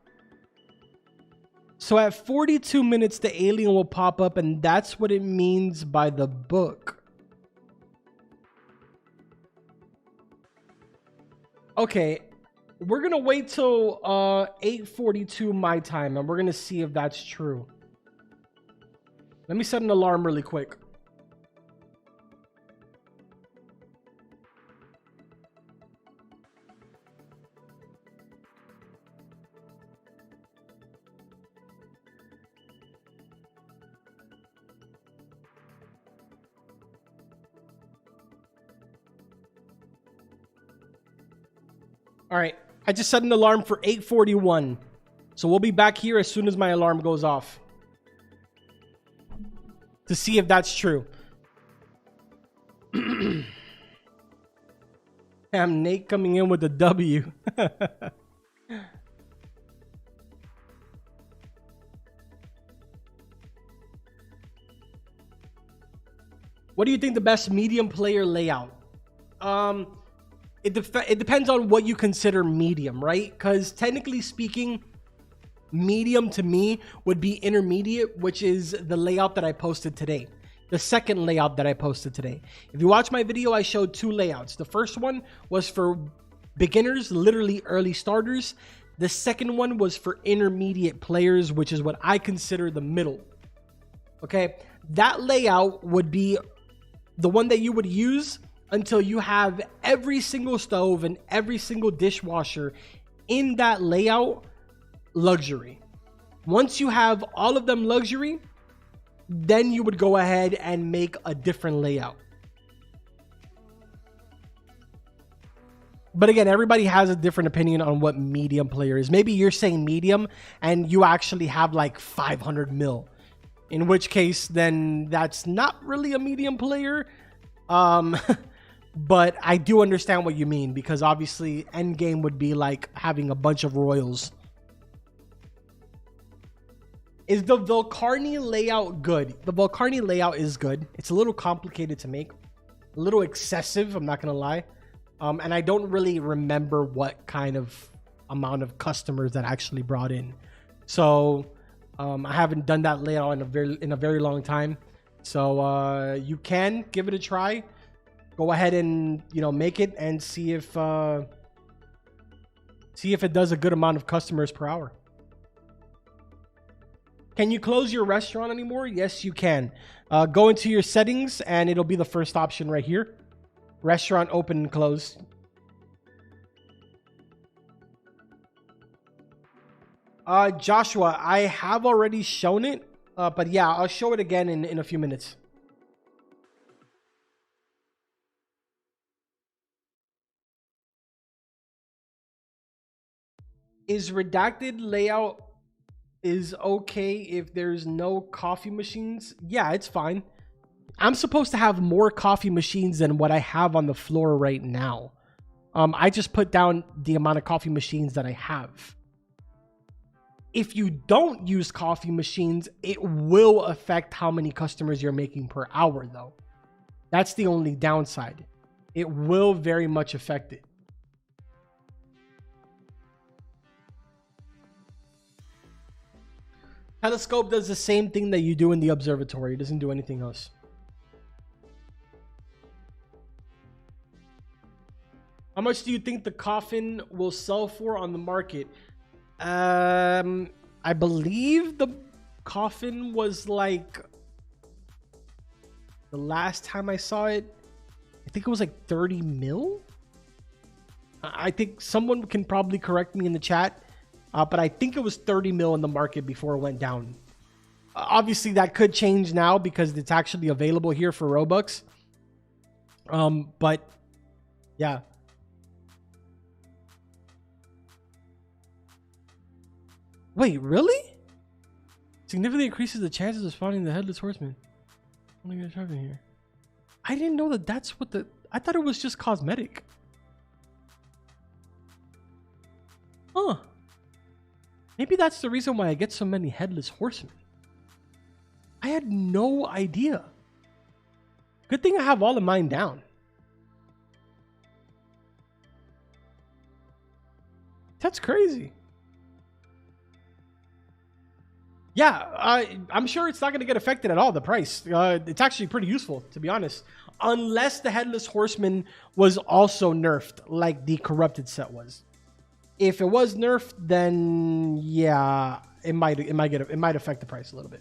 So at 42 minutes, the alien will pop up, and that's what it means by the book. Okay, we're gonna wait till 8:42 my time, and we're gonna see if that's true. Let me set an alarm really quick. All right, I just set an alarm for 8:41. So we'll be back here as soon as my alarm goes off to see if that's true. Damn, Nate coming in with a W. What do you think the best medium player layout? It depends on what you consider medium, right? Because technically speaking, medium to me would be intermediate, which is the layout that I posted today. The second layout that I posted today. If you watch my video, I showed two layouts. The first one was for beginners, literally early starters. The second one was for intermediate players, which is what I consider the middle. Okay, that layout would be the one that you would use until you have every single stove and every single dishwasher in that layout luxury. Once you have all of them luxury, then you would go ahead and make a different layout. But again, everybody has a different opinion on what medium player is. Maybe you're saying medium and you actually have like 500 mil. In which case, then that's not really a medium player. But I do understand what you mean, because obviously endgame would be like having a bunch of royals. Is the Volcarni layout good? The Volcarni layout is good. It's a little complicated to make, a little excessive, I'm not gonna lie. And I don't really remember what kind of amount of customers that actually brought in. So I haven't done that layout in a very long time. So you can give it a try. Go ahead and, you know, make it and see if it does a good amount of customers per hour. Can you close your restaurant anymore? Yes, you can. Go into your settings and it'll be the first option right here. Restaurant open and close. Joshua, I have already shown it, but yeah, I'll show it again in a few minutes. Is redacted layout is okay if there's no coffee machines? Yeah, it's fine. I'm supposed to have more coffee machines than what I have on the floor right now. I just put down the amount of coffee machines that I have. If you don't use coffee machines, it will affect how many customers you're making per hour, though. That's the only downside. It will very much affect it. Telescope does the same thing that you do in the observatory. It doesn't do anything else. How much do you think the coffin will sell for on the market? I believe the coffin was like, the last time I saw it, I think it was like 30 mil. I think someone can probably correct me in the chat, but I think it was 30 mil in the market before it went down. Obviously, that could change now because it's actually available here for Robux. But yeah. Wait, really? Significantly increases the chances of spawning the headless horseman. What are you talking here? I didn't know that that's what the... I thought it was just cosmetic. Huh. Maybe that's the reason why I get so many headless horsemen. I had no idea. Good thing I have all of mine down. That's crazy. Yeah, I'm sure it's not going to get affected at all, the price. It's actually pretty useful, to be honest. Unless the Headless Horseman was also nerfed, like the Corrupted set was. If it was nerfed, then yeah, it might affect the price a little bit.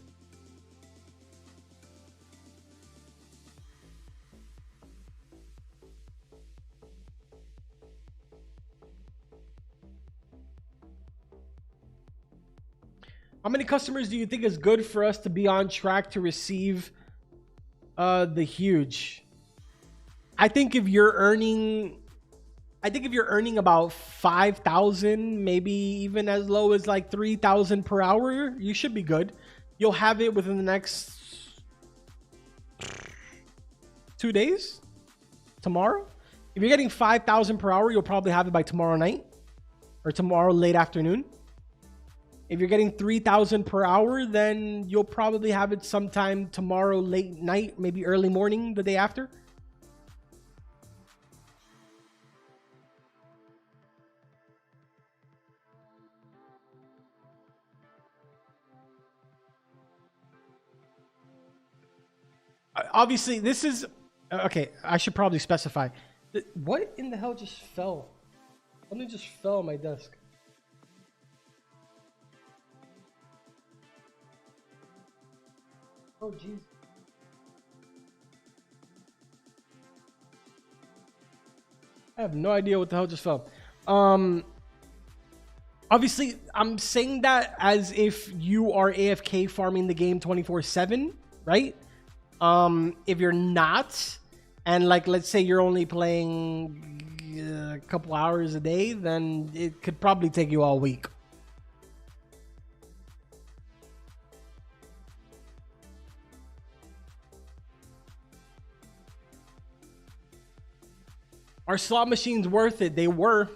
How many customers do you think is good for us to be on track to receive the huge? I think if you're earning about 5,000, maybe even as low as like 3,000 per hour, you should be good. You'll have it within the next 2 days. Tomorrow. If you're getting 5,000 per hour, you'll probably have it by tomorrow night or tomorrow late afternoon. If you're getting 3,000 per hour, then you'll probably have it sometime tomorrow late night, maybe early morning the day after. Obviously, this is... Okay, I should probably specify. What in the hell just fell? Something just fell on my desk. Oh, jeez. I have no idea what the hell just fell. Obviously, I'm saying that as if you are AFK farming the game 24/7, right? If you're not, and like, let's say you're only playing a couple hours a day, then it could probably take you all week. Are slot machines worth it? They were.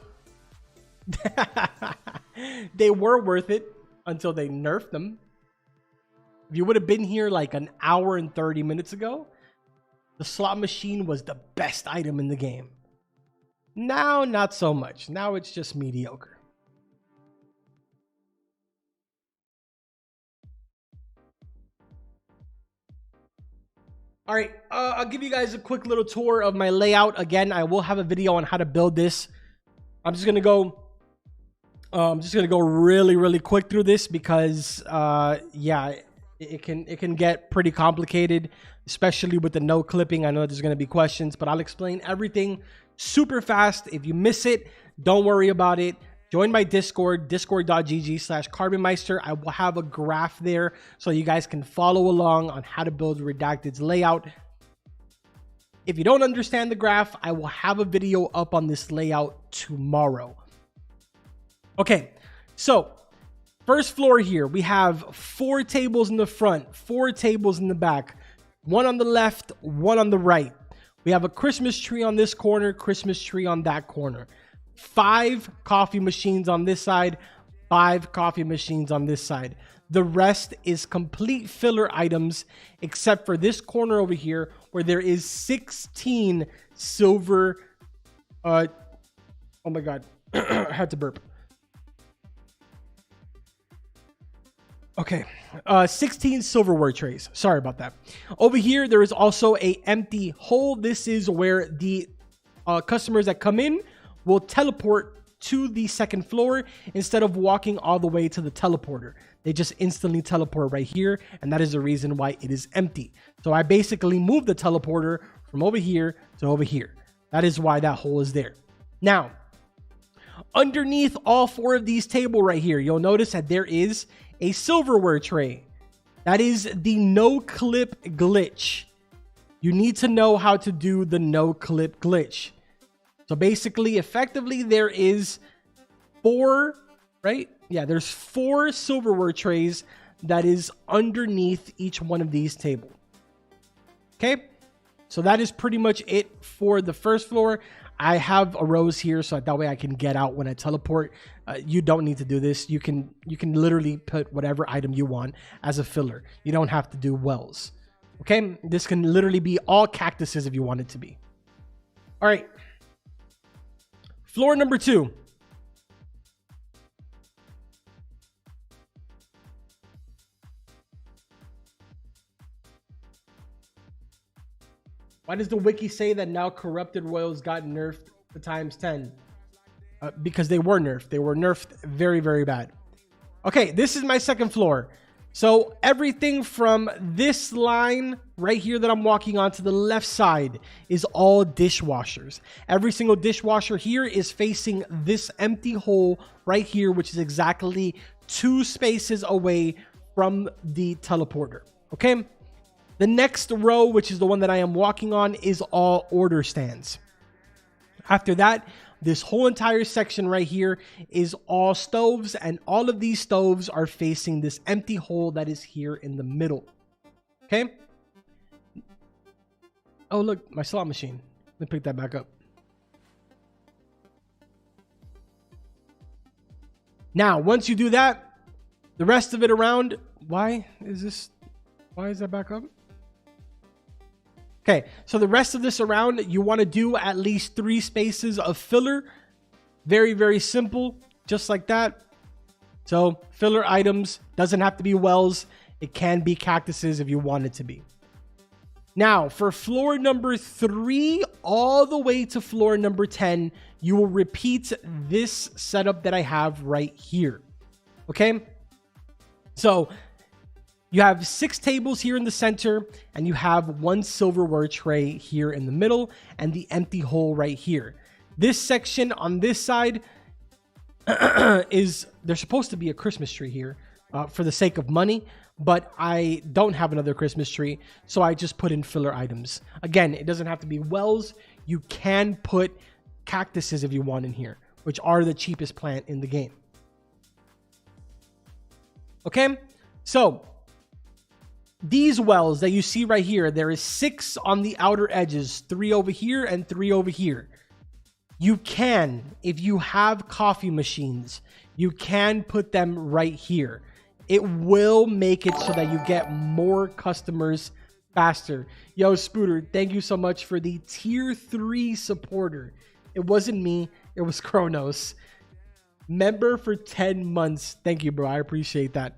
They were worth it until they nerfed them. If you would have been here like an hour and 30 minutes ago, the slot machine was the best item in the game. Now, not so much. Now it's just mediocre. All right, I'll give you guys a quick little tour of my layout. Again, I will have a video on how to build this. I'm just gonna go really quick through this because yeah, it can get pretty complicated, especially with the no clipping. I know there's gonna be questions, but I'll explain everything super fast. If you miss it, don't worry about it. Join my Discord, discord.gg/carbonmeister. I will have a graph there so you guys can follow along on how to build Redacted's layout. If you don't understand the graph, I will have a video up on this layout tomorrow. Okay, So first floor here, we have 4 tables in the front, 4 tables in the back, 1 on the left, 1 on the right. We have a Christmas tree on this corner, Christmas tree on that corner. 5 coffee machines on this side, 5 coffee machines on this side. The rest is complete filler items, except for this corner over here where there is 16 silver. Oh my God, I had to burp. Okay, 16 silverware trays. Sorry about that. Over here, there is also a empty hole. This is where the customers that come in will teleport to the second floor instead of walking all the way to the teleporter. They just instantly teleport right here, and that is the reason why it is empty. So I basically moved the teleporter from over here to over here. That is why that hole is there. Now, underneath all 4 of these tables right here, you'll notice that there is a silverware tray. That is the no clip glitch. You need to know how to do the no clip glitch. So basically, effectively, there is 4, right? Yeah, there's 4 silverware trays that is underneath each one of these tables. Okay, so that is pretty much it for the first floor. I have a rose here, so that way I can get out when I teleport. You don't need to do this. You can literally put whatever item you want as a filler. You don't have to do wells. Okay, this can literally be all cactuses if you want it to be. All right. Floor number 2. Why does the wiki say that now corrupted royals got nerfed to times 10? Because they were nerfed. They were nerfed very, very bad. Okay, this is my second floor. So everything from this line right here that I'm walking on to the left side is all dishwashers. Every single dishwasher here is facing this empty hole right here, which is exactly 2 spaces away from the teleporter. Okay. The next row, which is the one that I am walking on, is all order stands. After that, this whole entire section right here is all stoves, and all of these stoves are facing this empty hole that is here in the middle. Okay. Oh, look, my slot machine. Let me pick that back up. Now, once you do that, the rest of it around, why is that back up? Okay, so the rest of this around, you want to do at least 3 spaces of filler. Very, very simple, just like that. So filler items, doesn't have to be wells. It can be cactuses if you want it to be. Now, for floor number 3 all the way to floor number 10, you will repeat this setup that I have right here. Okay, so you have 6 tables here in the center, and you have 1 silverware tray here in the middle, and the empty hole right here. This section on this side is, there's supposed to be a Christmas tree here for the sake of money, but I don't have another Christmas tree, so I just put in filler items. Again, it doesn't have to be wells. You can put cactuses if you want in here, which are the cheapest plant in the game. Okay, so these wells that you see right here, there is 6 on the outer edges, 3 over here and 3 over here. You can, if you have coffee machines, you can put them right here. It will make it so that you get more customers faster. Yo, Spooter, thank you so much for the tier 3 supporter. It wasn't me, it was Kronos. Member for 10 months. Thank you, bro. I appreciate that.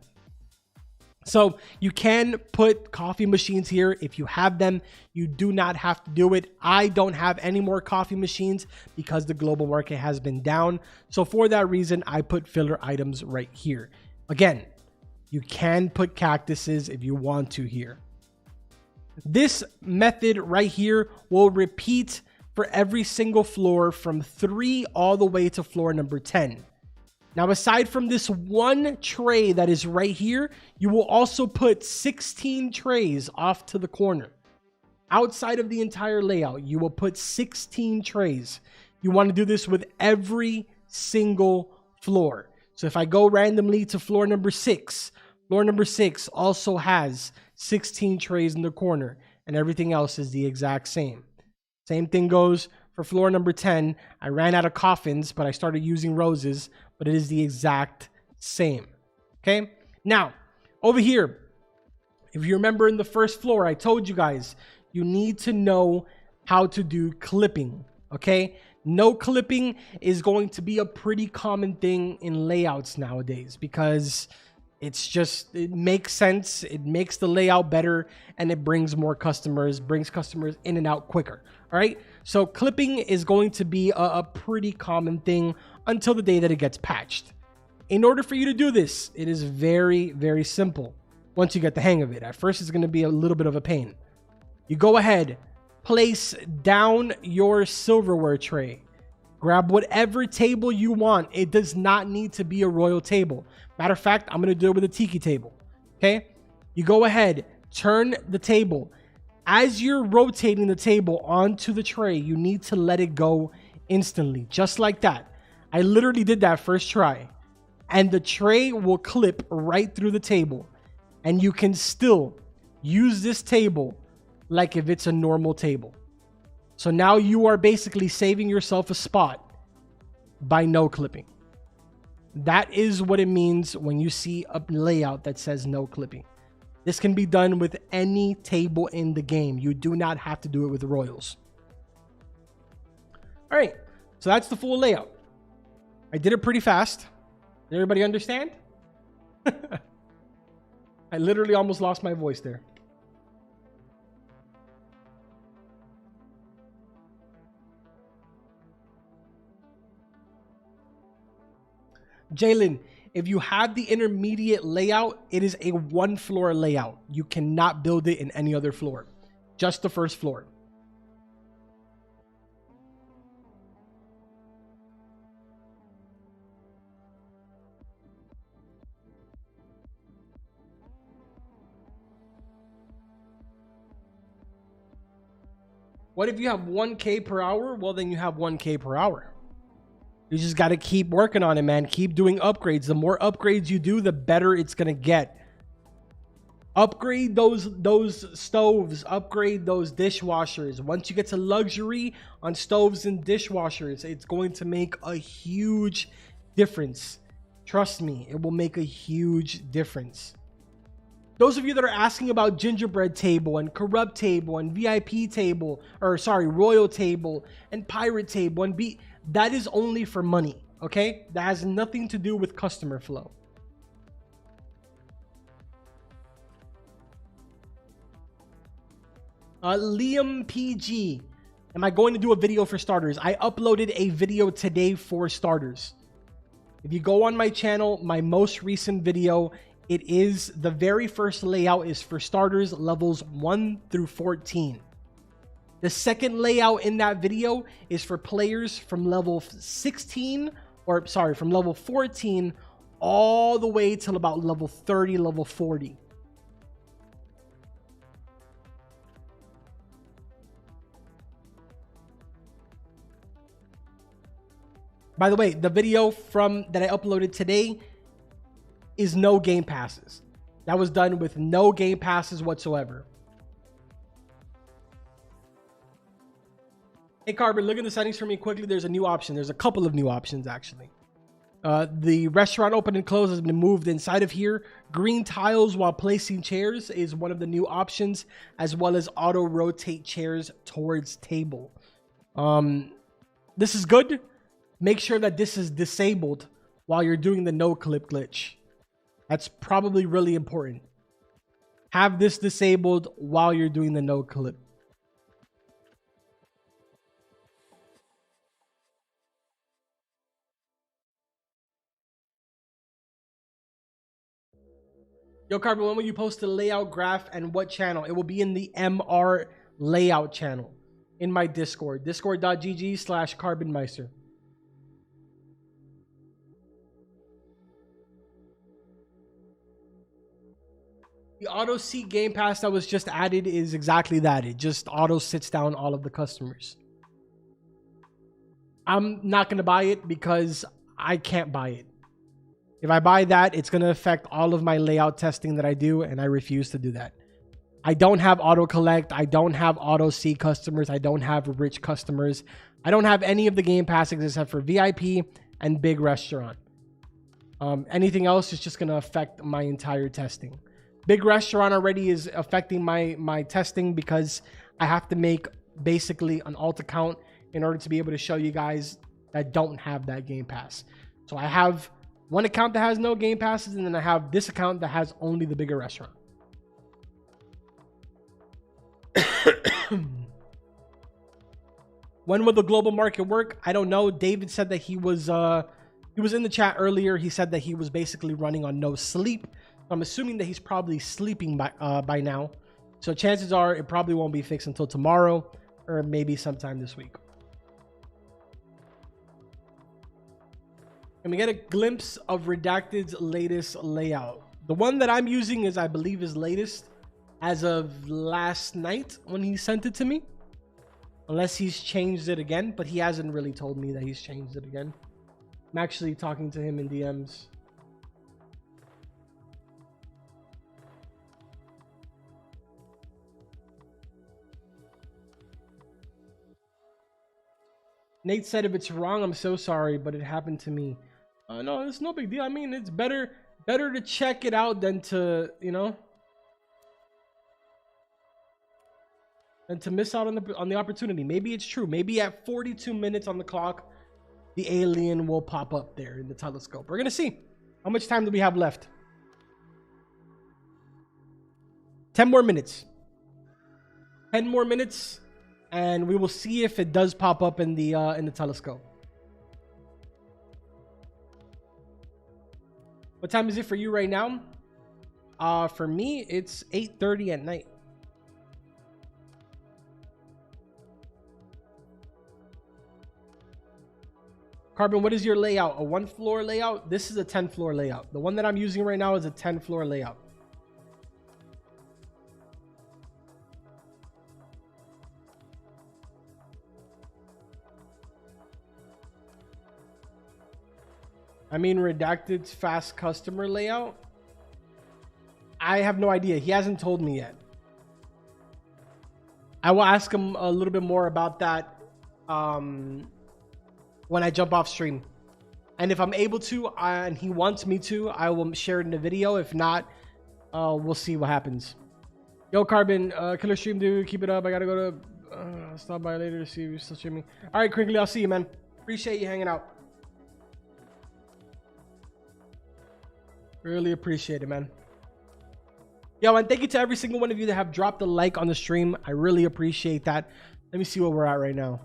So you can put coffee machines here if you have them. You do not have to do it. I don't have any more coffee machines because the global market has been down. So for that reason, I put filler items right here. Again, you can put cactuses if you want to here. This method right here will repeat for every single floor from 3 all the way to floor number 10. Now, aside from this 1 tray that is right here, you will also put 16 trays off to the corner. Outside of the entire layout, you will put 16 trays. You want to do this with every single floor. So if I go randomly to floor number 6, floor number 6 also has 16 trays in the corner, and everything else is the exact same. Same thing goes for floor number 10. I ran out of coffins, but I started using roses, but it is the exact same. Okay? Now, over here, if you remember in the first floor, I told you guys, you need to know how to do clipping. Okay? No clipping is going to be a pretty common thing in layouts nowadays because it makes sense. It makes the layout better and it brings more customers, brings customers in and out quicker. All right. So clipping is going to be a pretty common thing until the day that it gets patched. In order for you to do this, it is very, very simple. Once you get the hang of it, at first it's going to be a little bit of a pain. You go ahead, place down your silverware tray. Grab whatever table you want. It does not need to be a royal table. Matter of fact, I'm going to do it with a tiki table. Okay? You go ahead, turn the table. As you're rotating the table onto the tray, you need to let it go instantly. Just like that. I literally did that first try. And the tray will clip right through the table. And you can still use this table like if it's a normal table. So now you are basically saving yourself a spot by no clipping. That is what it means when you see a layout that says no clipping. This can be done with any table in the game. You do not have to do it with royals. All right, so that's the full layout. I did it pretty fast. Did everybody understand? I literally almost lost my voice there. Jalen, if you have the intermediate layout, it is a 1-floor layout. You cannot build it in any other floor. Just the first floor. What if you have 1K per hour? Well, then you have 1K per hour. You just got to keep working on it, man. Keep doing upgrades. The more upgrades you do, the better it's going to get. Upgrade those stoves. Upgrade those dishwashers. Once you get to luxury on stoves and dishwashers, it's going to make a huge difference. Trust me, it will make a huge difference. Those of you that are asking about Gingerbread Table and Corrupt Table and VIP Table, or sorry, Royal Table and Pirate Table and that is only for money, okay? That has nothing to do with customer flow. Liam PG, am I going to do a video for starters? I uploaded a video today for starters. If you go on my channel, my most recent video, it is the very first layout is for starters levels 1 through 14. The second layout in that video is for players from level 16, or sorry, from level 14 all the way till about level 30, level 40. By the way, the video that I uploaded today is no game passes. That was done with no game passes whatsoever. Hey Carbon, look at the settings for me quickly. There's a new option. There's a couple of new options actually. The restaurant open and close has been moved inside of here. Green tiles while placing chairs is one of the new options, as well as auto rotate chairs towards table. This is good. Make sure that this is disabled while you're doing the no clip glitch. That's probably really important. Have this disabled while you're doing the no clip. Yo, Carbon, when will you post the layout graph and what channel? It will be in the MR layout channel in my Discord. Discord.gg/carbonmeister. The auto seat game pass that was just added is exactly that. It just auto sits down all of the customers. I'm not going to buy it because I can't buy it. If I buy that, it's going to affect all of my layout testing that I do, and I refuse to do that. I don't have auto collect. I don't have auto see customers. I don't have rich customers. I don't have any of the game passes except for VIP and big restaurant. Anything else is just going to affect my entire testing. Big restaurant already is affecting my testing because I have to make basically an alt account in order to be able to show you guys that don't have that game pass. So I have one account that has no game passes, and then I have this account that has only the bigger restaurant. When will the global market work? I don't know. David said that he was in the chat earlier. He said that he was basically running on no sleep. I'm assuming that he's probably sleeping by now. So chances are it probably won't be fixed until tomorrow or maybe sometime this week. Can we get a glimpse of Redacted's latest layout? The one that I'm using is, I believe, his latest as of last night when he sent it to me. Unless he's changed it again, but he hasn't really told me that he's changed it again. I'm actually talking to him in DMs. Nate said, if it's wrong, I'm so sorry, but it happened to me. No, it's no big deal. I mean, it's better to check it out than to, you know, than to miss out on the opportunity. Maybe it's true. Maybe at 42 minutes on the clock, the alien will pop up there in the telescope. We're gonna see. How much time do we have left? 10 more minutes. 10 more minutes, and we will see if it does pop up in the telescope. What time is it for you right now? For me, it's 8:30 at night. Carbon, what is your layout? A 1-floor layout? This is a 10-floor layout. The one that I'm using right now is a 10-floor layout. I mean, Redacted's fast customer layout? I have no idea. He hasn't told me yet. I will ask him a little bit more about that when I jump off stream. And if I'm able to, and he wants me to, I will share it in the video. If not, we'll see what happens. Yo, Carbon, killer stream, dude. Keep it up. I gotta go to stop by later to see if you're still streaming. All right, Crinkly, I'll see you, man. Appreciate you hanging out. Really appreciate it, man. Yo, and thank you to every single one of you that have dropped a like on the stream. I really appreciate that. Let me see where we're at right now.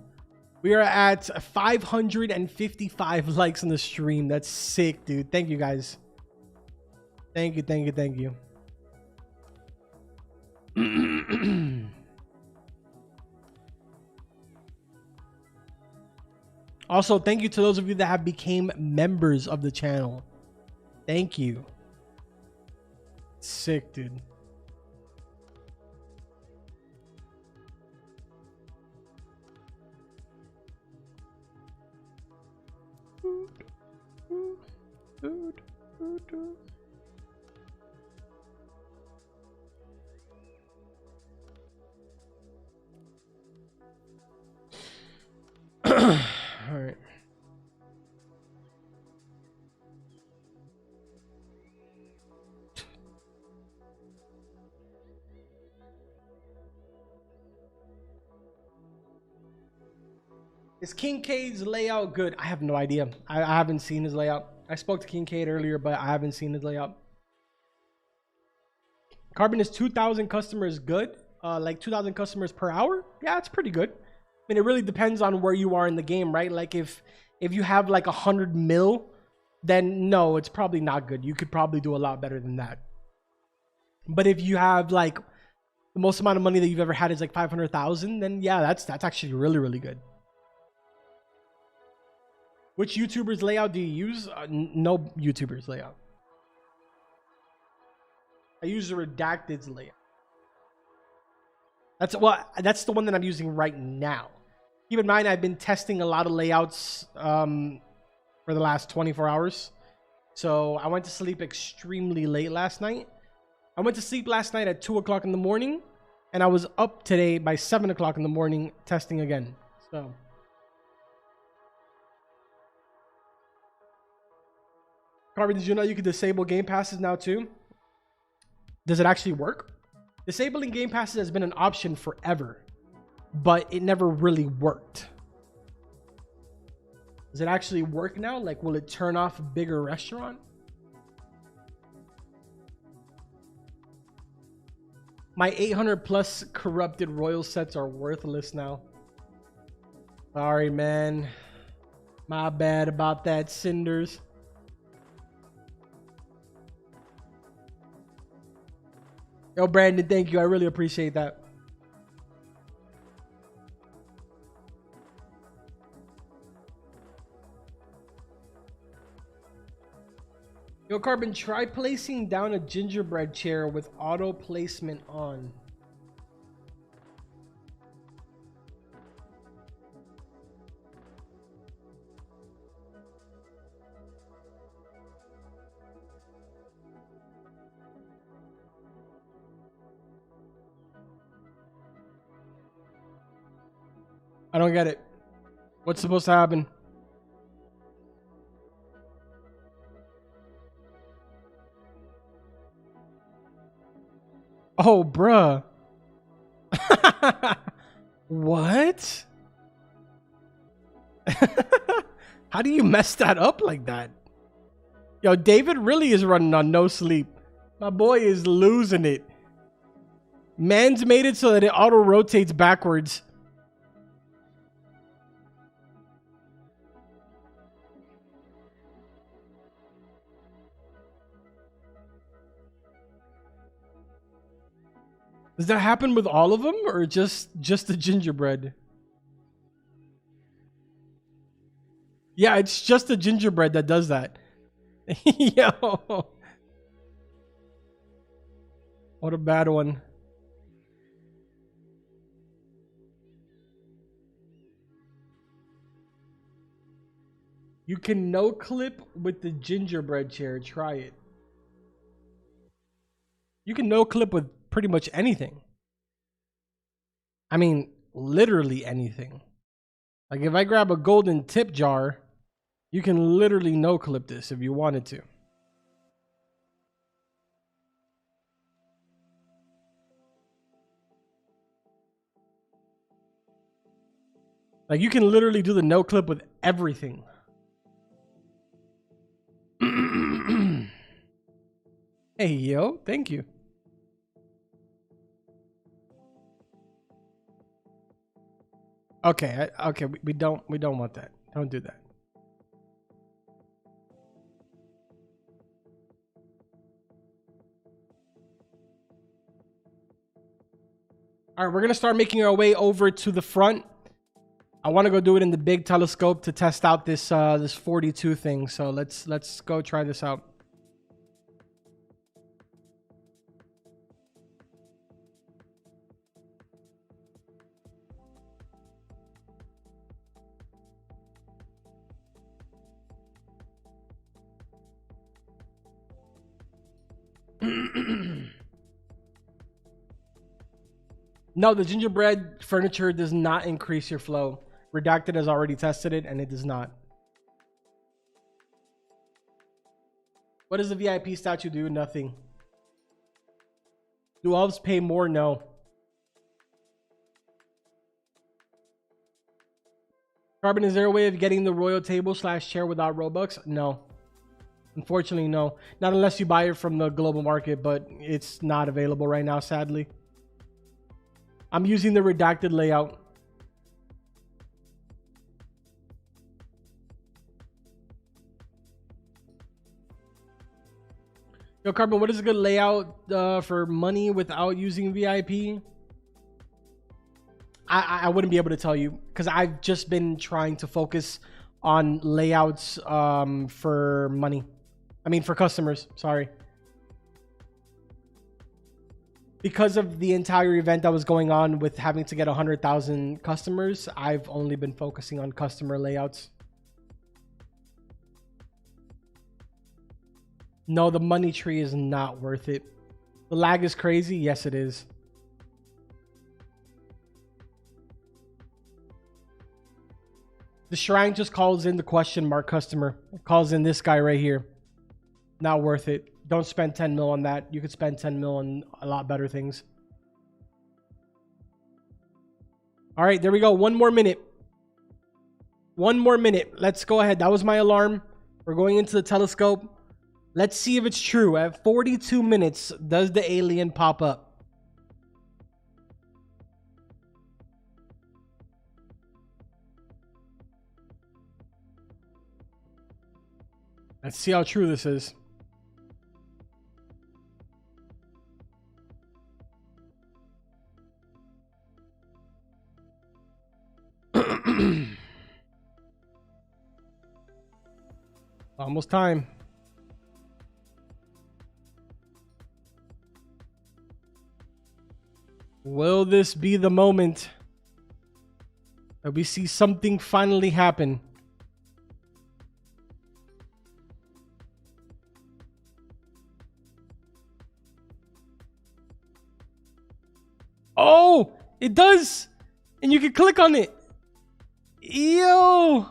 We are at 555 likes on the stream. That's sick, dude. Thank you, guys. Thank you, thank you, thank you. Also, thank you to those of you that have became members of the channel. Thank you. Sick, dude. All right. Is Kincaid's layout good? I have no idea. I haven't seen his layout. I spoke to Kincaid earlier, but I haven't seen his layout. Carbon, is 2,000 customers good? Like 2,000 customers per hour? Yeah, it's pretty good. I mean, it really depends on where you are in the game, right? Like if you have like 100 mil, then no, it's probably not good. You could probably do a lot better than that. But if you have like the most amount of money that you've ever had is like 500,000, then yeah, that's actually really, really good. Which YouTuber's layout do you use? No YouTuber's layout. I use the Redacted's layout. That's the one that I'm using right now. Keep in mind, I've been testing a lot of layouts for the last 24 hours. So I went to sleep extremely late last night. I went to sleep last night at 2 o'clock in the morning, and I was up today by 7 o'clock in the morning testing again. So Carbon, did you know you can disable game passes now too? Does it actually work? Disabling game passes has been an option forever, but it never really worked. Does it actually work now? Like, will it turn off a bigger restaurant? My 800 plus corrupted royal sets are worthless now. Sorry, man. My bad about that, Cinders. Yo, Brandon, thank you. I really appreciate that. Yo, Carbon, try placing down a gingerbread chair with auto placement on. I don't get it. What's supposed to happen? Oh, bruh. What? How do you mess that up like that? Yo, David really is running on no sleep. My boy is losing it. Man's made it so that it auto rotates backwards. Does that happen with all of them or just the gingerbread? Yeah, it's just the gingerbread that does that. Yo. What a bad one. You can no clip with the gingerbread chair. Try it. You can no clip with pretty much anything. I mean, literally anything. Like if I grab a golden tip jar, you can literally no clip this if you wanted to. Like you can literally do the no clip with everything. Hey, yo, thank you. Okay, okay, we don't want that. Don't do that. All right, we're gonna start making our way over to the front. I want to go do it in the big telescope to test out this this 42 thing. So let's go try this out. No, the gingerbread furniture does not increase your flow. Redacted has already tested it, and it does not. What does the VIP statue do? Nothing. Do elves pay more? No. Carbon, is there a way of getting the royal table / chair without Robux? No. Unfortunately, no. Not unless you buy it from the global market, but it's not available right now, sadly. I'm using the redacted layout. Yo, Carbon, what is a good layout for money without using VIP? I wouldn't be able to tell you because I've just been trying to focus on layouts for money. I mean, for customers, sorry. Because of the entire event that was going on with having to get 100,000 customers, I've only been focusing on customer layouts. No, the money tree is not worth it. The lag is crazy. Yes, it is. The shrine just calls in the question mark customer. It calls in this guy right here. Not worth it. Don't spend 10 mil on that. You could spend 10 mil on a lot better things. All right, there we go. One more minute. One more minute. Let's go ahead. That was my alarm. We're going into the telescope. Let's see if it's true. At 42 minutes, does the alien pop up? Let's see how true this is. Almost time. Will this be the moment that we see something finally happen? Oh, it does. And you can click on it. Yo.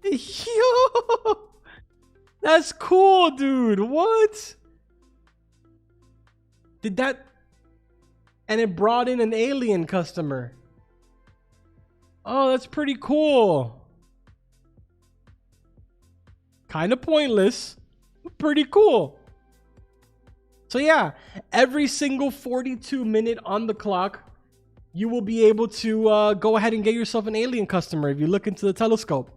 Yo. That's cool, dude. What? Did that... And it brought in an alien customer. Oh, that's pretty cool. Kind of pointless. Pretty cool. So yeah, every single 42 minute on the clock, you will be able to go ahead and get yourself an alien customer if you look into the telescope.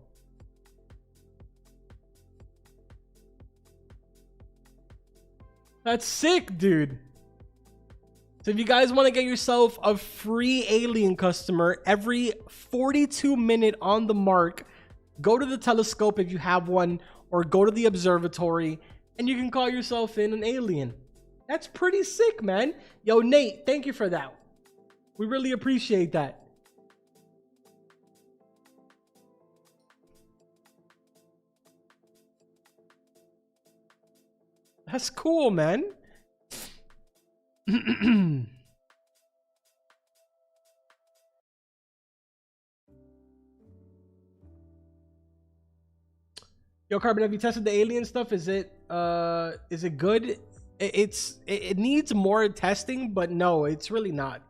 That's sick, dude. So if you guys want to get yourself a free alien customer every 42 minute on the mark, go to the telescope if you have one, or go to the observatory and you can call yourself in an alien. That's pretty sick, man. Yo, Nate, thank you for that. We really appreciate that. That's cool, man. Yo, Carbon, have you tested the alien stuff? Is it good? It needs more testing, but no, it's really not.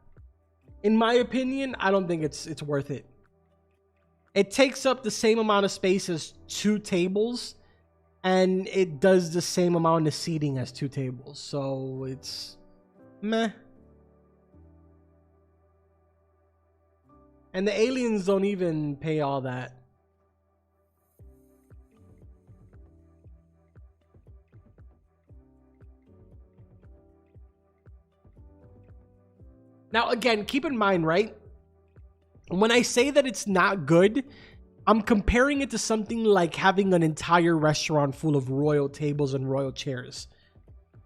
In my opinion, I don't think it's worth it. It takes up the same amount of space as 2 tables, and it does the same amount of seating as 2 tables. So it's meh. And the aliens don't even pay all that. Now, again, keep in mind, right? When I say that it's not good, I'm comparing it to something like having an entire restaurant full of royal tables and royal chairs.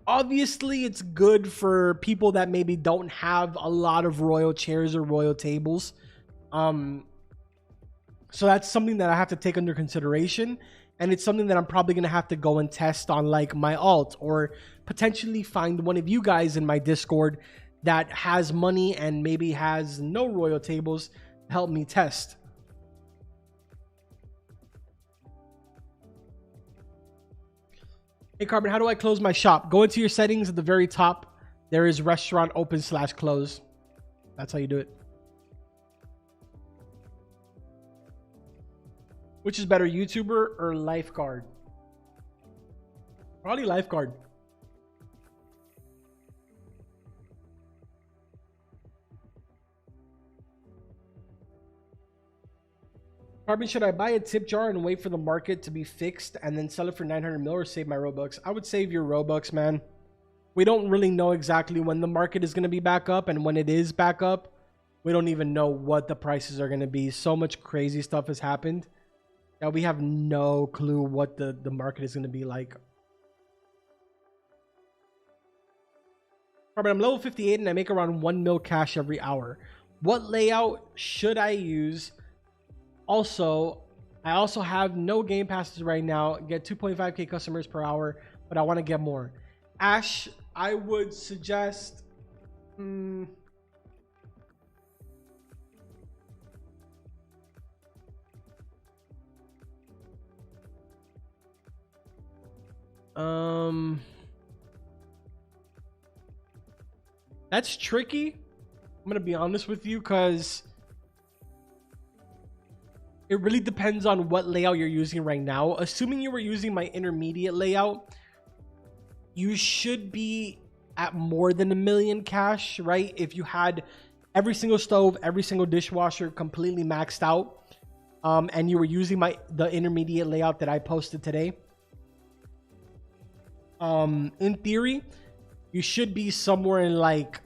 Obviously, it's good for people that maybe don't have a lot of royal chairs or royal tables. So that's something that I have to take under consideration. And it's something that I'm probably going to have to go and test on like my alt, or potentially find one of you guys in my Discord that has money and maybe has no royal tables to help me test. Hey Carbon, how do I close my shop? Go into your settings at the very top. There is restaurant open/close. That's how you do it. Which is better, YouTuber or lifeguard? Probably lifeguard. Carbon, should I buy a tip jar and wait for the market to be fixed and then sell it for 900 mil, or save my Robux? I would save your Robux, man. We don't really know exactly when the market is going to be back up, and when it is back up, we don't even know what the prices are going to be. So much crazy stuff has happened that we have no clue what the market is going to be like. Carbon, I'm level 58 and I make around 1 mil cash every hour. What layout should I use? Also, I also have no game passes right now. Get 2.5k customers per hour. but I want to get more. Ash, I would suggest... That's tricky. I'm gonna be honest with you, because it really depends on what layout you're using right now. Assuming you were using my intermediate layout, you should be at more than $1 million cash, right? If you had every single stove, every single dishwasher completely maxed out, and you were using the intermediate layout that I posted today. In theory, you should be somewhere in like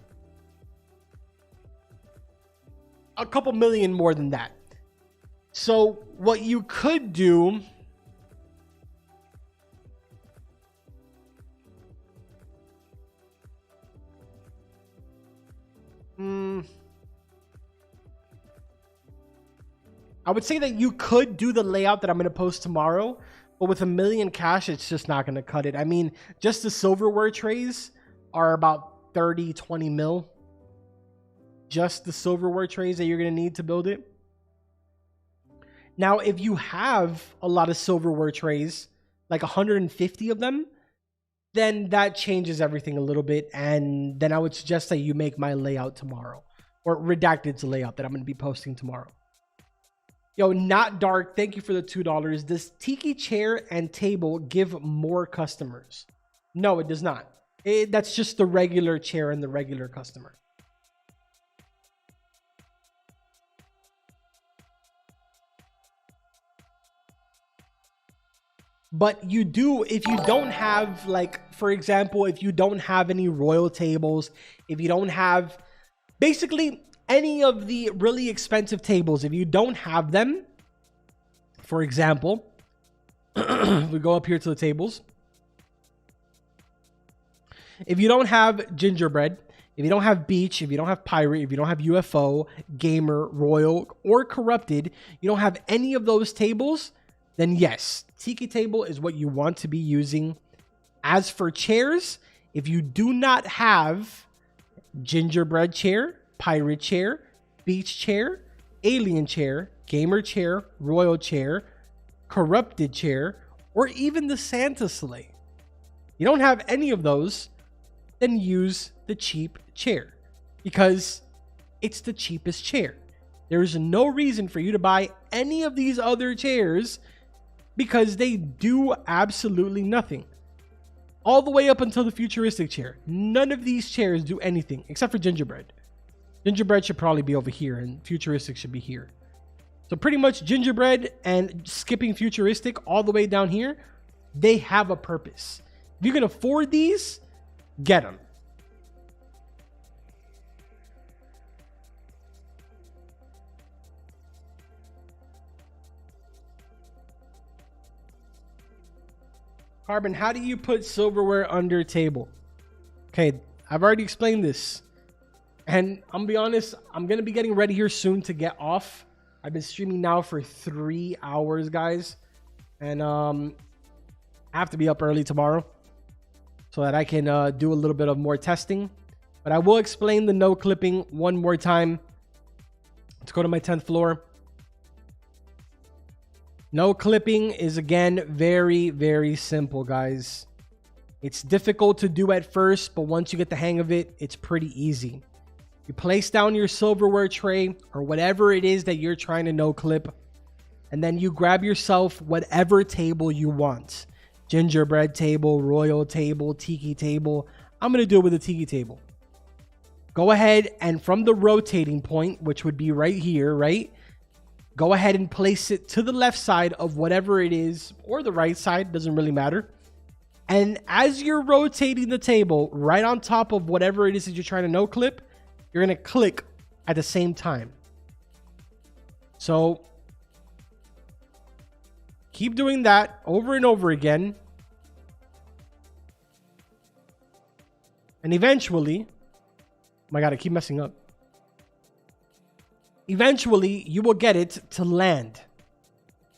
a couple million more than that. So what you could do, I would say that you could do the layout that I'm going to post tomorrow, but with $1 million cash, it's just not going to cut it. I mean, just the silverware trays are about 30-20 mil. Just the silverware trays that you're going to need to build it. Now, if you have a lot of silverware trays, like 150 of them, then that changes everything a little bit. And then I would suggest that you make my layout tomorrow, or redacted to layout that I'm going to be posting tomorrow. Yo, Not Dark, thank you for the $2. Does Tiki chair and table give more customers? No, it does not. That's just the regular chair and the regular customer. But you do, if you don't have, like, for example, if you don't have any royal tables, if you don't have, basically any of the really expensive tables, if you don't have them, for example, we go up here to the tables. If you don't have gingerbread, if you don't have beach, if you don't have pirate, if you don't have UFO, gamer, royal, or corrupted, you don't have any of those tables, then yes, Tiki table is what you want to be using. As for chairs, if you do not have gingerbread chair, pirate chair, beach chair, alien chair, gamer chair, royal chair, corrupted chair, or even the Santa sleigh, you don't have any of those, then use the cheap chair, because it's the cheapest chair. There's no reason for you to buy any of these other chairs, because they do absolutely nothing. All the way up until the futuristic chair, none of these chairs do anything except for gingerbread. Gingerbread should probably be over here and futuristic should be here. So pretty much gingerbread and skipping futuristic all the way down here, they have a purpose. If you can afford these, get them. Carbon, how do you put silverware under table? Okay, I've already explained this. And I'm gonna be honest, I'm gonna be getting ready here soon to get off. I've been streaming now for 3 hours, guys. And I have to be up early tomorrow so that I can do a little bit of more testing. But I will explain the no clipping one more time. Let's go to my 10th floor. No clipping is, again, very, very simple, guys. It's difficult to do at first, but once you get the hang of it, it's pretty easy. You place down your silverware tray or whatever it is that you're trying to no clip, and then you grab yourself whatever table you want. Gingerbread table, royal table, tiki table. I'm going to do it with a tiki table. Go ahead and from the rotating point, which would be right here, right? Go ahead and place it to the left side of whatever it is, or the right side, doesn't really matter. And as you're rotating the table right on top of whatever it is that you're trying to no clip, you're going to click at the same time. So keep doing that over and over again. And eventually, oh my God, I keep messing up. Eventually, you will get it to land.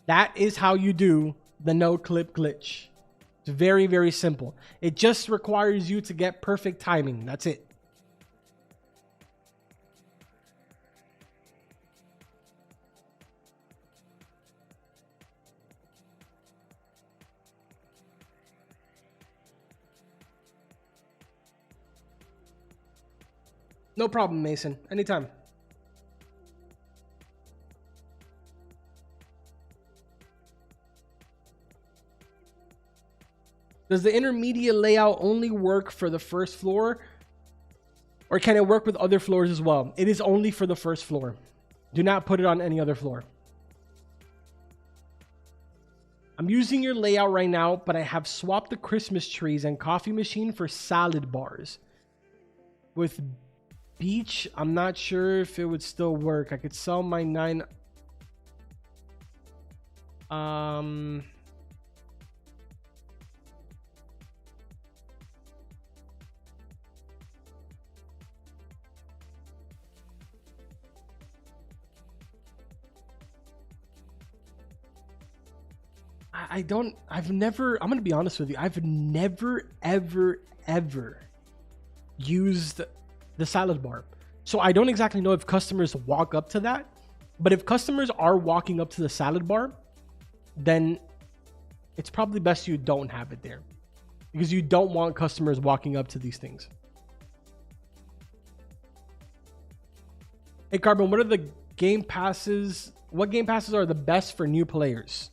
That is how you do the no clip glitch. It's very, very simple. It just requires you to get perfect timing. That's it. No problem, Mason. Anytime. Does the intermediate layout only work for the first floor? Or can it work with other floors as well? It is only for the first floor. Do not put it on any other floor. I'm using your layout right now, but I have swapped the Christmas trees and coffee machine for salad bars. With beach, I'm not sure if it would still work. I could sell my 9... I'm gonna be honest with you. I've never, ever used the salad bar. So I don't exactly know if customers walk up to that, but if customers are walking up to the salad bar, then it's probably best you don't have it there because you don't want customers walking up to these things. Hey Carbon, what are the game passes? What game passes are the best for new players?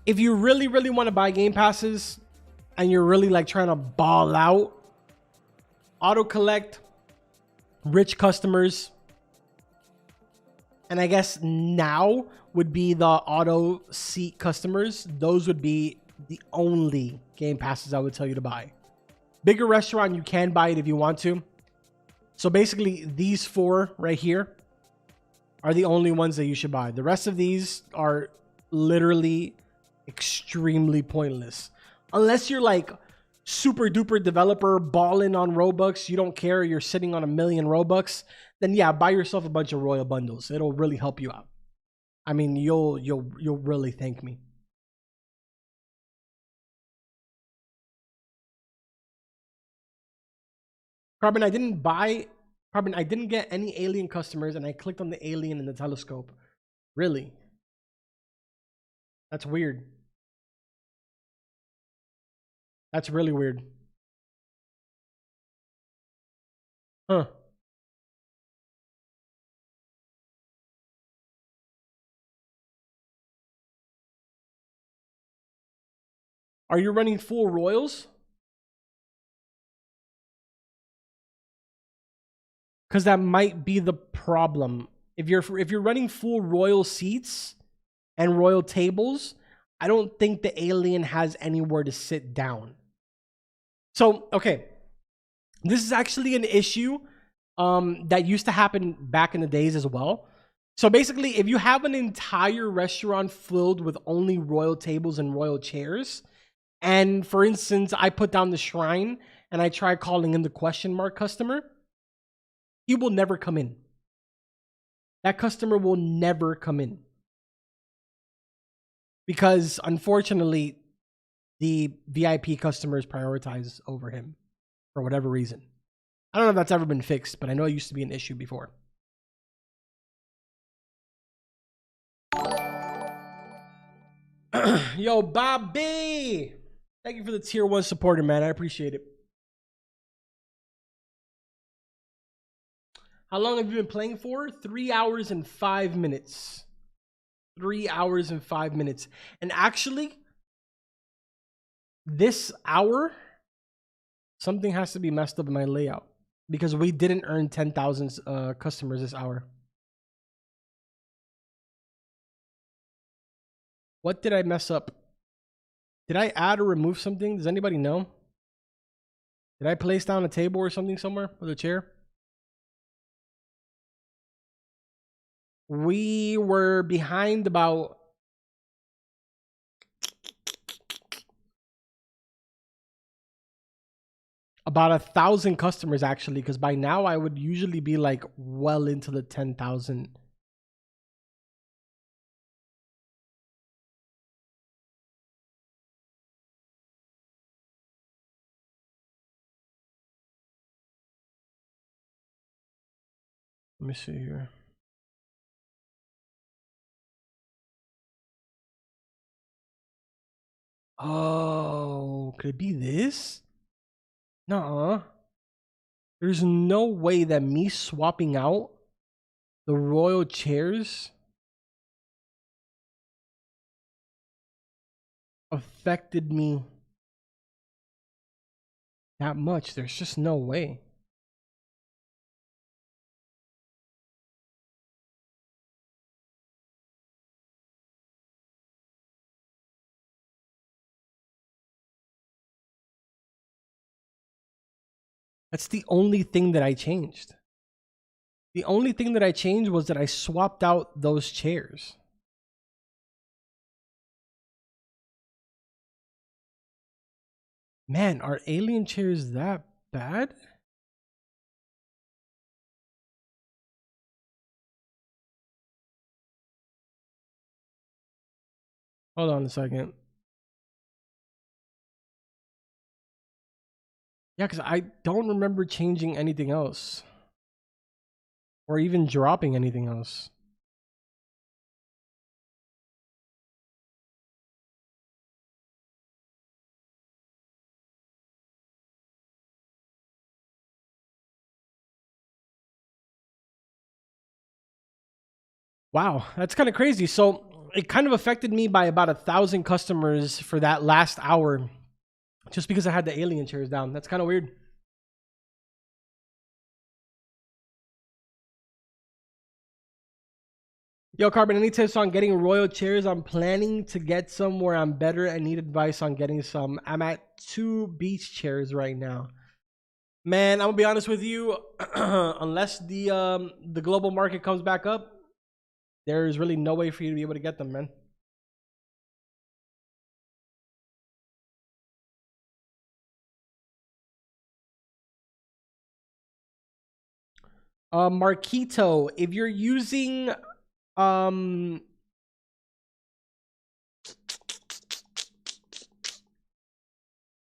If you really want to buy game passes and you're really like trying to ball out, auto collect, rich customers, and I guess now would be the auto seat customers. Those would be the only game passes I would tell you to buy. Bigger restaurant, you can buy it if you want to. So basically these 4 right here are the only ones that you should buy. The rest of these are literally extremely pointless. Unless you're like super duper developer balling on Robux, you don't care, you're sitting on 1 million Robux, then yeah, buy yourself a bunch of royal bundles. It'll really help you out. I mean, you'll really thank me. Carbon, I didn't get any alien customers and I clicked on the alien in the telescope. Really? That's weird. That's really weird. Huh. Are you running full royals? Because that might be the problem. If you're running full royal seats and royal tables, I don't think the alien has anywhere to sit down. So, okay. This is actually an issue that used to happen back in the days as well. So basically, if you have an entire restaurant filled with only royal tables and royal chairs, and for instance, I put down the shrine and I try calling in the question mark customer, he will never come in. That customer will never come in. Because unfortunately, the VIP customers prioritize over him for whatever reason. I don't know if that's ever been fixed, but I know it used to be an issue before. Yo, Bobby! Thank you for the tier 1 supporter, man. I appreciate it. How long have you been playing for? 3 hours and 5 minutes. 3 hours and 5 minutes. And actually, this hour, something has to be messed up in my layout because we didn't earn 10,000 customers this hour. What did I mess up? Did I add or remove something? Does anybody know? Did I place down a table or something somewhere with a chair? We were behind about About 1,000 customers actually, because by now I would usually be like well into the 10,000. Let me see here. Oh, could it be this? Nuh-uh. There's no way that me swapping out the royal chairs affected me that much. There's just no way. That's the only thing that I changed. The only thing that I changed was that I swapped out those chairs. Man, are alien chairs that bad? Hold on a second. Yeah, because I don't remember changing anything else. Or even dropping anything else. Wow, that's kind of crazy. So it kind of affected me by about 1,000 customers for that last hour, just because I had the alien chairs down. That's kind of weird. Yo, Carbon, any tips on getting royal chairs? I'm planning to get some where I'm better and need advice on getting some. I'm at 2 beach chairs right now. Man, I'm gonna be honest with you. Unless the global market comes back up, there's really no way for you to be able to get them, man. Marquito, if you're using um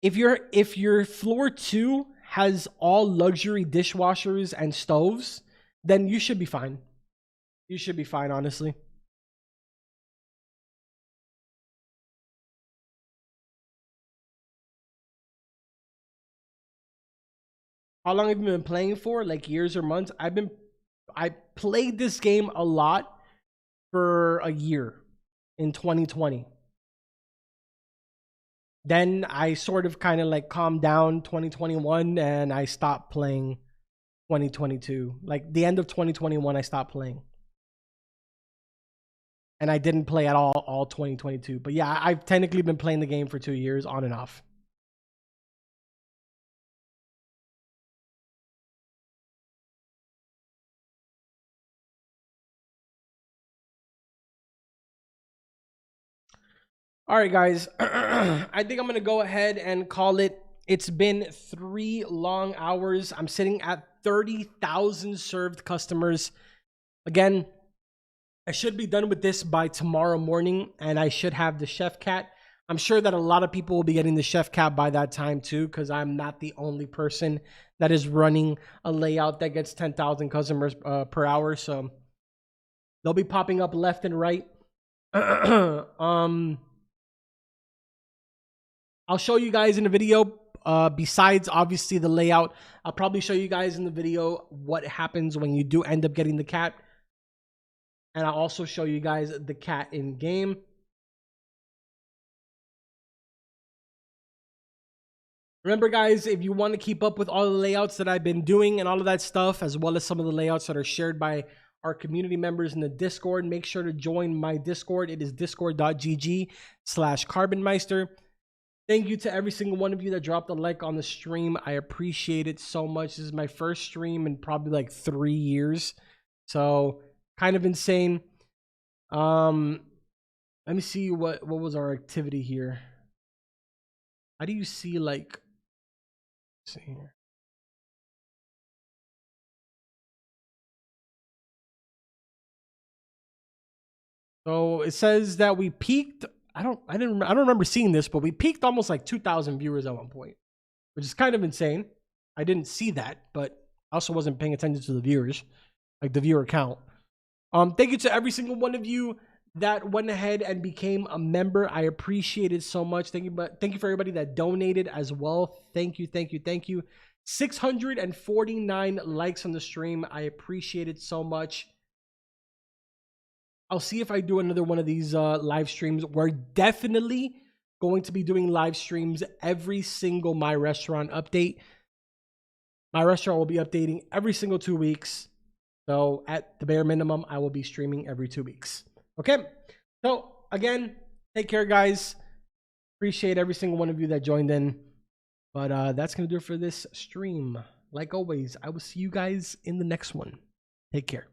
if your floor 2 has all luxury dishwashers and stoves, then you should be fine. You should be fine, honestly. How long have you been playing for? Like years or months? I played this game a lot for a year in 2020. Then I sort of kind of like calmed down 2021 and I stopped playing 2022. Like the end of 2021 I stopped playing. And I didn't play at all 2022. But yeah, I've technically been playing the game for 2 years on and off. All right, guys. I think I'm going to go ahead and call it. It's been 3 long hours. I'm sitting at 30,000 served customers. Again, I should be done with this by tomorrow morning, and I should have the chef cat. I'm sure that a lot of people will be getting the chef cat by that time too, because I'm not the only person that is running a layout that gets 10,000 customers per hour. So they'll be popping up left and right. I'll show you guys in the video, besides obviously the layout, I'll probably show you guys in the video what happens when you do end up getting the cat. And I'll also show you guys the cat in game. Remember, guys, if you want to keep up with all the layouts that I've been doing and all of that stuff, as well as some of the layouts that are shared by our community members in the Discord, make sure to join my Discord. It is discord.gg/carbonmeister. Thank you to every single one of you that dropped a like on the stream. I appreciate it so much. This is my first stream in probably like 3 years. So kind of insane. Let me see what was our activity here. How do you see like see here. So it says that we peaked. I don't remember seeing this, but we peaked almost like 2,000 viewers at one point, which is kind of insane. I didn't see that, but I also wasn't paying attention to the viewers, like the viewer count. Thank you to every single one of you that went ahead and became a member. I appreciate it so much. Thank you, but thank you for everybody that donated as well. Thank you, thank you, thank you. 649 likes on the stream. I appreciate it so much. I'll see if I do another one of these live streams. We're definitely going to be doing live streams every single My Restaurant update. My Restaurant will be updating every single 2 weeks. So at the bare minimum, I will be streaming every 2 weeks. Okay? So again, take care, guys. Appreciate every single one of you that joined in. But that's going to do it for this stream. Like always, I will see you guys in the next one. Take care.